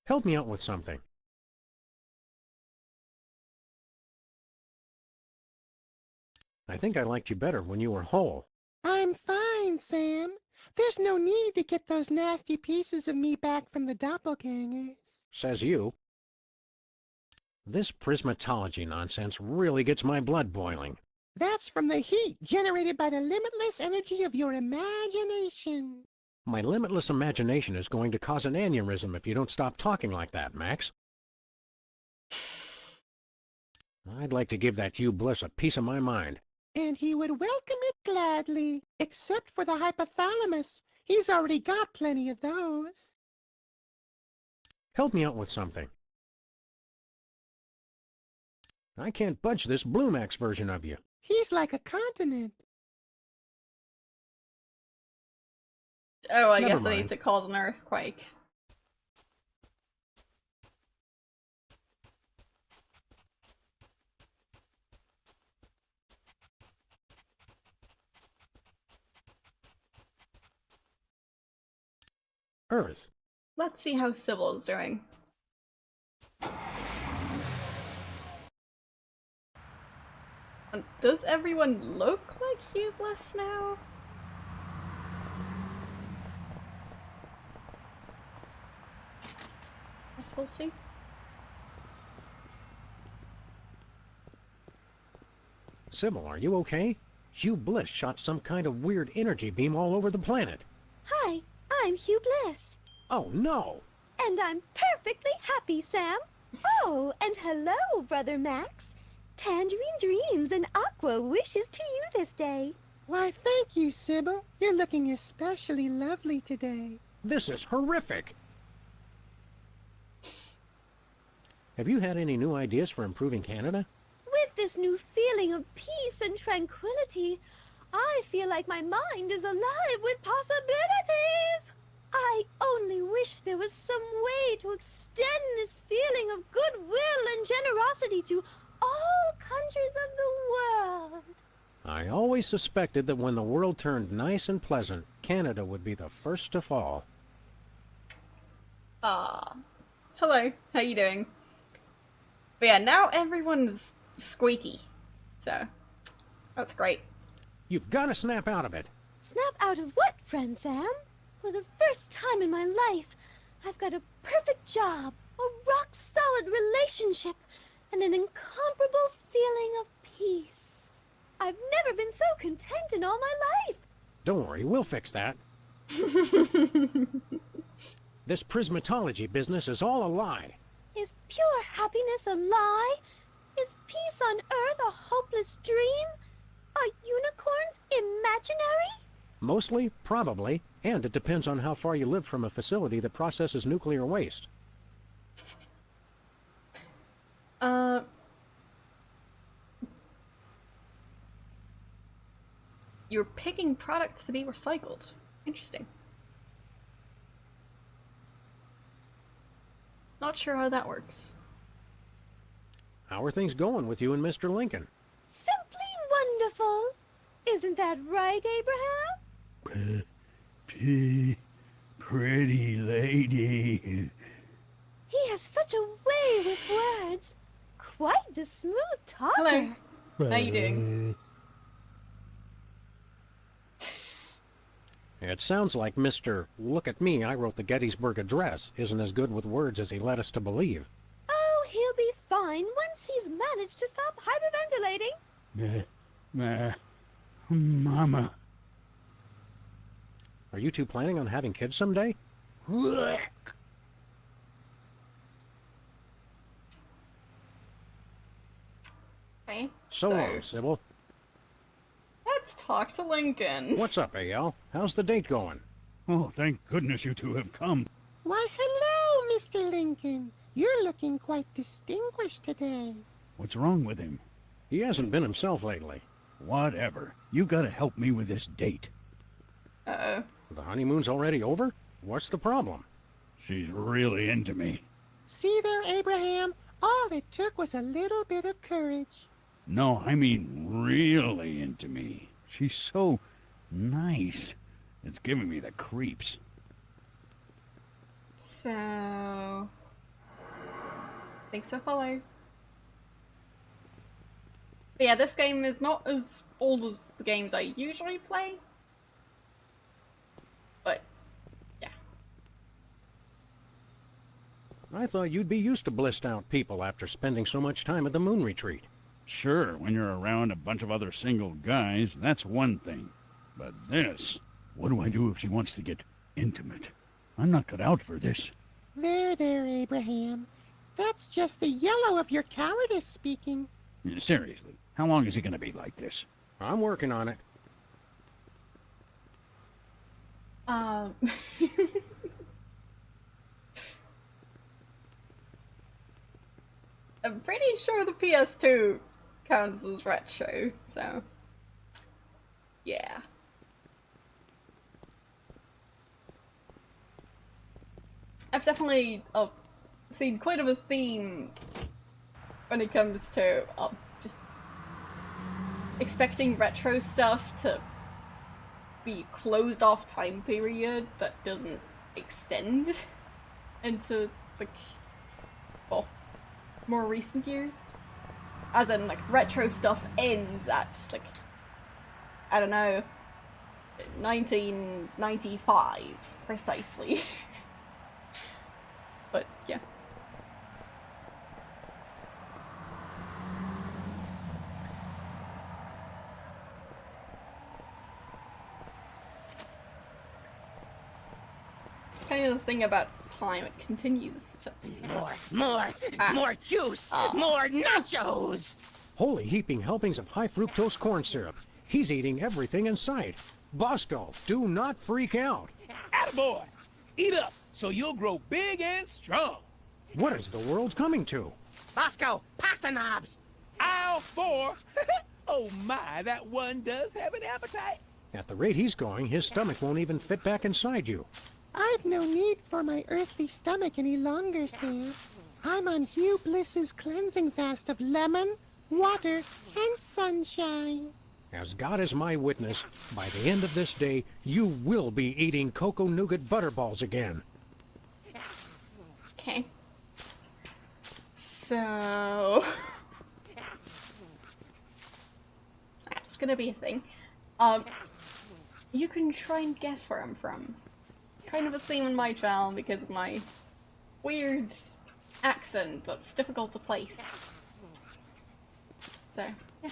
Help me out with something. I think I liked you better when you were whole. I'm fine, Sam. There's no need to get those nasty pieces of me back from the doppelgangers. Says you. This prismatology nonsense really gets my blood boiling. That's from the heat generated by the limitless energy of your imagination. My limitless imagination is going to cause an aneurysm if you don't stop talking like that, Max. I'd like to give that Hugh Bliss a piece of my mind. And he would welcome it gladly, except for the hypothalamus. He's already got plenty of those. Help me out with something. I can't budge this Blue Max version of you. He's like a continent. Oh, I Never guess it mind. needs to cause an earthquake. Earth. Let's see how Sybil's doing. Does everyone look like Hugh Bliss now? Guess we'll see. Sybil, are you okay? Hugh Bliss shot some kind of weird energy beam all over the planet. Hi, I'm Hugh Bliss. Oh, no! And I'm perfectly happy, Sam. Oh, and hello, Brother Max. Tangerine dreams and aqua wishes to you this day. Why, thank you, Sybil. You're looking especially lovely today. This is horrific! Have you had any new ideas for improving Canada? With this new feeling of peace and tranquility, I feel like my mind is alive with possibilities. I only wish there was some way to extend this feeling of goodwill and generosity to all countries of the world. I always suspected that when the world turned nice and pleasant, Canada would be the first to fall. Hello, how you doing? But yeah, now everyone's squeaky. So, that's great. You've got to snap out of it. Snap out of what, friend Sam? For the first time in my life, I've got a perfect job, a rock-solid relationship, and an incomparable feeling of peace. I've never been so content in all my life. Don't worry, we'll fix that. This prismatology business is all a lie. Is pure happiness a lie? Is peace on Earth a hopeless dream? Are unicorns imaginary? Mostly, probably, and it depends on how far you live from a facility that processes nuclear waste. You're picking products to be recycled. Interesting. Not sure how that works. How are things going with you and Mr. Lincoln? Simply wonderful. Isn't that right, Abraham? Pretty lady. He has such a way with words. Quite the smooth talker. Hello. How you doing? It sounds like Mr. Look at me, I wrote the Gettysburg Address isn't as good with words as he led us to believe. Oh, he'll be fine. fine once he's managed to stop hyperventilating. Mama. Are you two planning on having kids someday? Okay. So long, Sybil. Let's talk to Lincoln. What's up, AL? How's the date going? Oh, thank goodness you two have come. Why, hello, Mr. Lincoln. You're looking quite distinguished today. What's wrong with him? He hasn't been himself lately. Whatever. You gotta help me with this date. Uh-oh. The honeymoon's already over? What's the problem? She's really into me. See there, Abraham? All it took was a little bit of courage. No, I mean really into me. She's so nice. It's giving me the creeps. So... Thanks for follow. But yeah, this game is not as old as the games I usually play. But, yeah. I thought you'd be used to blissed out people after spending so much time at the moon retreat. Sure, when you're around a bunch of other single guys, that's one thing. But this, what do I do if she wants to get intimate? I'm not cut out for this. There, Abraham. That's just the yellow of your cowardice speaking. Seriously, how long is it going to be like this? I'm working on it. I'm pretty sure the PS2 counts as retro, so... Yeah. I've definitely seen quite of a theme when it comes to just expecting retro stuff to be closed off time period that doesn't extend into, like, well, more recent years. As in, like, retro stuff ends at, like, I don't know, 1995, precisely. But, yeah. It's kind of the thing about time, it continues to... More juice! More nachos! Holy heaping helpings of high fructose corn syrup. He's eating everything in sight. Bosco, do not freak out. Attaboy! Eat up, so you'll grow big and strong. What is the world coming to? Bosco, pasta knobs! Aisle 4? Oh my, that one does have an appetite. At the rate he's going, his stomach won't even fit back inside you. I've no need for my earthly stomach any longer, Sam. I'm on Hugh Bliss's cleansing fast of lemon, water, and sunshine. As God is my witness, by the end of this day, you will be eating cocoa nougat butterballs again. Okay. So... That's gonna be a thing. You can try and guess where I'm from. It's kind of a theme on my channel because of my weird accent that's difficult to place. So, yeah.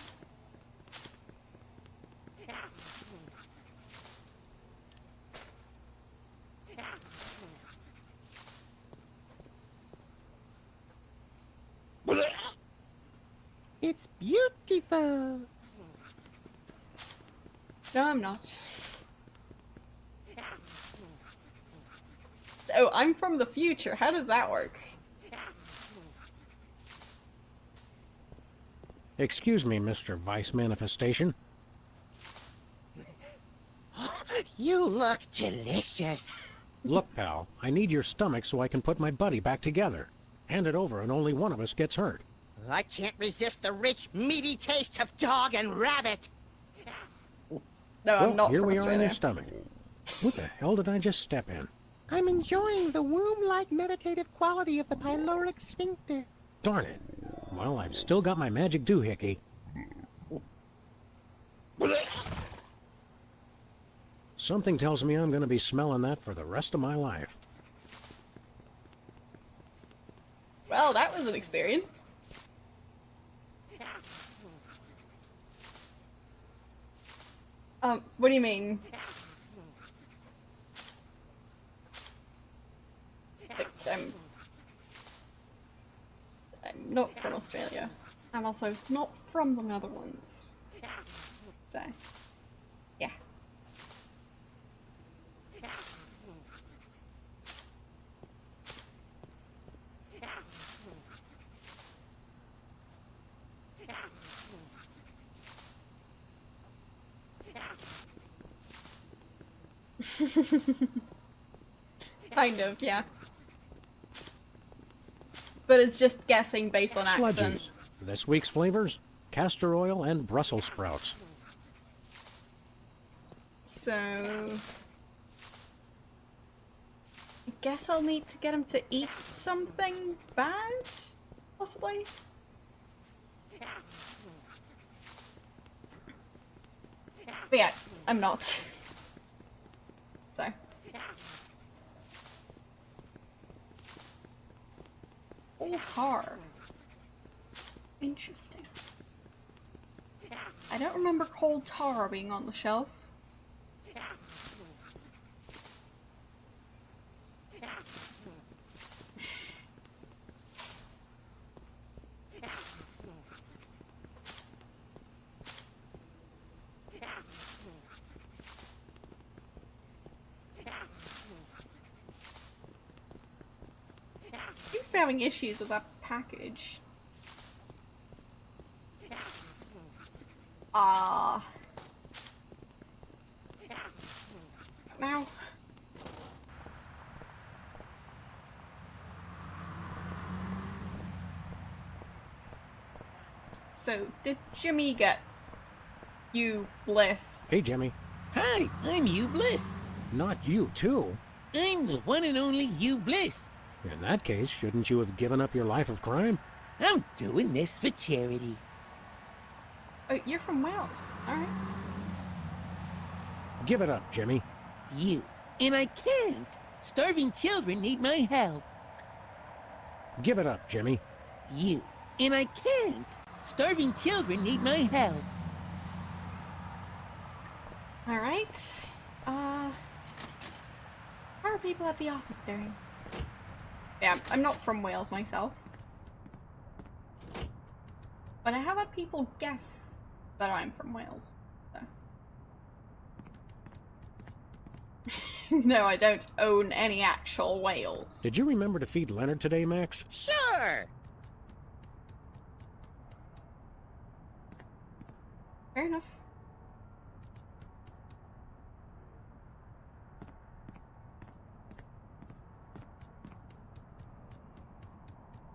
It's beautiful. No, I'm not. Oh, I'm from the future. How does that work? Excuse me, Mr. Vice Manifestation. You look delicious. Look, pal, I need your stomach so I can put my buddy back together. Hand it over and only one of us gets hurt. I can't resist the rich, meaty taste of dog and rabbit. No, well, I'm not here from we are in Australia. your stomach. What the hell did I just step in? I'm enjoying the womb-like meditative quality of the pyloric sphincter. Darn it. Well, I've still got my magic doohickey. Something tells me I'm going to be smelling that for the rest of my life. Well, that was an experience. What do you mean? Like, I'm not from Australia. I'm also not from the Netherlands. So, yeah. Kind of, yeah. But it's just guessing based on accent. Sludges. This week's flavors: castor oil and Brussels sprouts. So... I guess I'll need to get him to eat something bad? Possibly? But yeah, I'm not. So... Old tar. Interesting. I don't remember cold tar being on the shelf. Seems to be having issues with that package. Ah. Now. So, did Jimmy get you, Bliss? Hey, Jimmy. Hi, I'm Hugh Bliss. Not you, too. I'm the one and only Hugh Bliss. In that case, shouldn't you have given up your life of crime? I'm doing this for charity. Oh, you're from Wales. Alright. Give it up, Jimmy. You. And I can't. Starving children need my help. Give it up, Jimmy. You. And I can't. Starving children need my help. Alright. How are people at the office doing? Yeah, I'm not from Wales myself. But I have had people guess that I'm from Wales. So. No, I don't own any actual Wales. Did you remember to feed Leonard today, Max? Sure! Fair enough.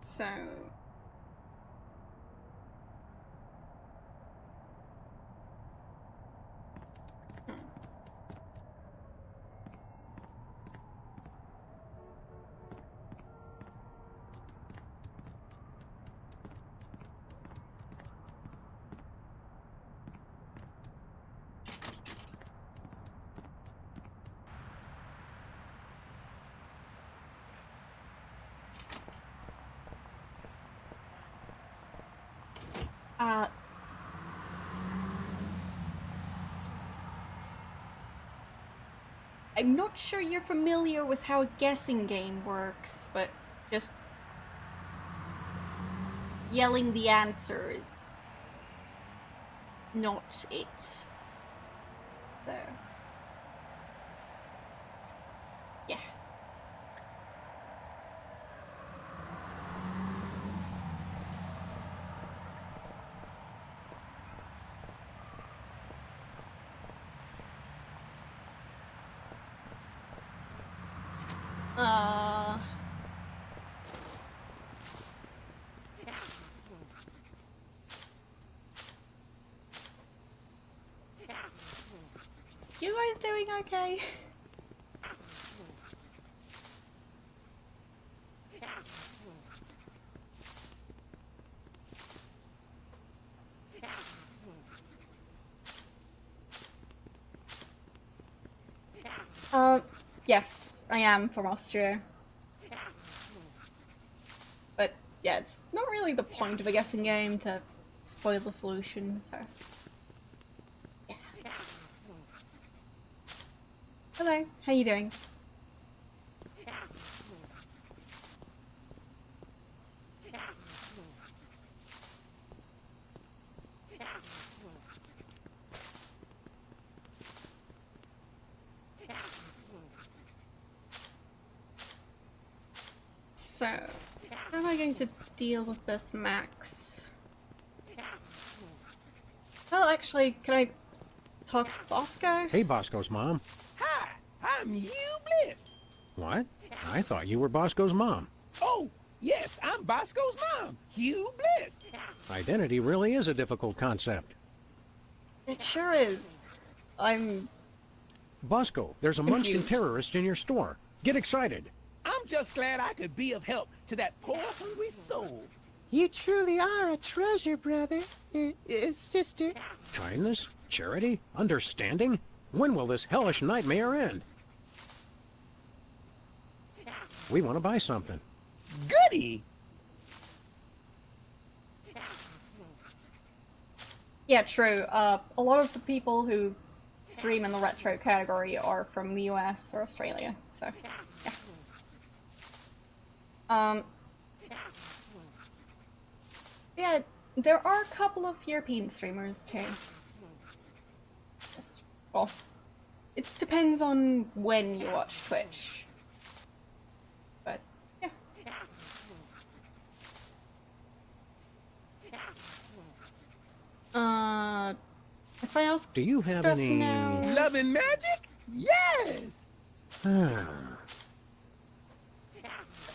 So... I'm not sure you're familiar with how a guessing game works, but just yelling the answer is not it. So, yeah. You guys doing okay? Yes, I am from Austria. But yeah, it's not really the point of a guessing game to spoil the solution, so... Yeah. Hello, how you doing? So, how am I going to deal with this, Max? Well, actually, can I talk to Bosco? Hey, Bosco's mom. Hi, I'm Hugh Bliss. What? I thought you were Bosco's mom. Oh, yes, I'm Bosco's mom, Hugh Bliss. Identity really is a difficult concept. It sure is. I'm... Bosco, there's a Munchkin confused. terrorist in your store. Get excited. I'm just glad I could be of help to that poor, hungry soul. You truly are a treasure, brother. Sister. Kindness? Charity? Understanding? When will this hellish nightmare end? We want to buy something. Goody! Yeah, true. A lot of the people who stream in the retro category are from the US or Australia, so yeah. Yeah, there are a couple of European streamers too. Just, well, it depends on when you watch Twitch. But, yeah. If I ask Do you have stuff any... now... Love and magic? Yes!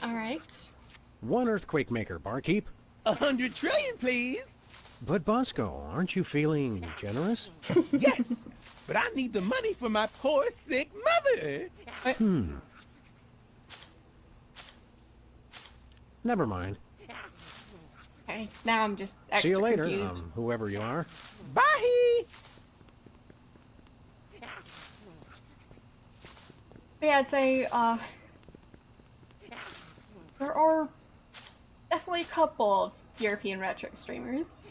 Alright. One earthquake maker, barkeep. 100 trillion, please. But Bosco, aren't you feeling generous? Yes, but I need the money for my poor, sick mother. Never mind. Okay, now I'm just extra See you later, confused. whoever you are. Bye! But yeah, I'd say, there are definitely a couple of European retro streamers.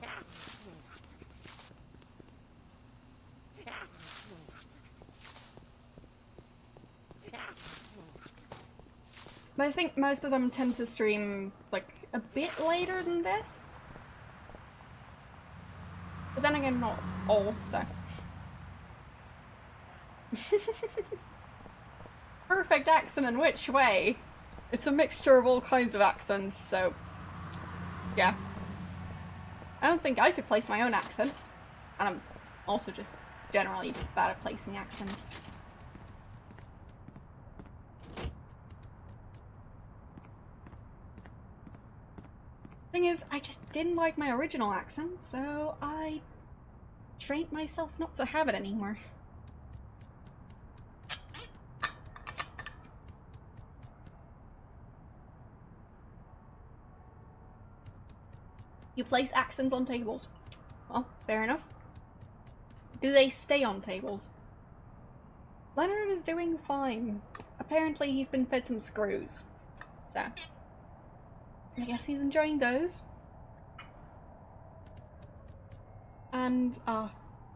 But I think most of them tend to stream, like, a bit later than this. But then again, not all, so. Perfect accent in which way? It's a mixture of all kinds of accents, so... yeah. I don't think I could place my own accent. And I'm also just generally bad at placing accents. Thing is, I just didn't like my original accent, so I trained myself not to have it anymore. You place accents on tables. Well, fair enough. Do they stay on tables? Leonard is doing fine. Apparently he's been fed some screws. So, I guess he's enjoying those. And,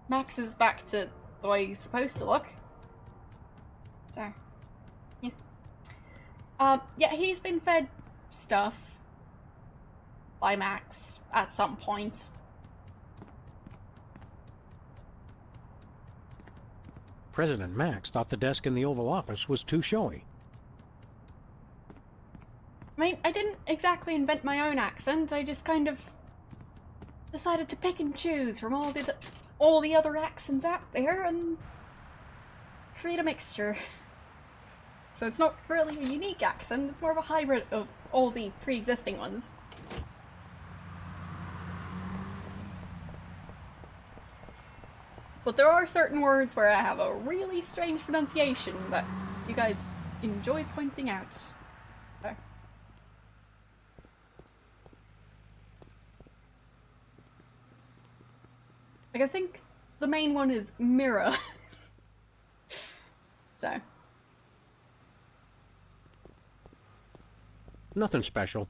Max is back to the way he's supposed to look. So, yeah. Yeah, he's been fed stuff by Max at some point. President Max thought the desk in the Oval Office was too showy. I mean, I didn't exactly invent my own accent, I just kind of decided to pick and choose from all the other accents out there and create a mixture. So it's not really a unique accent, it's more of a hybrid of all the pre-existing ones. But there are certain words where I have a really strange pronunciation that you guys enjoy pointing out. So. Like, I think the main one is mirror. So. Nothing special.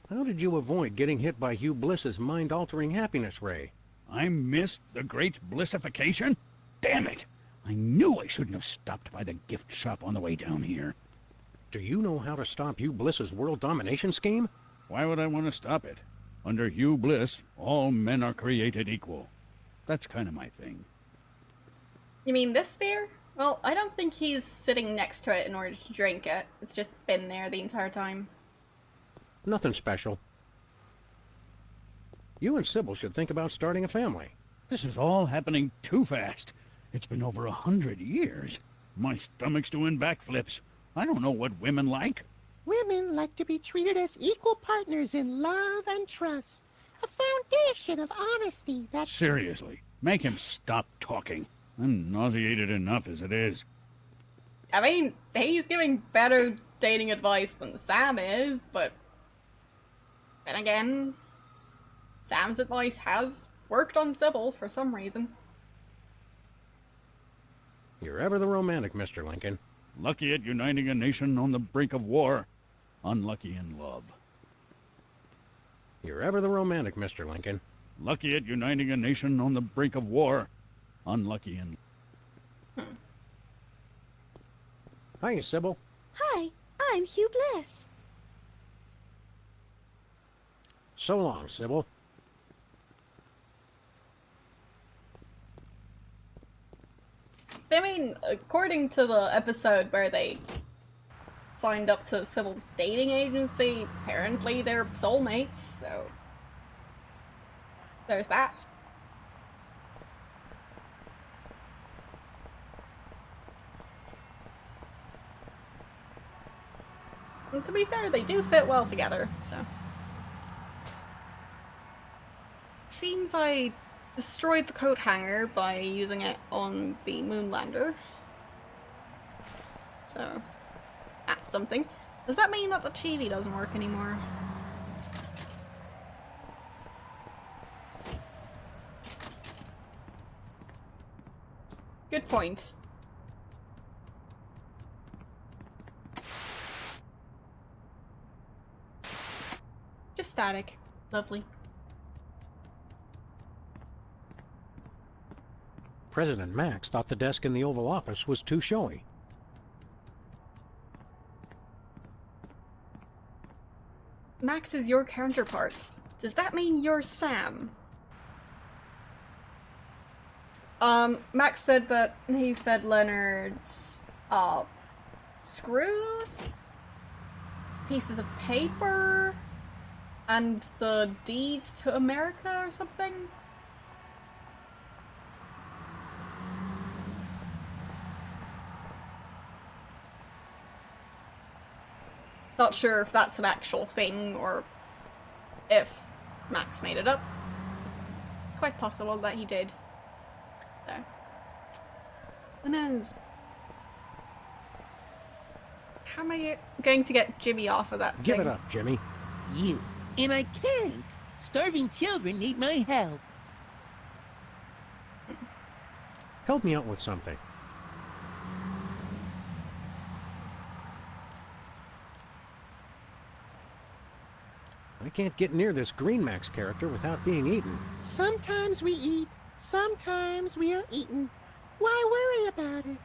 How did you avoid getting hit by Hugh Bliss's mind-altering happiness ray? I missed the great blissification? Damn it! I knew I shouldn't have stopped by the gift shop on the way down here. Do you know how to stop Hugh Bliss's world domination scheme? Why would I want to stop it? Under Hugh Bliss, all men are created equal. That's kind of my thing. You mean this spear? Well, I don't think he's sitting next to it in order to drink it. It's just been there the entire time. Nothing special. You and Sybil should think about starting a family. This is all happening too fast. It's been over 100 years. My stomach's doing backflips. I don't know what women like. Women like to be treated as equal partners in love and trust. A foundation of honesty that... Seriously, make him stop talking. I'm nauseated enough as it is. I mean, he's giving better dating advice than Sam is, but... then again, Sam's advice has worked on Sybil for some reason. You're ever the romantic, Mr. Lincoln. Lucky at uniting a nation on the brink of war. Unlucky in love. You're ever the romantic, Mr. Lincoln. Lucky at uniting a nation on the brink of war. Unlucky in... Hi, Sybil. Hi, I'm Hugh Bliss. So long, Sybil. I mean, according to the episode where they signed up to Sybil's dating agency, apparently they're soulmates, so... there's that. And to be fair, they do fit well together, so... Seems I destroyed the coat hanger by using it on the Moonlander. So, that's something. Does that mean that the TV doesn't work anymore? Good point. Just static. Lovely. President Max thought the desk in the Oval Office was too showy. Max is your counterpart. Does that mean you're Sam? Max said that he fed Leonard, screws? Pieces of paper? And the deed to America or something? Not sure if that's an actual thing or if Max made it up. It's quite possible that he did. So, who knows? How am I going to get Jimmy off of that thing? Give it up, Jimmy. You. And I can't. Starving children need my help. Help me out with something. I can't get near this Green Max character without being eaten. Sometimes we eat, sometimes we are eaten. Why worry about it?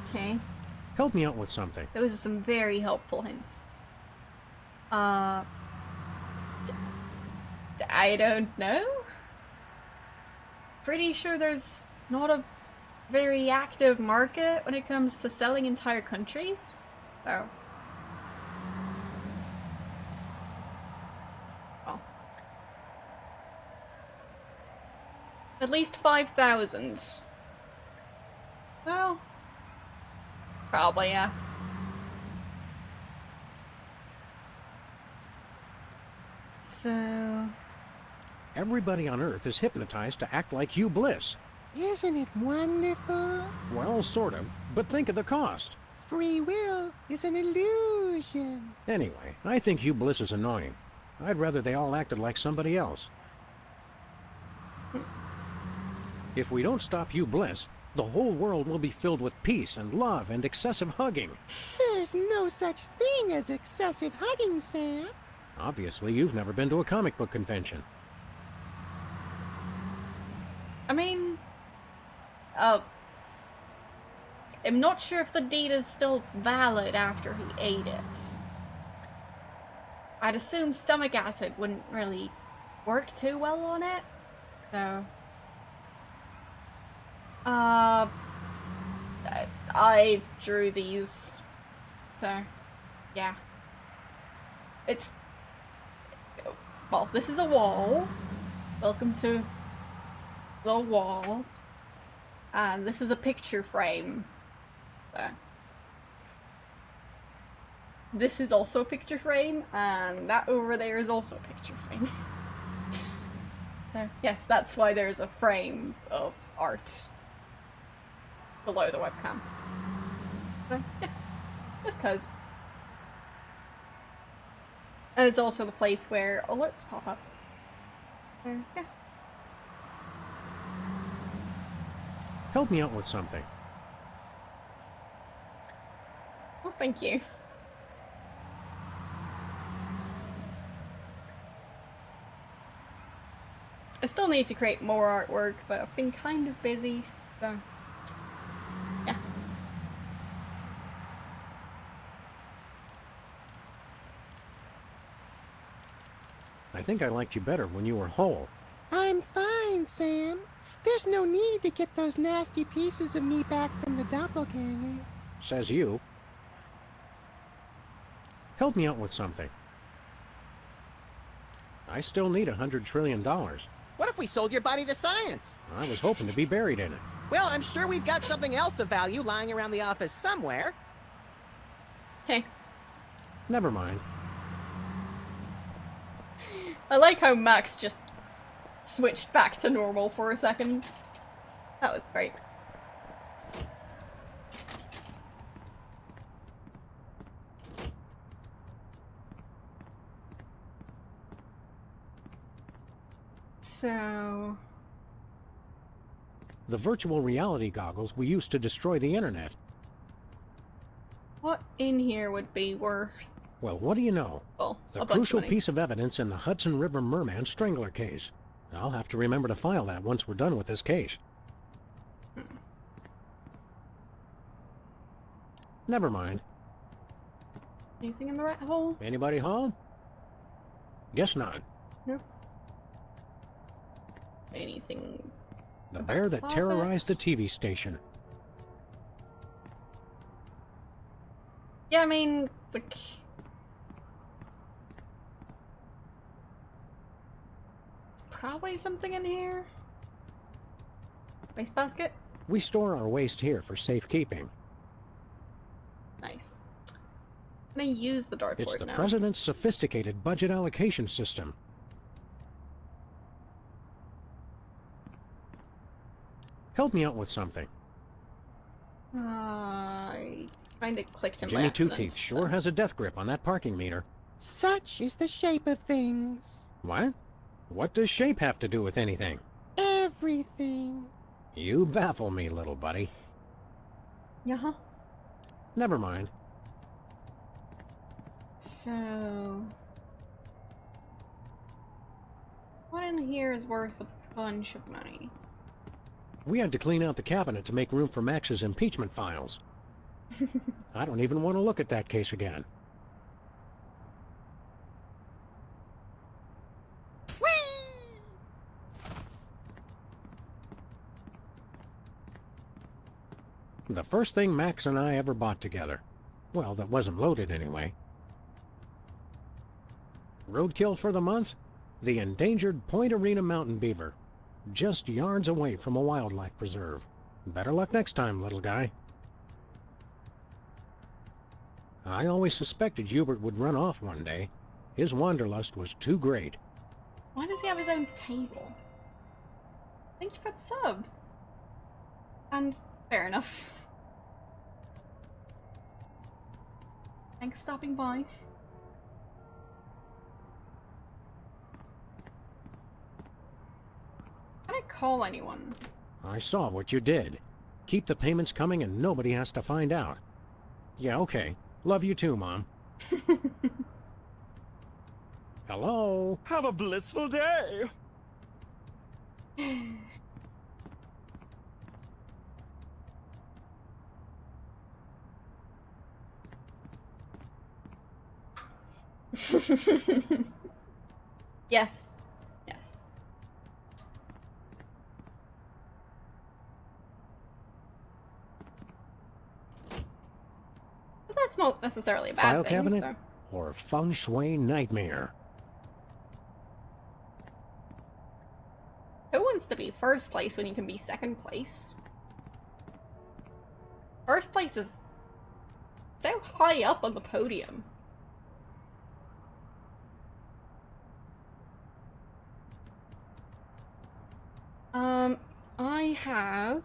Okay. Help me out with something. Those are some very helpful hints. I don't know? Pretty sure there's not a very active market when it comes to selling entire countries. So. Well. At least 5,000. Well. Probably, yeah. So... Everybody on Earth is hypnotized to act like Hugh Bliss. Isn't it wonderful? Well, sort of, but think of the cost. Free will is an illusion. Anyway, I think Hugh Bliss is annoying. I'd rather they all acted like somebody else. If we don't stop Hugh Bliss, the whole world will be filled with peace and love and excessive hugging. There's no such thing as excessive hugging, Sam. Obviously, you've never been to a comic book convention. I mean, I'm not sure if the data's still valid after he ate it. I'd assume stomach acid wouldn't really work too well on it, so... I drew these, so, yeah. It's... Well, this is a wall. Welcome to the wall. And this is a picture frame. So. This is also a picture frame, and that over there is also a picture frame. So, yes, that's why there's a frame of art below the webcam. So, yeah, just cause. And it's also the place where alerts pop up. So, yeah. Help me out with something. Well, thank you. I still need to create more artwork, but I've been kind of busy, so yeah. I think I liked you better when you were whole. I'm fine, Sam. There's no need to get those nasty pieces of me back from the doppelgangers. Says you. Help me out with something. I still need $100 trillion. What if we sold your body to science? I was hoping to be buried in it. Well, I'm sure we've got something else of value lying around the office somewhere. Okay. Never mind. I like how Max just switched back to normal for a second. That was great. So... The virtual reality goggles we used to destroy the internet. what in here would be worth... Well, what do you know? Well, the a bunch of crucial money. piece of evidence in the Hudson River Merman strangler case. I'll have to remember to file that once we're done with this case. Never mind. Anything in the rat hole? Anybody home? Guess not. No. Anything... The bear that terrorized the TV station. Yeah, I mean, the... Probably something in here. Wastebasket? We store our waste here for safekeeping. Nice. Can I use the dartboard It's the now? president's sophisticated budget allocation system. Help me out with something. I kind of clicked him by Jimmy Two accident, Teeth sure has a death grip on that parking meter. Such is the shape of things. What? What does shape have to do with anything? Everything. You baffle me, little buddy. Yeah. Never mind. So... what in here is worth a bunch of money? We had to clean out the cabinet to make room for Max's impeachment files. I don't even want to look at that case again. The first thing Max and I ever bought together. Well, that wasn't loaded anyway. Roadkill for the month? The endangered Point Arena mountain beaver. Just yards away from a wildlife preserve. Better luck next time, little guy. I always suspected Hubert would run off one day. His wanderlust was too great. Why does he have his own table? Thank you for the sub. And fair enough. Thanks for stopping by. Can I call anyone? I saw what you did. Keep the payments coming and nobody has to find out. Yeah, okay. Love you too, Mom. Hello? Have a blissful day. Yes. Yes. But that's not necessarily a bad File thing, cabinet so. or feng shui nightmare? Who wants to be first place when you can be second place? First place is so high up on the podium. I have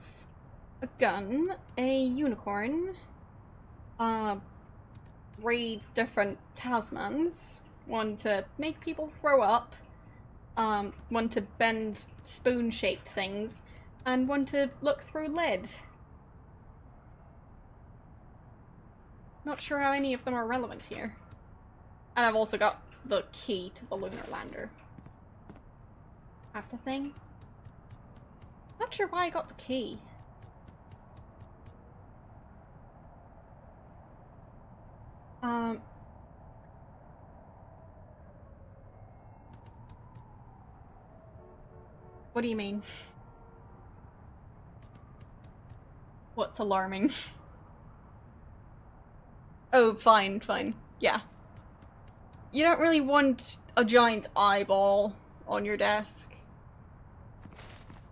a gun, a unicorn, 3 different talismans, one to make people throw up, one to bend spoon-shaped things, and one to look through lead. Not sure how any of them are relevant here. And I've also got the key to the lunar lander. That's a thing. Not sure why I got the key. What do you mean? What's alarming? Oh, fine, fine. Yeah. You don't really want a giant eyeball on your desk.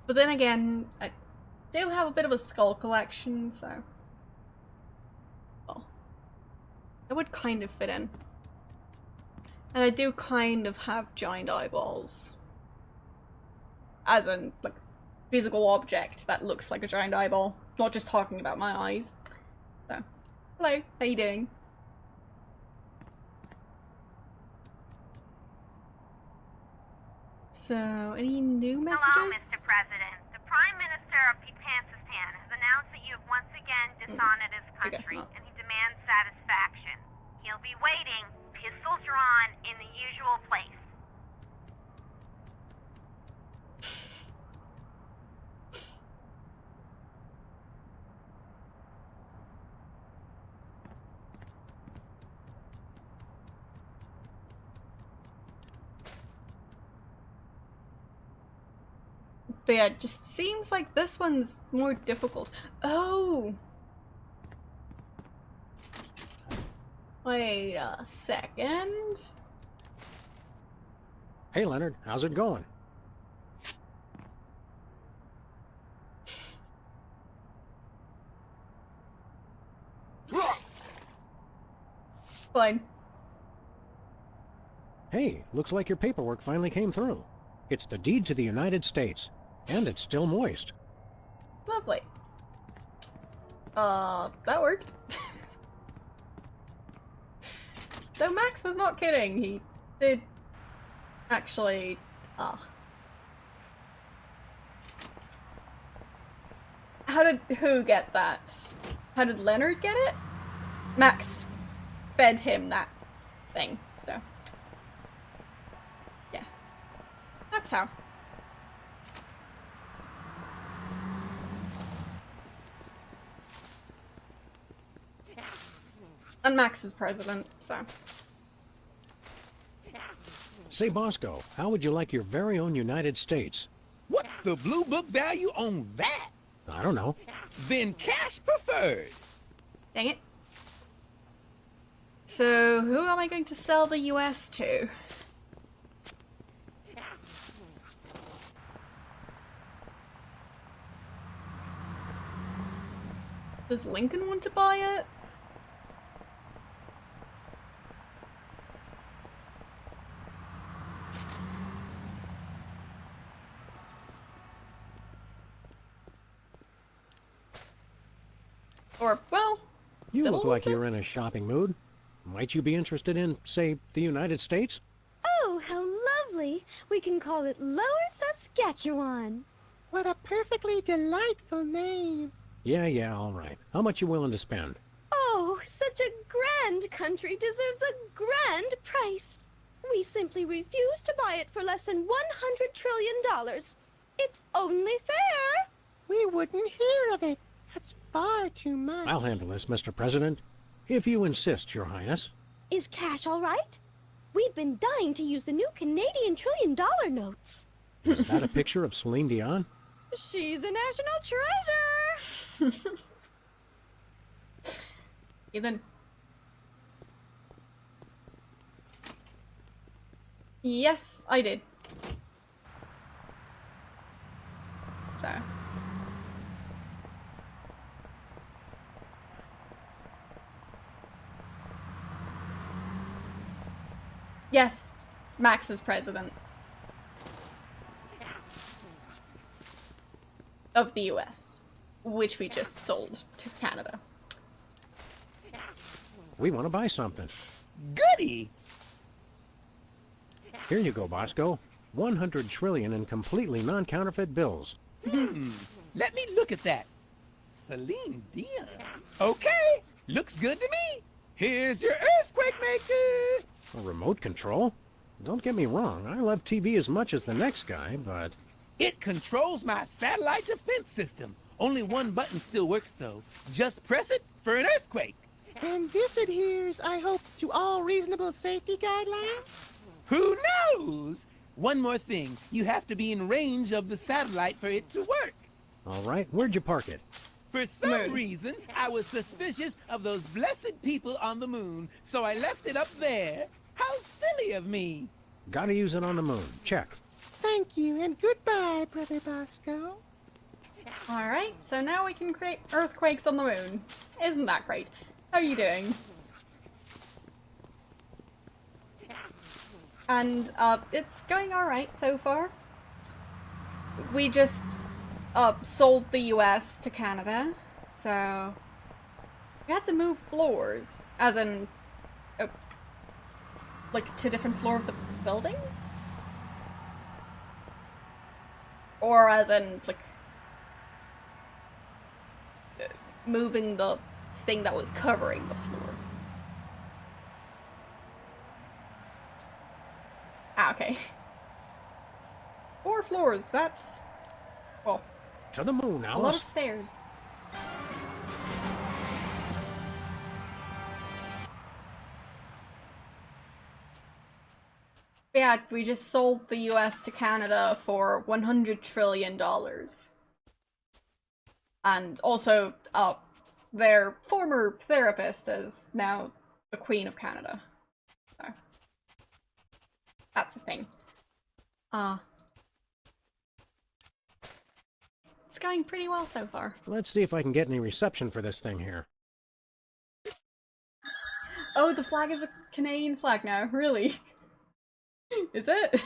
But then again, I do have a bit of a skull collection, so... well, it would kind of fit in. And I do kind of have giant eyeballs. As in, like, physical object that looks like a giant eyeball. Not just talking about my eyes. So, hello, how you doing? So, any new messages? Hello, Mr. President. The Prime Minister of Pipansistan has announced that you have once again dishonored his country, and he demands satisfaction. He'll be waiting, pistols drawn, in the usual place. But yeah, it just seems like this one's more difficult. Oh! Wait a second. Hey, Leonard, how's it going? Fine. Hey, looks like your paperwork finally came through. It's the deed to the United States, and it's still moist. Lovely. That worked. So Max was not kidding. He did actually, How did who get that? How did Leonard get it? Max fed him that thing, so. Yeah. That's how. And Max is president, so. Say, Bosco, how would you like your very own United States? What's the blue book value on that? I don't know. Then cash preferred. Dang it. So, who am I going to sell the US to? Does Lincoln want to buy it? Or, well, You Sybil look like to? you're in a shopping mood. Might you be interested in, say, the United States? Oh, how lovely! We can call it Lower Saskatchewan. What a perfectly delightful name. Yeah, all right. How much you willing to spend? Oh, Oh, such a grand country deserves a grand price. We simply refuse to buy it for less than $100 trillion. It's only fair. We wouldn't hear of it. That's far too much. I'll handle this, Mr. President. If you insist, Your Highness. Is cash all right? We've been dying to use the new Canadian $1 trillion notes. Is that a picture of Celine Dion? She's a national treasure. Even. Yes, I did. So. Yes, Max is president of the US, which we just sold to Canada. We want to buy something. Goody! Here you go, Bosco. 100 trillion in completely non-counterfeit bills. Let me look at that. Celine Dion. Okay, looks good to me. Here's your earthquake maker. A remote control? Don't get me wrong, I love TV as much as the next guy, but... It controls my satellite defense system. Only one button still works, though. Just press it for an earthquake. And this adheres, I hope, to all reasonable safety guidelines? Who knows? One more thing. You have to be in range of the satellite for it to work. All right, where'd you park it? For some reason, I was suspicious of those blessed people on the moon, so I left it up there. How silly of me. Gotta use it on the moon. Check. Thank you, and goodbye, Brother Bosco. Alright, so now we can create earthquakes on the moon. Isn't that great? How are you doing? And, it's going alright so far. We just, sold the US to Canada, so... We had to move floors, as in... like, to a different floor of the building? Or as in, like... moving the thing that was covering the floor. Ah, okay. 4 floors, that's... well... To the moon, Alice. A lot of stairs. Yeah, we just sold the US to Canada for $100 trillion. And also, their former therapist is now the Queen of Canada. So, that's a thing. It's going pretty well so far. Let's see if I can get any reception for this thing here. Oh, the flag is a Canadian flag now, really? Is it?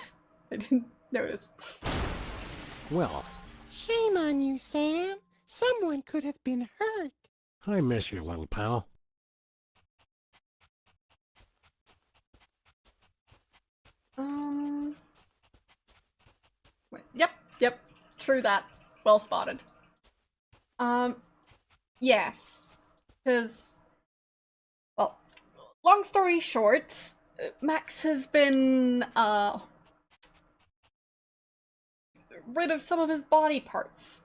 I didn't notice. Well. Shame on you, Sam. Someone could have been hurt. I miss you, little pal. Wait, yep. True that. Well spotted. Yes. Because, well, long story short, Max has been, rid of some of his body parts.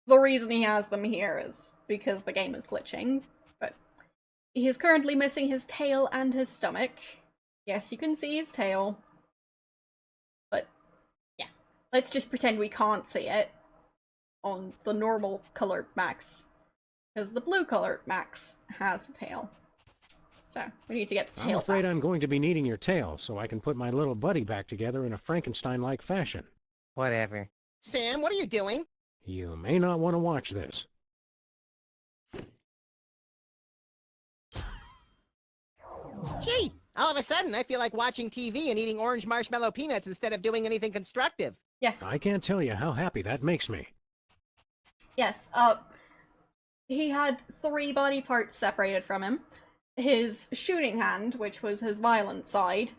The reason he has them here is because the game is glitching, but he is currently missing his tail and his stomach. Yes, you can see his tail. But, yeah. Let's just pretend we can't see it on the normal colored Max. Because the blue colored Max has the tail. So, we need to get the tail I'm afraid back. I'm going to be needing your tail so I can put my little buddy back together in a Frankenstein-like fashion. Whatever. Sam, what are you doing? You may not want to watch this. Gee, all of a sudden I feel like watching TV and eating orange marshmallow peanuts instead of doing anything constructive. Yes. I can't tell you how happy that makes me. Yes, he had 3 body parts separated from him. His shooting hand, which was his violent side.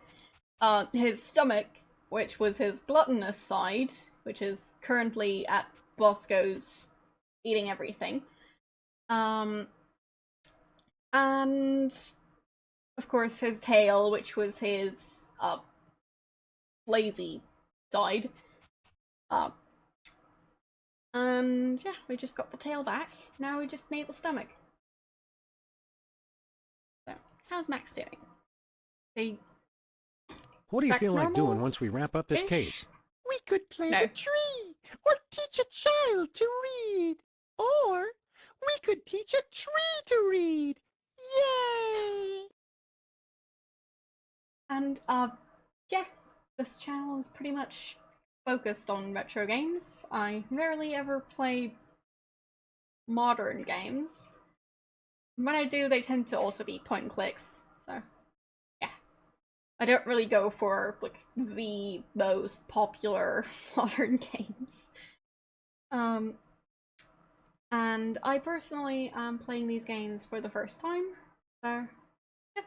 His stomach, which was his gluttonous side, which is currently at Bosco's eating everything. And of course his tail, which was his lazy side. And yeah, we just got the tail back. Now we just need the stomach. So, how's Max doing? What do you Max feel like normal? doing once we wrap up this case? We could plant No. a tree, or teach a child to read, or we could teach a tree to read. Yay! And yeah, this channel is pretty much focused on retro games. I rarely ever play modern games. When I do, they tend to also be point and clicks, so yeah. I don't really go for like the most popular modern games. And I personally am playing these games for the first time, so yeah.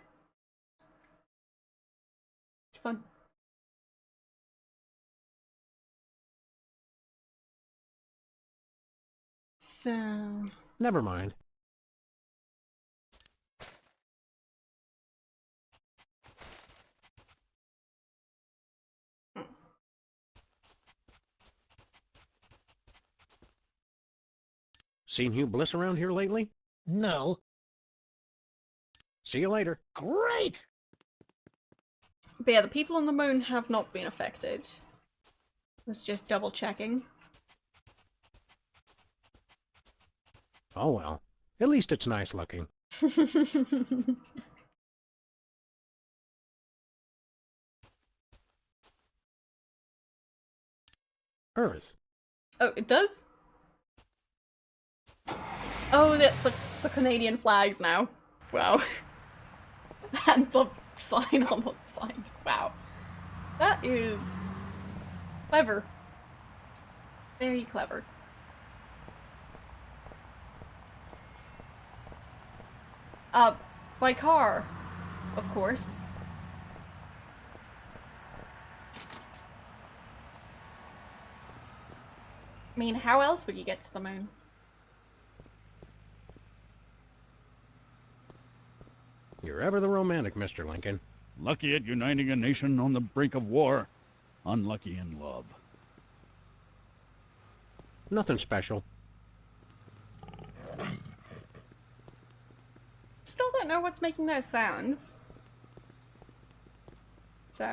It's fun. So... Never mind. Seen Hugh Bliss around here lately? No. See you later. Great! But yeah, the people on the moon have not been affected. Was just double checking. Oh well. At least it's nice looking. Earth. Oh, it does? Oh, the Canadian flags now. Wow. And the sign on the side. Wow. That is clever. Very clever. By car, of course. I mean, how else would you get to the moon? You're ever the romantic, Mr. Lincoln. Lucky at uniting a nation on the brink of war. Unlucky in love. Nothing special. Still don't know what's making those sounds. So...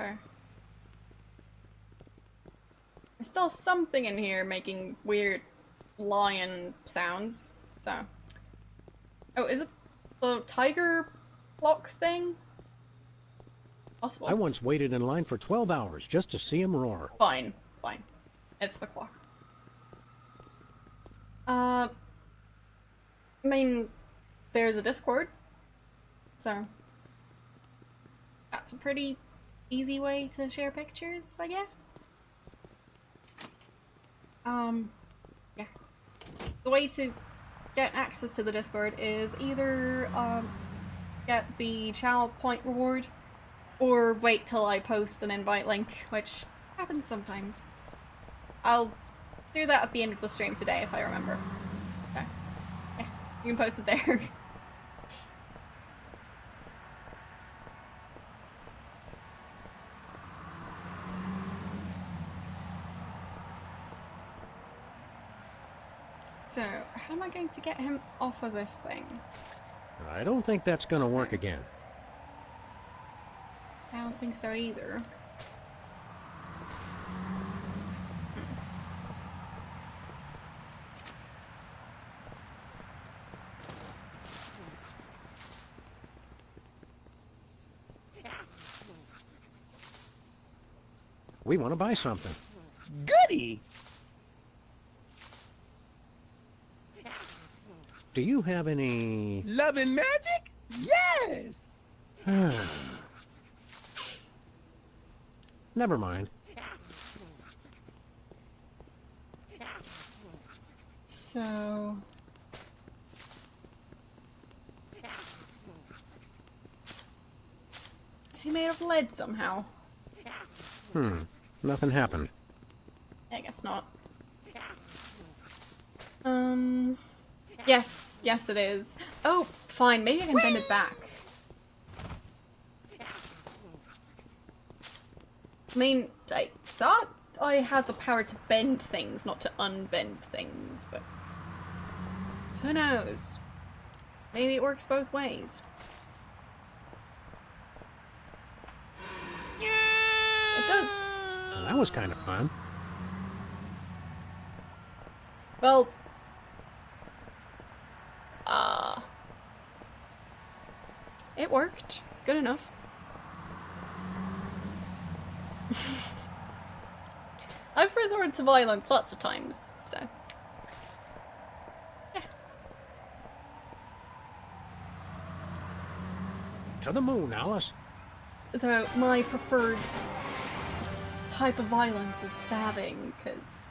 there's still something in here making weird lion sounds, so... Oh, is it the tiger clock thing? Possible. I once waited in line for 12 hours just to see him roar. Fine, fine. It's the clock. I mean, there's a Discord, so that's a pretty easy way to share pictures, I guess. Yeah. The way to get access to the Discord is either, get the channel point reward, or wait till I post an invite link, which happens sometimes. I'll do that at the end of the stream today if I remember. Okay. Yeah, you can post it there. So, how am I going to get him off of this thing? I don't think that's gonna work again. I don't think so either. We want to buy something. Goody! Do you have any... Love and magic? Yes! Never mind. So... is he made of lead somehow? Nothing happened. I guess not. Yes, yes it is. Oh, fine, maybe I can bend it back. I mean, I thought I had the power to bend things, not to unbend things, but who knows? Maybe it works both ways. It does. Well, that was kind of fun. Well, it worked. Good enough. I've resorted to violence lots of times, so. Yeah. To the moon, Alice. Though my preferred type of violence is stabbing, because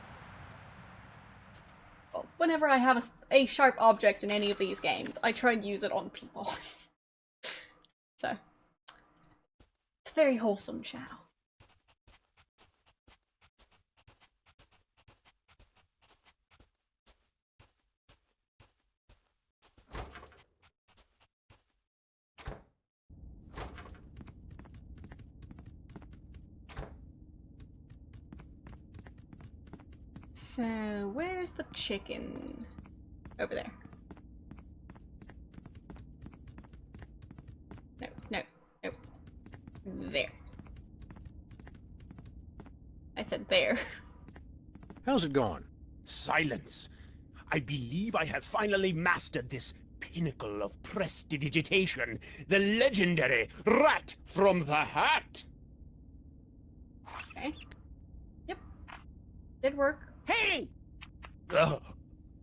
well, whenever I have a sharp object in any of these games, I try and use it on people. So, it's very wholesome, Chow. So, where's the chicken? Over there. No, no, no. There. I said there. How's it going? Silence. I believe I have finally mastered this pinnacle of prestidigitation, the legendary rat from the hat. Okay. Yep. Did work. Hey!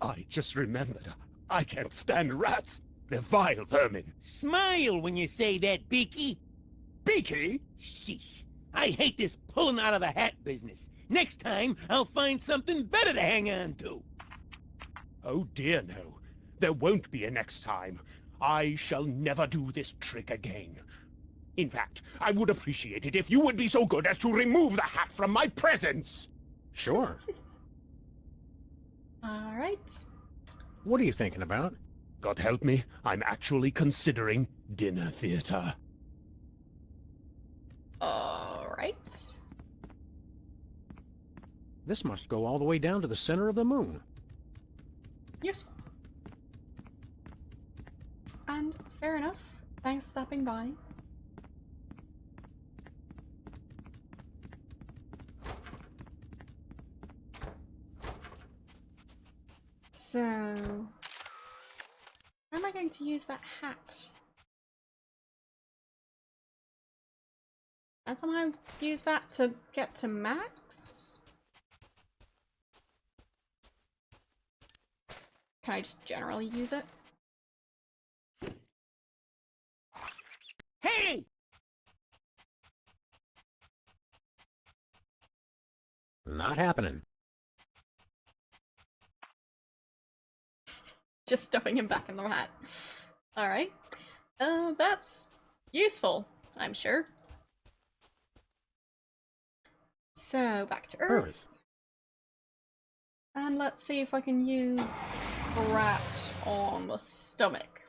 I just remembered. I can't stand rats. They're vile vermin. Smile when you say that, Beaky. Beaky? Sheesh. I hate this pulling out of the hat business. Next time, I'll find something better to hang on to. Oh dear, no. There won't be a next time. I shall never do this trick again. In fact, I would appreciate it if you would be so good as to remove the hat from my presence. Sure. Alright. What are you thinking about? God help me, I'm actually considering dinner theater. Alright. This must go all the way down to the center of the moon. Yes. And fair enough. Thanks for stopping by. So, how am I going to use that hat? I somehow use that to get to max? Can I just generally use it? Hey! Not happening. Just stuffing him back in the hat. Alright. That's useful, I'm sure. So, back to Earth. And let's see if I can use a rat on the stomach.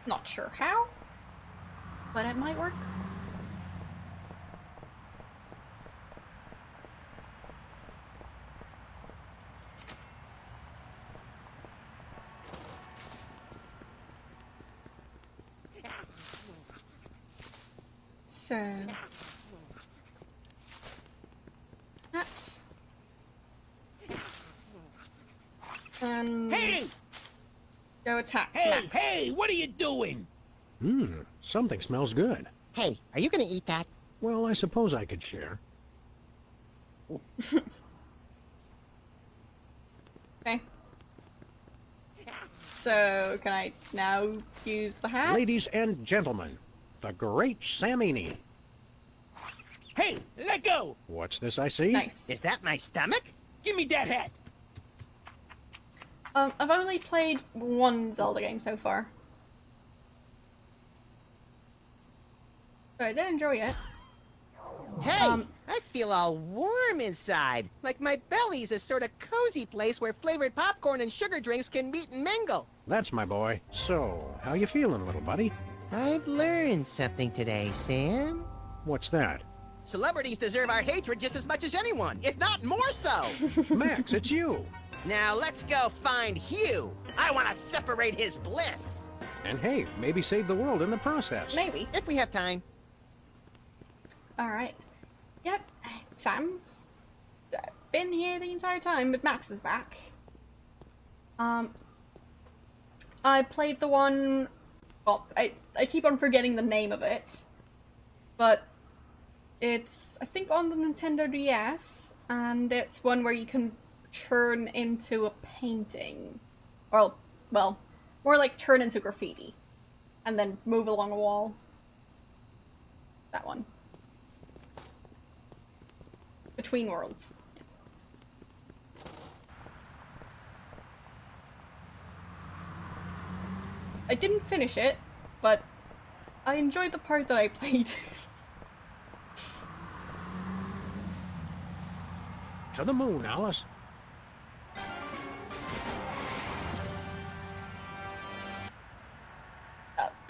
Not sure how, but it might work. So, that, and hey! Go attack Hey, Max. hey, what are you doing? Something smells good. Hey, are you gonna eat that? Well, I suppose I could share. Okay. So, can I now use the hat? Ladies and gentlemen, the great Samini. Hey, let go! What's this I see? Nice. Is that my stomach? Give me that hat! I've only played one Zelda game so far. But I did enjoy it. Hey, I feel all warm inside, like my belly's a sort of cozy place where flavored popcorn and sugar drinks can meet and mingle. That's my boy. So, how you feeling, little buddy? I've learned something today, Sam. What's that? Celebrities deserve our hatred just as much as anyone, if not more so. Max, it's you. Now let's go find Hugh. I want to separate his bliss. And hey, maybe save the world in the process. Maybe. If we have time. Alright. Yep, Sam's been here the entire time, but Max is back. I played the one... Well, I keep on forgetting the name of it. But it's, I think, on the Nintendo DS, and it's one where you can turn into a painting. Or, well, more like turn into graffiti. And then move along a wall. That one. Between Worlds. Yes. I didn't finish it, but I enjoyed the part that I played. To the moon, Alice.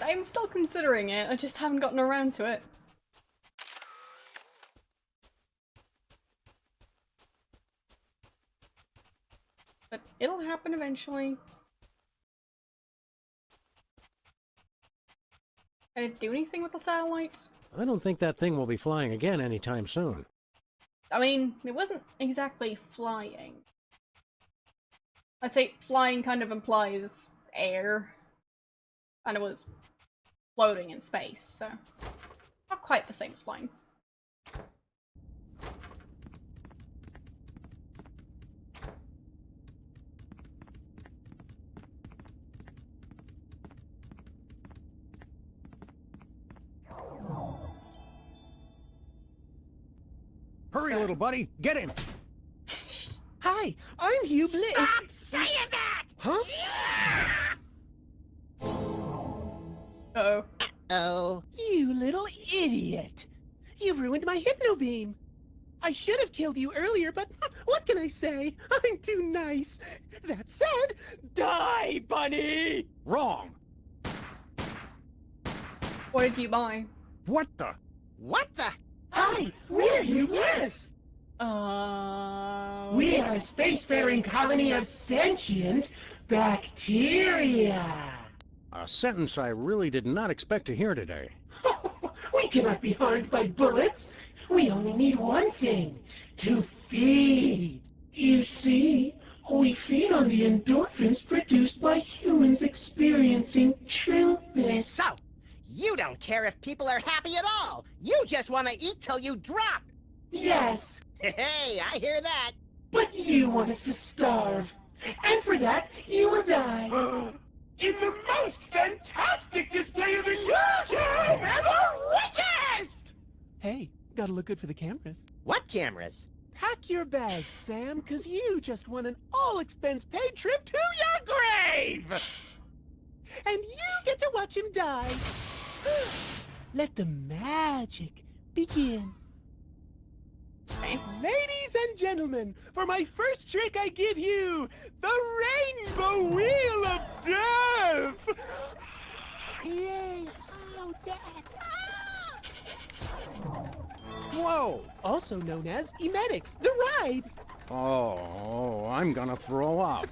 I'm still considering it, I just haven't gotten around to it. But it'll happen eventually. Can it do anything with the satellite? I don't think that thing will be flying again anytime soon. I mean, it wasn't exactly flying. I'd say flying kind of implies air. And it was floating in space, so not quite the same as flying. Hurry, little buddy, get him! Hi, I'm Hugh Bliss. Stop saying that! Huh? Uh-oh. Oh. You little idiot! You've ruined my hypno beam. I should have killed you earlier, but what can I say? I'm too nice. That said, die, bunny! Wrong! What did you buy? What the? What the? Hi, we're Hugh Bliss. We are a spacefaring colony of sentient bacteria. A sentence I really did not expect to hear today. We cannot be harmed by bullets. We only need one thing, to feed. You see, we feed on the endorphins produced by humans experiencing true bliss. So, you don't care if people are happy at all. You just want to eat till you drop. Yes, Hey, I hear that. but you want us to starve. And for that, you will die. In the most fantastic display of the you've ever witnessed! Hey, gotta look good for the cameras. What cameras? Pack your bags, Sam, cause you just won an all-expense-paid trip to your grave! And you get to watch him die. Let the magic begin. Ladies and gentlemen, for my first trick I give you, the Rainbow Wheel of Death! Yay! Oh, Death! Whoa! Also known as Emetics, the ride! Oh, I'm gonna throw up.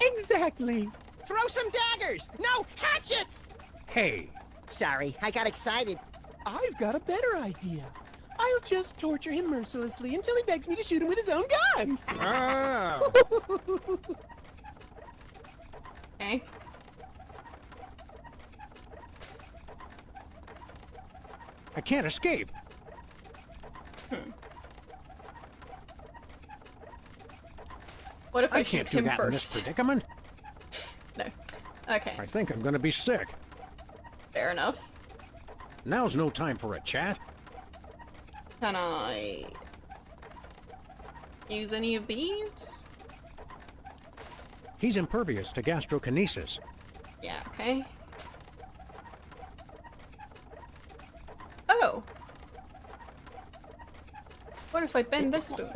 Exactly! Throw some daggers! No, hatchets! Hey! Sorry, I got excited. I've got a better idea. I'll just torture him mercilessly until he begs me to shoot him with his own gun! Oh. Okay. I can't escape. What if I can't shoot do him that in this first? predicament. No. Okay, I think I'm gonna be sick. fair enough. Now's no time for a chat. Can I use any of these? He's impervious to gastrokinesis. Yeah, okay. Oh! if I bend this spoon?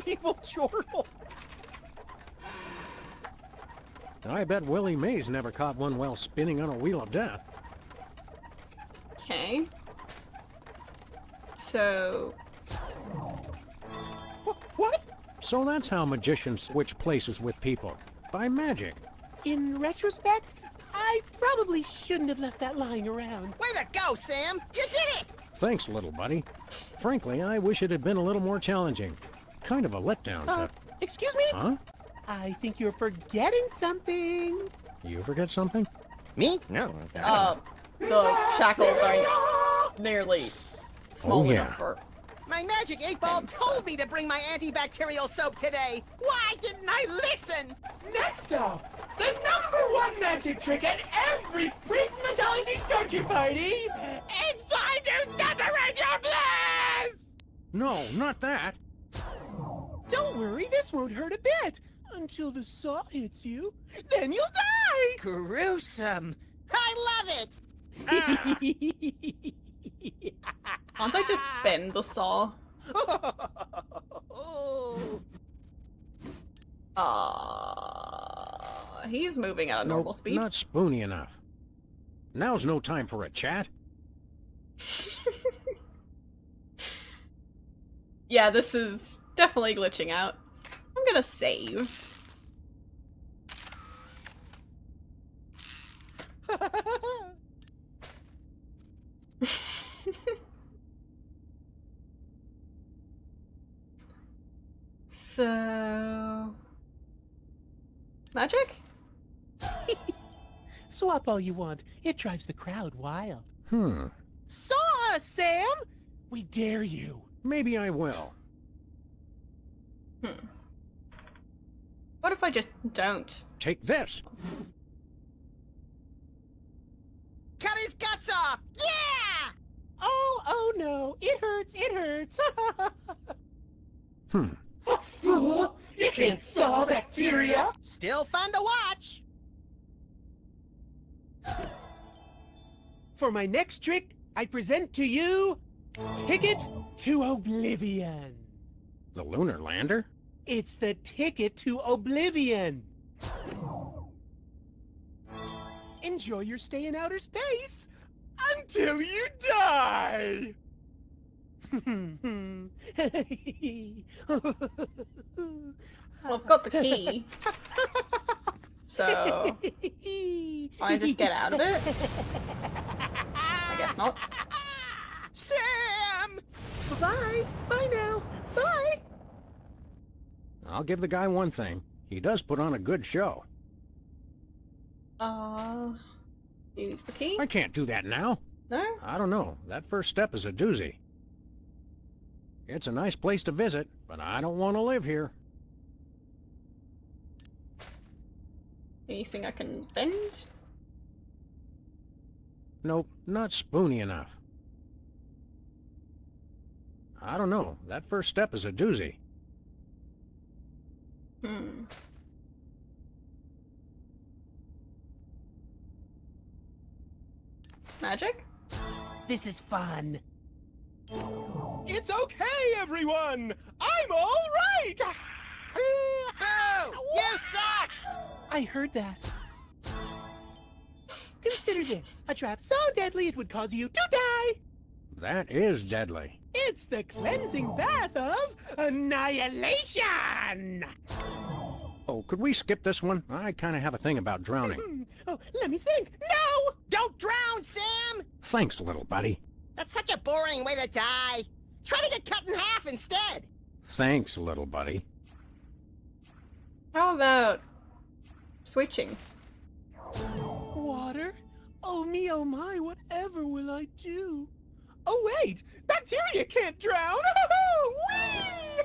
Evil chortle! I bet Willie Mays never caught one while spinning on a wheel of death. Okay. So... What? So that's how magicians switch places with people. By magic. In retrospect, I probably shouldn't have left that lying around. Way to go, Sam! You did it! Thanks, little buddy. Frankly, I wish it had been a little more challenging. Kind of a letdown to... Excuse me? Huh? I think you're forgetting something. You forget something? Me? No. The shackles aren't nearly small enough for... My magic 8-ball told me to bring my antibacterial soap today! Why didn't I listen? Next up, the #1 magic trick at every Prismatology Torture Party! It's time to separate your bliss! No, not that. Don't worry, this won't hurt a bit. Until the saw hits you, then you'll die! Gruesome! I love it! Can't I just bend the saw? He's moving at a normal speed. Not spoony enough. Now's no time for a chat. Yeah, this is definitely glitching out. I'm gonna save. So... Magic? Swap all you want. It drives the crowd wild. Saw us, Sam! We dare you. Maybe I will. What if I just don't? Take this! Cut his guts off! Yeah! Oh no. It hurts, it hurts. Fool! You can't saw bacteria! Still fun to watch! For my next trick, I present to you... Ticket to Oblivion. The lunar lander? It's the ticket to Oblivion. Enjoy your stay in outer space until you die! Well, I've got the key. So... Can I just get out of it? I guess not. Sam! Bye! Bye now! Bye! I'll give the guy one thing. He does put on a good show. Use the key? I can't do that now. No? I don't know. That first step is a doozy. It's a nice place to visit, but I don't want to live here. Anything I can bend? Nope, not spoony enough. I don't know. That first step is a doozy. Magic? This is fun. It's okay, everyone! I'm all right! Boo! You suck! I heard that. Consider this. A trap so deadly it would cause you to die. That is deadly. It's the cleansing bath of annihilation! Oh, could we skip this one? I kind of have a thing about drowning. Oh, let me think. No! Don't drown, Sam! Thanks, little buddy. That's such a boring way to die. Try to get cut in half instead. Thanks, little buddy. How about switching? Water? Oh me, oh my, whatever will I do? Oh wait! Bacteria can't drown! Whee!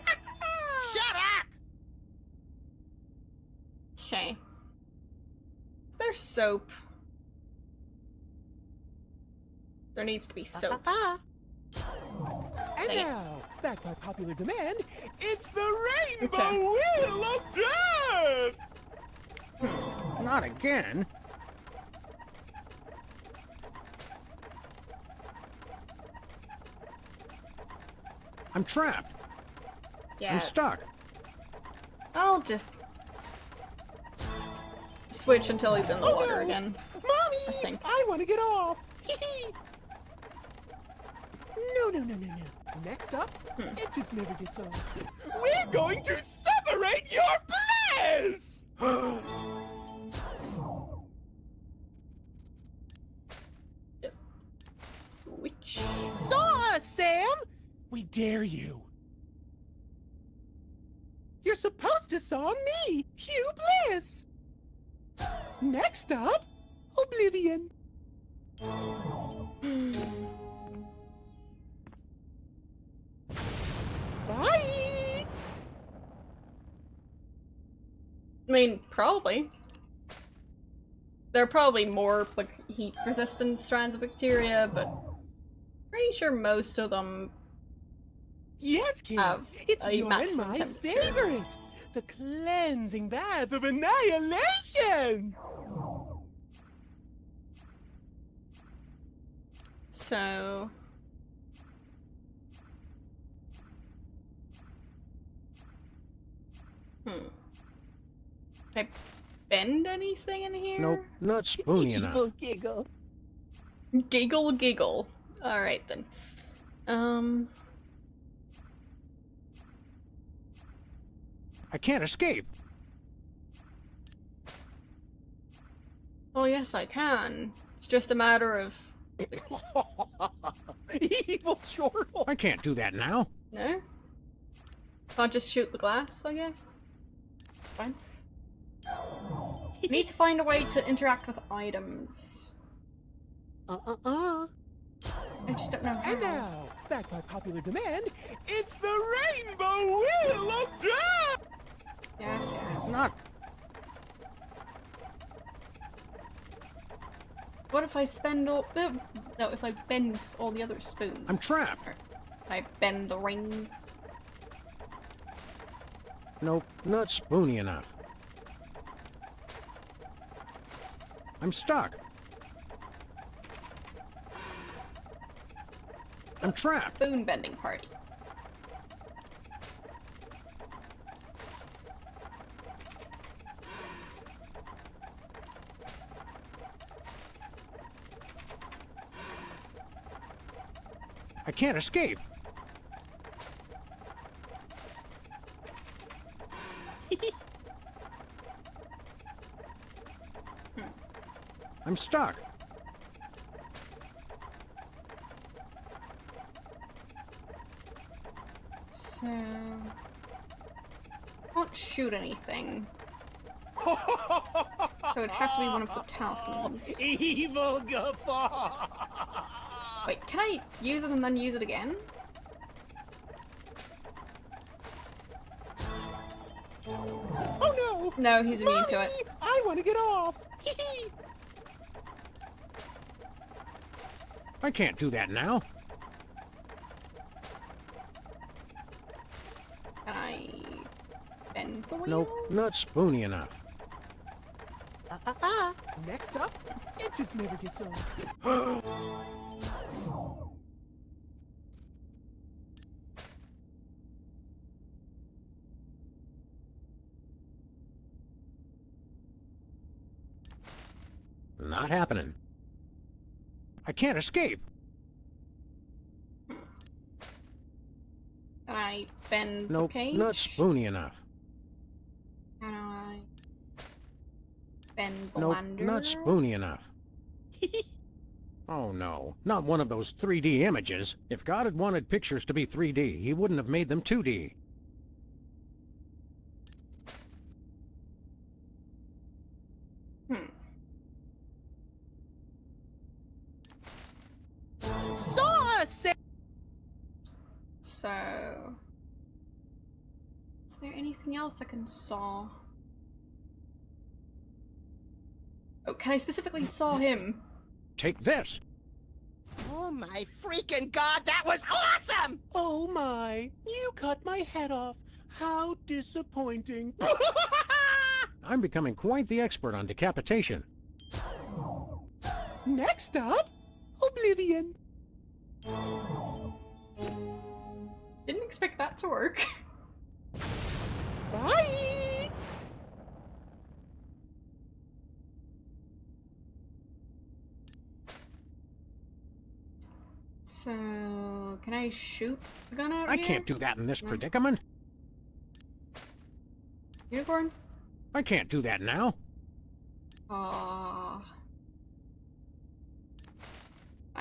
Shut up! Okay. Is there soap? There needs to be soap. And now, back by popular demand, it's the Rainbow Wheel of Death! Not again. I'm trapped. Yeah. I'm stuck. I'll just switch until he's in the water again. Mommy! I think. I want to get off! No. Next up, it just never gets off. We're going to separate your bliss! Just switch. Saw us, Sam! We dare you. You're supposed to saw me, Hugh Bliss! Next up, Oblivion. Bye! I mean, probably. There are probably more like heat-resistant strands of bacteria, but pretty sure most of them Yes, kids, have it's a your and maximum my temperature. favorite! The cleansing bath of annihilation! So... Can I bend anything in here? Nope, not spoony enough. Giggle. Giggle, giggle. Alright then. I can't escape. Oh yes, I can. It's just a matter of... Evil chortle! I can't do that now. No? Can't just shoot the glass, I guess? Fine. Need to find a way to interact with items. I just don't know how. And now, back by popular demand, it's the Rainbow Wheel of Death! Yes, yes. Not. What if I spend all... No, if I bend all the other spoons? I'm trapped. Or I bend the rings? Nope, not spoony enough. I'm stuck. I'm trapped. Spoon bending party. I can't escape. I'm stuck. So... Can't shoot anything. So it'd have to be one of the talismans. Evil guffaw! Wait, can I use it and then use it again? Oh no! No, he's immune to it. I want to get off! I can't do that now. Can I bend the wheel? Nope, not spoony enough. Next up, it just never gets old. Not happening. I can't escape. Can I bend Nope, the page? not spoony enough. Can I bend the Nope, lander? not spoony enough. Oh no, not one of those 3D images. If God had wanted pictures to be 3D, he wouldn't have made them 2D. Saw us! So... Is there anything else I can saw? Oh, can I specifically saw him? Take this! Oh my freaking god, that was awesome! Oh my, you cut my head off. How disappointing. I'm becoming quite the expert on decapitation. Next up, Oblivion. Didn't expect that to work. Bye! So, can I shoot the gun out I here? can't do that in this No. predicament. Unicorn? I can't do that now. I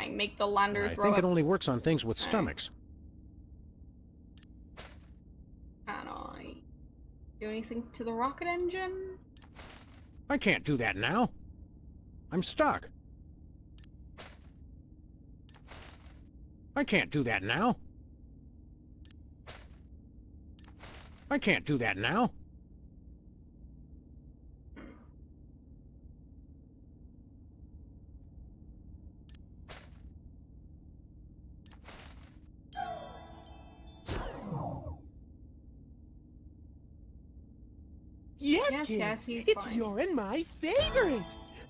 make the lander I throw think up. it only works on things with stomachs. Can I do anything to the rocket engine? I can't do that now. I'm stuck. I can't do that now. I can't do that now. Yes, kid. Yes, he's It's fine. your and my favorite.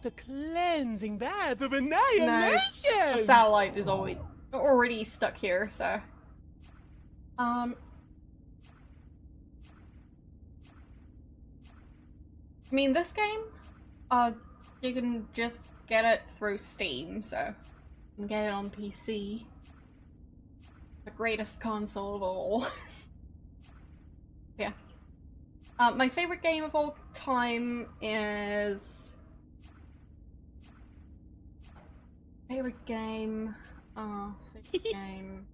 The cleansing bath of No, annihilation. the satellite is already stuck here, so. I mean, this game, you can just get it through Steam, so you can get it on PC. The greatest console of all. Yeah. My favorite game of all time is... Favorite game... favorite game...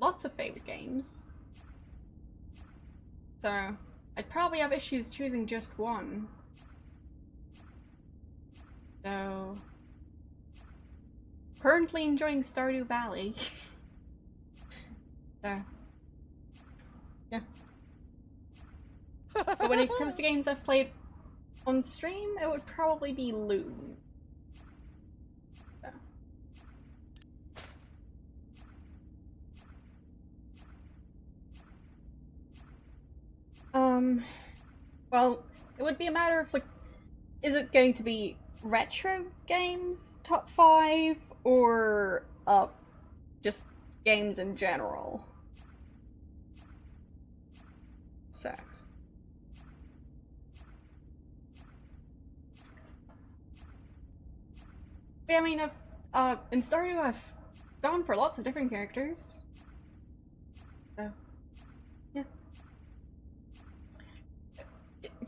lots of favorite games. So, I'd probably have issues choosing just one. So... Currently enjoying Stardew Valley. So... Yeah. But when it comes to games I've played on stream, it would probably be Loom. Well, it would be a matter of, like, is it going to be retro games, top 5, or, just games in general? So. Yeah, I mean, in Stardew I've gone for lots of different characters. So, yeah.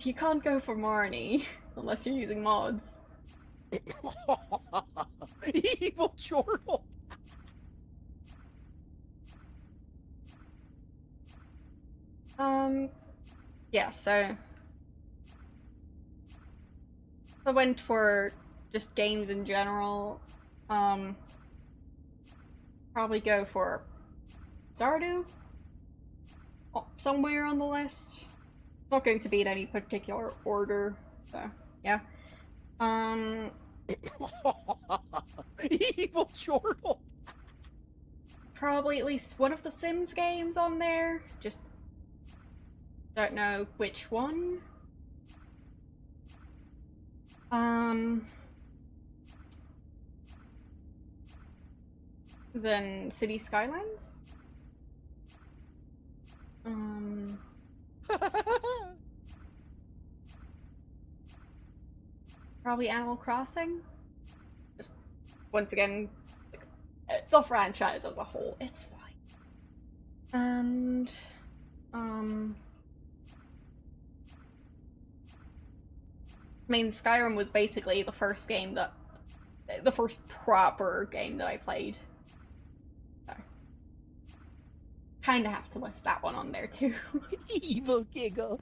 You can't go for Marnie unless you're using mods. Evil chortle. Yeah, so I went for just games in general. Probably go for Stardew. Somewhere on the list. Not going to be in any particular order, so yeah. Evil chortle. Probably at least one of the Sims games on there. Just don't know which one. Then City Skylines. Probably Animal Crossing. Just once again, the franchise as a whole, it's fine. And I mean, Skyrim was basically the first proper game that I played. So, kinda have to list that one on there too. Evil giggle.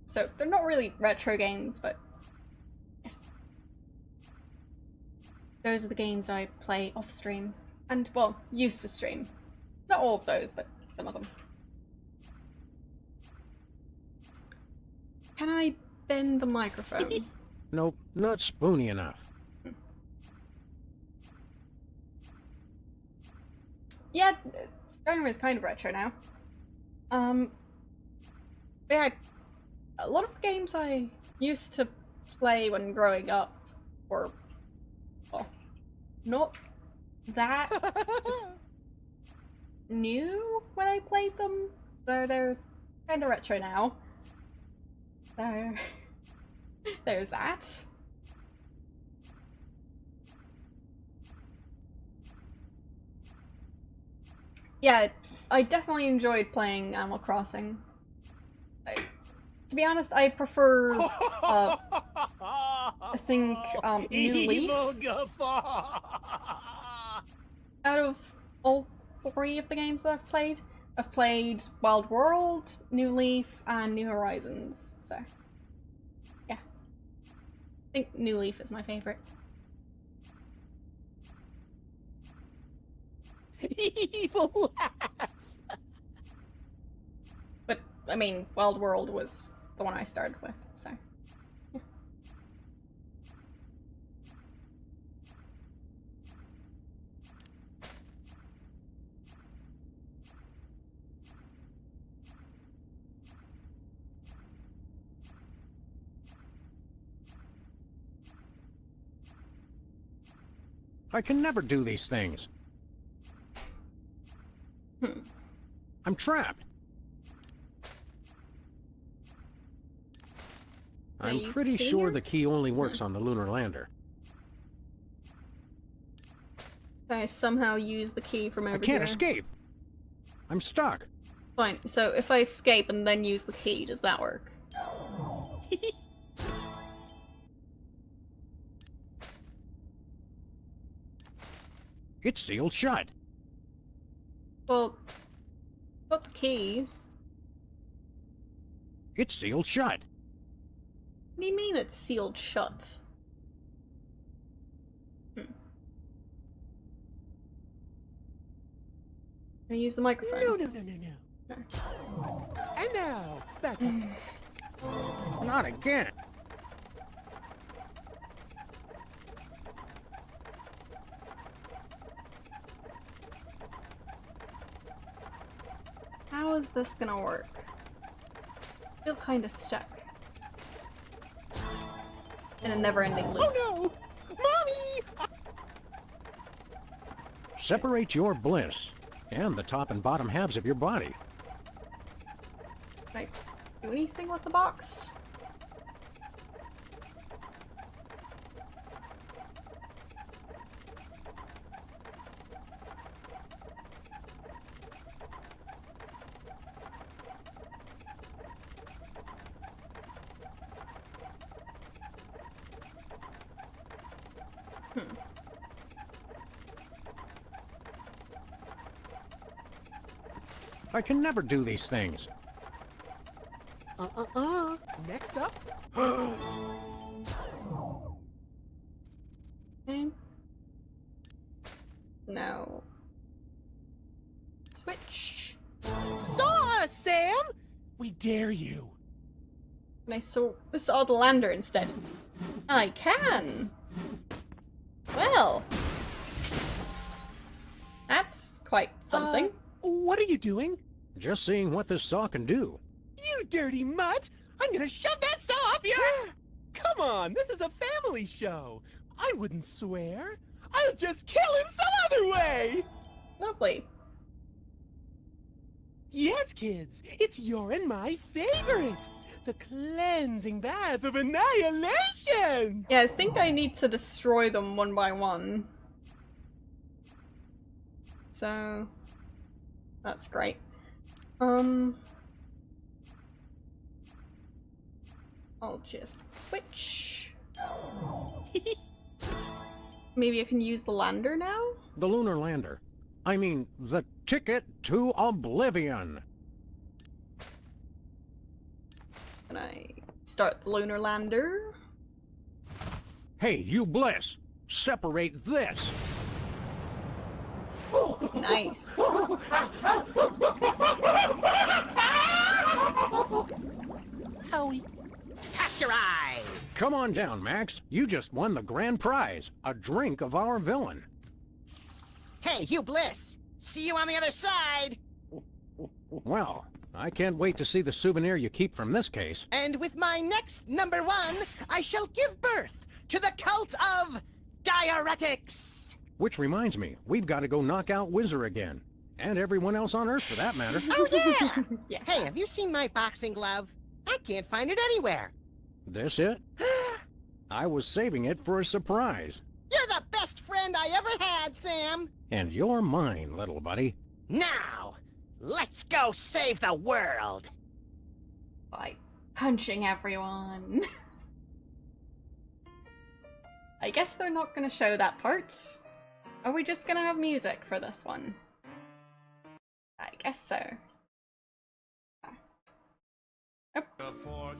So, they're not really retro games, but yeah. Those are the games I play off stream. And, well, used to stream. Not all of those, but some of them. Can I bend the microphone? Nope, not spoony enough. Yeah, Skyrim is kind of retro now. Yeah, a lot of the games I used to play when growing up were, well, not that new when I played them, so they're kind of retro now. So there's that. Yeah, I definitely enjoyed playing Animal Crossing. To be honest, I prefer, I think, New Leaf out of all three of the games that I've played. I've played Wild World, New Leaf, and New Horizons, so yeah. I think New Leaf is my favorite. Evil laugh. But, I mean, Wild World was the one I started with, so yeah. I can never do these things. I'm trapped. I'm pretty sure the key only works on the lunar lander. Can I somehow use the key from over I can't here? escape. I'm stuck. Fine, so if I escape and then use the key, does that work? It's sealed shut. Well, got the key. It's sealed shut. What do you mean it's sealed shut? Can I use the microphone? No. And now, back up. Not again. How is this gonna work? I feel kinda stuck. In a never-ending loop. Oh no! Mommy! Separate your bliss and the top and bottom halves of your body. Can I do anything with the box? I can never do these things. Next up. Okay. No. Switch. Saw us, Sam! We dare you. And I saw the lander instead. I can! Well. That's quite something. What are you doing? Just seeing what this saw can do. You dirty mutt! I'm gonna shove that saw up your... Come on, this is a family show. I wouldn't swear. I'll just kill him some other way! Lovely. Yes, kids, it's your and my favorite. The cleansing bath of annihilation! Yeah, I think I need to destroy them one by one. So... that's great. I'll just switch. Maybe I can use the lander now? The lunar lander. I mean, the ticket to oblivion. Can I start the lunar lander? Hey, you bliss! Separate this! Nice. Howie. Pasteurize! Come on down, Max. You just won the grand prize, a drink of our villain. Hey, Hugh Bliss! See you on the other side! Well, I can't wait to see the souvenir you keep from this case. And with my next #1, I shall give birth to the cult of diuretics! Which reminds me, we've got to go knock out Whizzer again. And everyone else on Earth, for that matter. Oh, yeah! Yeah. Hey, have you seen my boxing glove? I can't find it anywhere. This it? I was saving it for a surprise. You're the best friend I ever had, Sam! And you're mine, little buddy. Now, let's go save the world! By punching everyone. I guess they're not gonna show that part. Are we just gonna have music for this one? I guess so. Oh.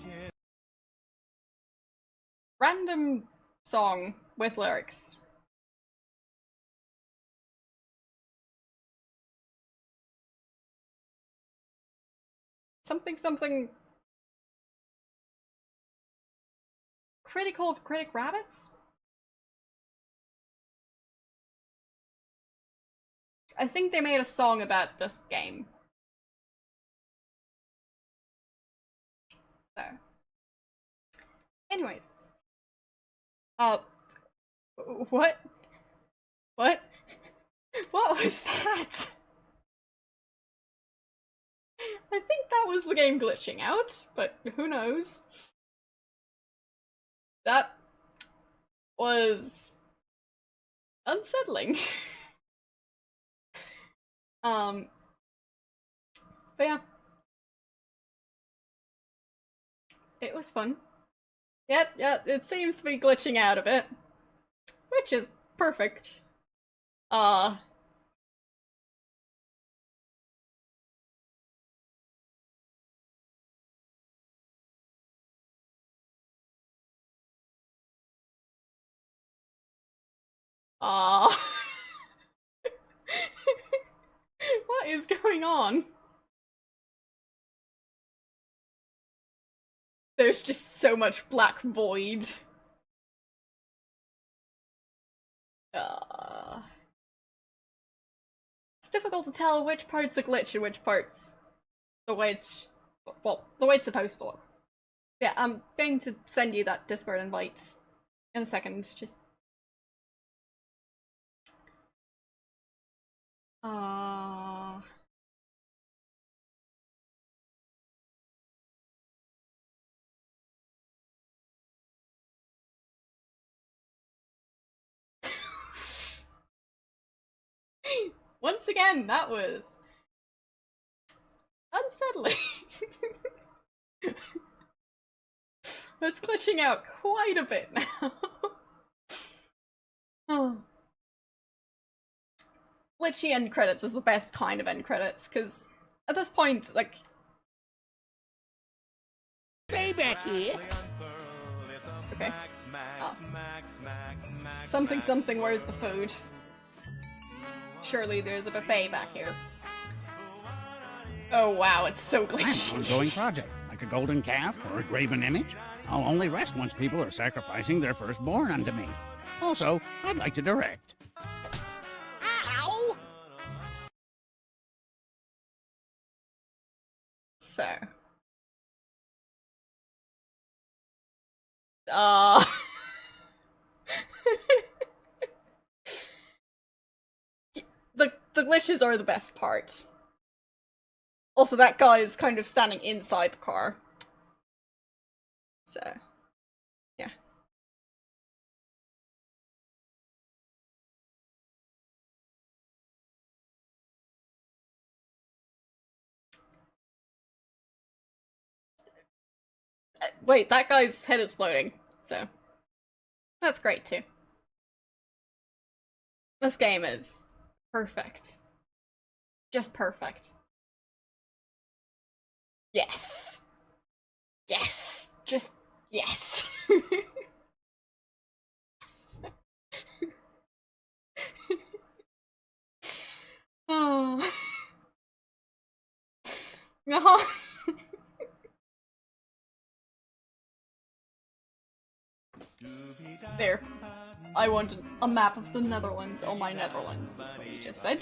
Random song with lyrics. Something something critical of critic rabbits? I think they made a song about this game. So. Anyways. What? What? What was that? I think that was the game glitching out, but who knows? That was unsettling. But yeah. It was fun. Yeah, it seems to be glitching out a bit. Which is perfect. What is going on? There's just so much black void. It's difficult to tell which part's a glitch and which part's the way it's, well, the way it's supposed to look. Yeah, I'm going to send you that Discord invite in a second, just... Once again, that was unsettling. It's glitching out quite a bit now. Oh. Glitchy end credits is the best kind of end credits, because at this point, like... Payback here! Okay. Oh. Something something, where's the food? Surely there's a buffet back here. Oh wow, it's so glitchy. An ongoing project, like a golden calf or a graven image. I'll only rest once people are sacrificing their firstborn unto me. Also, I'd like to direct. Ow! So. The glitches are the best part. Also, that guy is kind of standing inside the car. So, yeah. Wait, that guy's head is floating, so that's great too. This game is perfect. Just perfect. Yes. Yes. Just yes. Yes. Oh. No. There. I wanted a map of the Netherlands on my Netherlands, that's what you just said.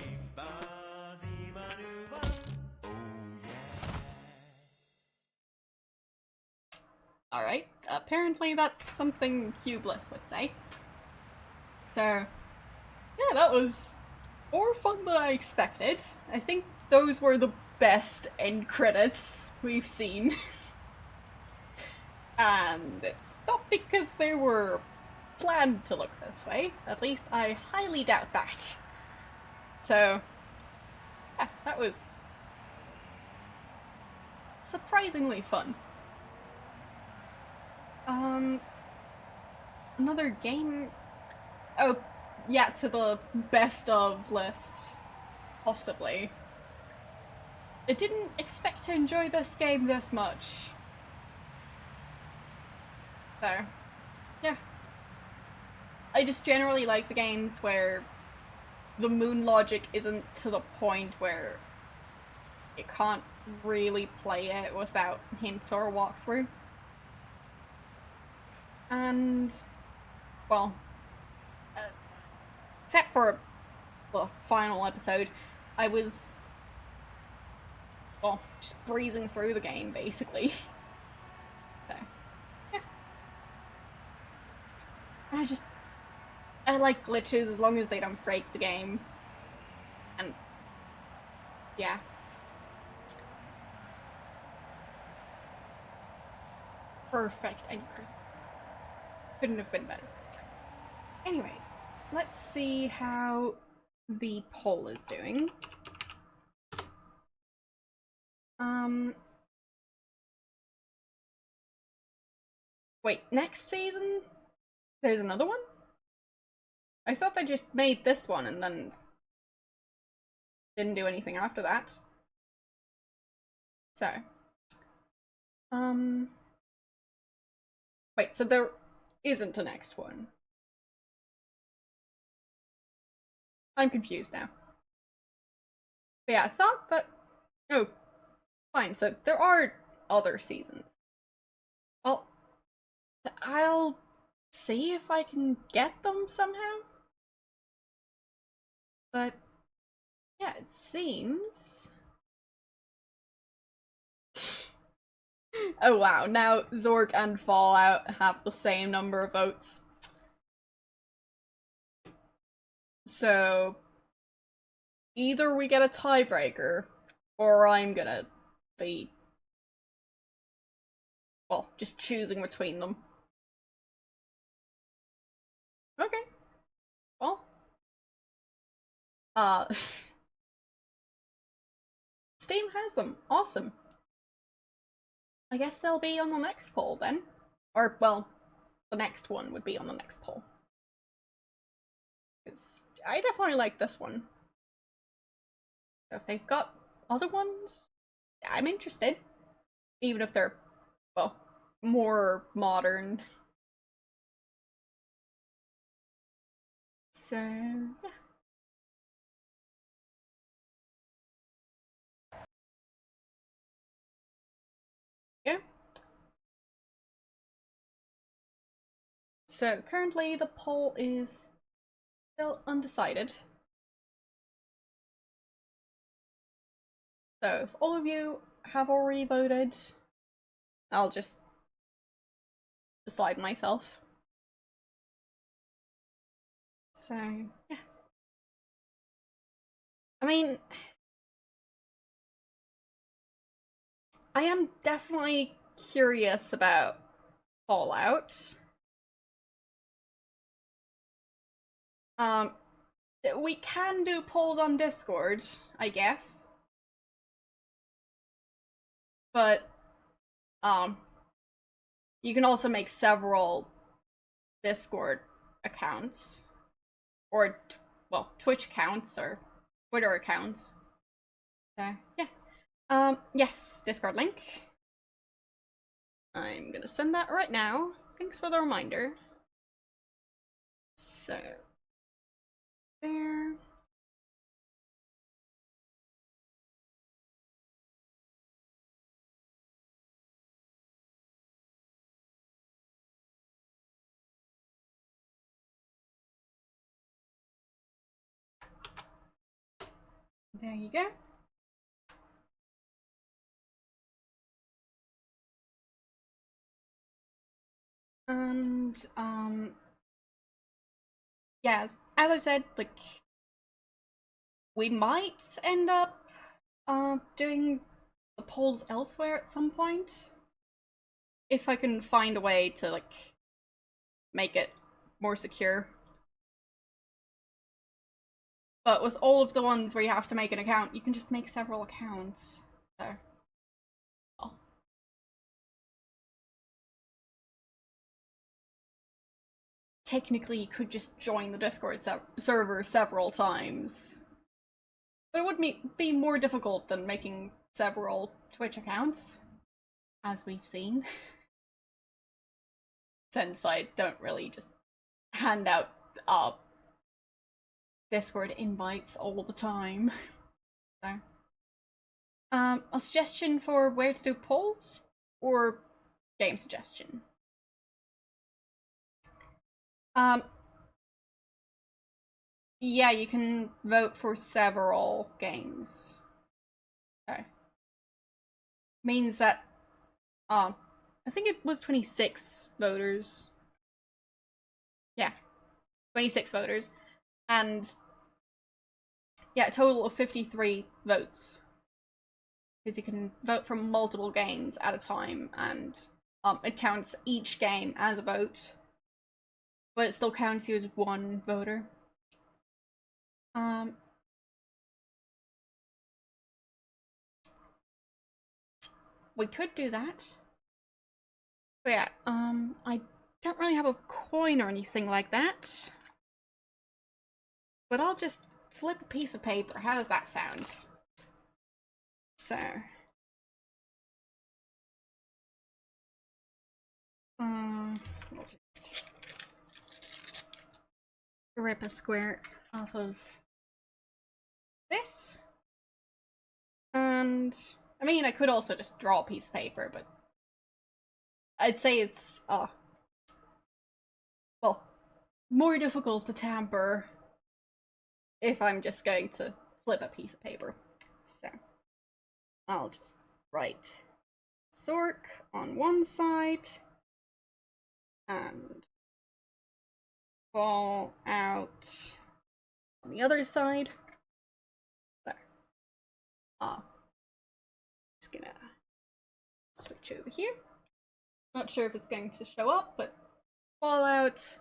Alright, apparently that's something Hugh Bliss would say. So, yeah, that was more fun than I expected. I think those were the best end credits we've seen. And it's not because they were planned to look this way. At least I highly doubt that. So, yeah, that was surprisingly fun. Another game... Oh, yeah, to the best of list. Possibly. I didn't expect to enjoy this game this much. So, yeah. I just generally like the games where the moon logic isn't to the point where you can't really play it without hints or walkthrough. And, well, except for the final episode, I was, well, just breezing through the game, basically. So, yeah. And I like glitches as long as they don't break the game. And, yeah. Perfect end credits. Couldn't have been better. Anyways, let's see how the poll is doing. Wait, next season? There's another one? I thought they just made this one and then didn't do anything after that. So, wait, so there isn't a next one. I'm confused now. But yeah, I thought that... Oh, fine, so there are other seasons. Well, I'll see if I can get them somehow. But, yeah, it seems... Oh wow, now Zork and Fallout have the same number of votes. So, either we get a tiebreaker, or I'm gonna be, well, just choosing between them. Okay. Well. Steam has them. Awesome. I guess they'll be on the next poll then. Or, well, the next one would be on the next poll. Because I definitely like this one. So if they've got other ones, I'm interested. Even if they're, well, more modern. So, yeah. Yeah. So currently the poll is still undecided. So if all of you have already voted, I'll just decide myself. So, yeah. I mean, I am definitely curious about Fallout. We can do polls on Discord, I guess. But, you can also make several Discord accounts. Or, well, Twitch accounts or Twitter accounts. So, yeah. Yes, Discord link. I'm gonna send that right now. Thanks for the reminder. So, there. There you go. And, yeah, as I said, like, we might end up doing the polls elsewhere at some point. If I can find a way to, like, make it more secure. But with all of the ones where you have to make an account, you can just make several accounts. So, well. Technically, you could just join the Discord server several times. But it would be more difficult than making several Twitch accounts, as we've seen. Since I don't really just hand out Discord invites all the time. So, a suggestion for where to do polls, or game suggestion? Yeah, you can vote for several games. Okay. Means that, I think it was 26 voters. Yeah, 26 voters. And, yeah, a total of 53 votes. Because you can vote for multiple games at a time, and it counts each game as a vote. But it still counts you as one voter. We could do that. But yeah, I don't really have a coin or anything like that. But I'll just flip a piece of paper. How does that sound? So. We'll just rip a square off of this. And, I mean, I could also just draw a piece of paper, but I'd say it's, well, more difficult to tamper if I'm just going to flip a piece of paper. So, I'll just write Zork on one side, and Fall Out on the other side. There. Just gonna switch over here. Not sure if it's going to show up, but Fallout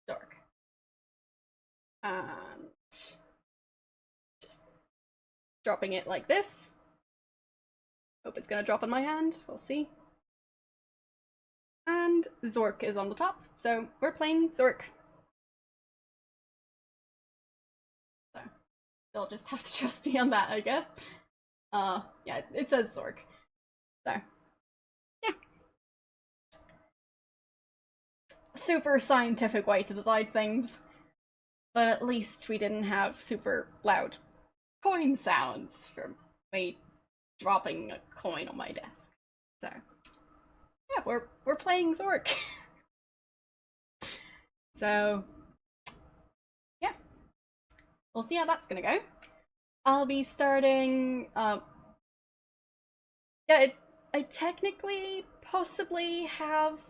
Dark. And just dropping it like this. Hope it's gonna drop in my hand, we'll see. And Zork is on the top, so we're playing Zork. So, you'll just have to trust me on that, I guess. Yeah, it says Zork. So, yeah. Super scientific way to decide things. But at least we didn't have super loud coin sounds from me dropping a coin on my desk. So, yeah, we're playing Zork. So, yeah. We'll see how that's gonna go. I'll be starting, yeah, I technically possibly have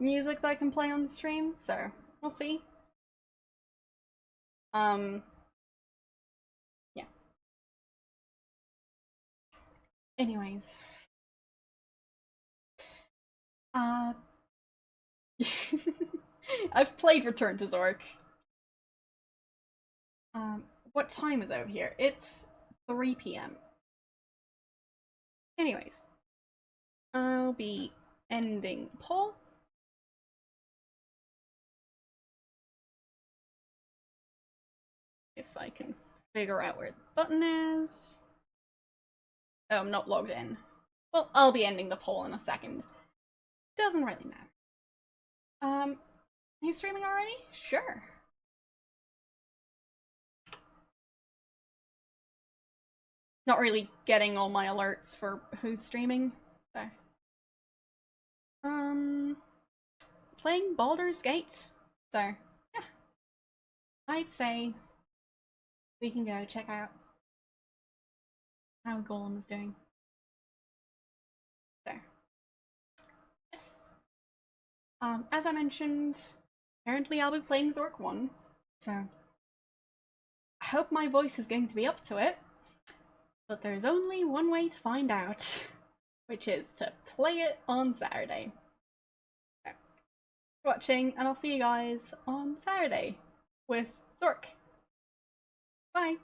music that I can play on the stream, so we'll see. Yeah. Anyways. I've played Return to Zork. What time is over here? It's 3 p.m. Anyways. I'll be ending the poll. If I can figure out where the button is. Oh, I'm not logged in. Well, I'll be ending the poll in a second. Doesn't really matter. Are you streaming already? Sure. Not really getting all my alerts for who's streaming, so. Playing Baldur's Gate. So, yeah. I'd say we can go check out how Golem is doing. So, yes. As I mentioned, apparently I'll be playing Zork 1, so I hope my voice is going to be up to it, but there's only one way to find out, which is to play it on Saturday. So, thanks for watching, and I'll see you guys on Saturday with Zork. Bye!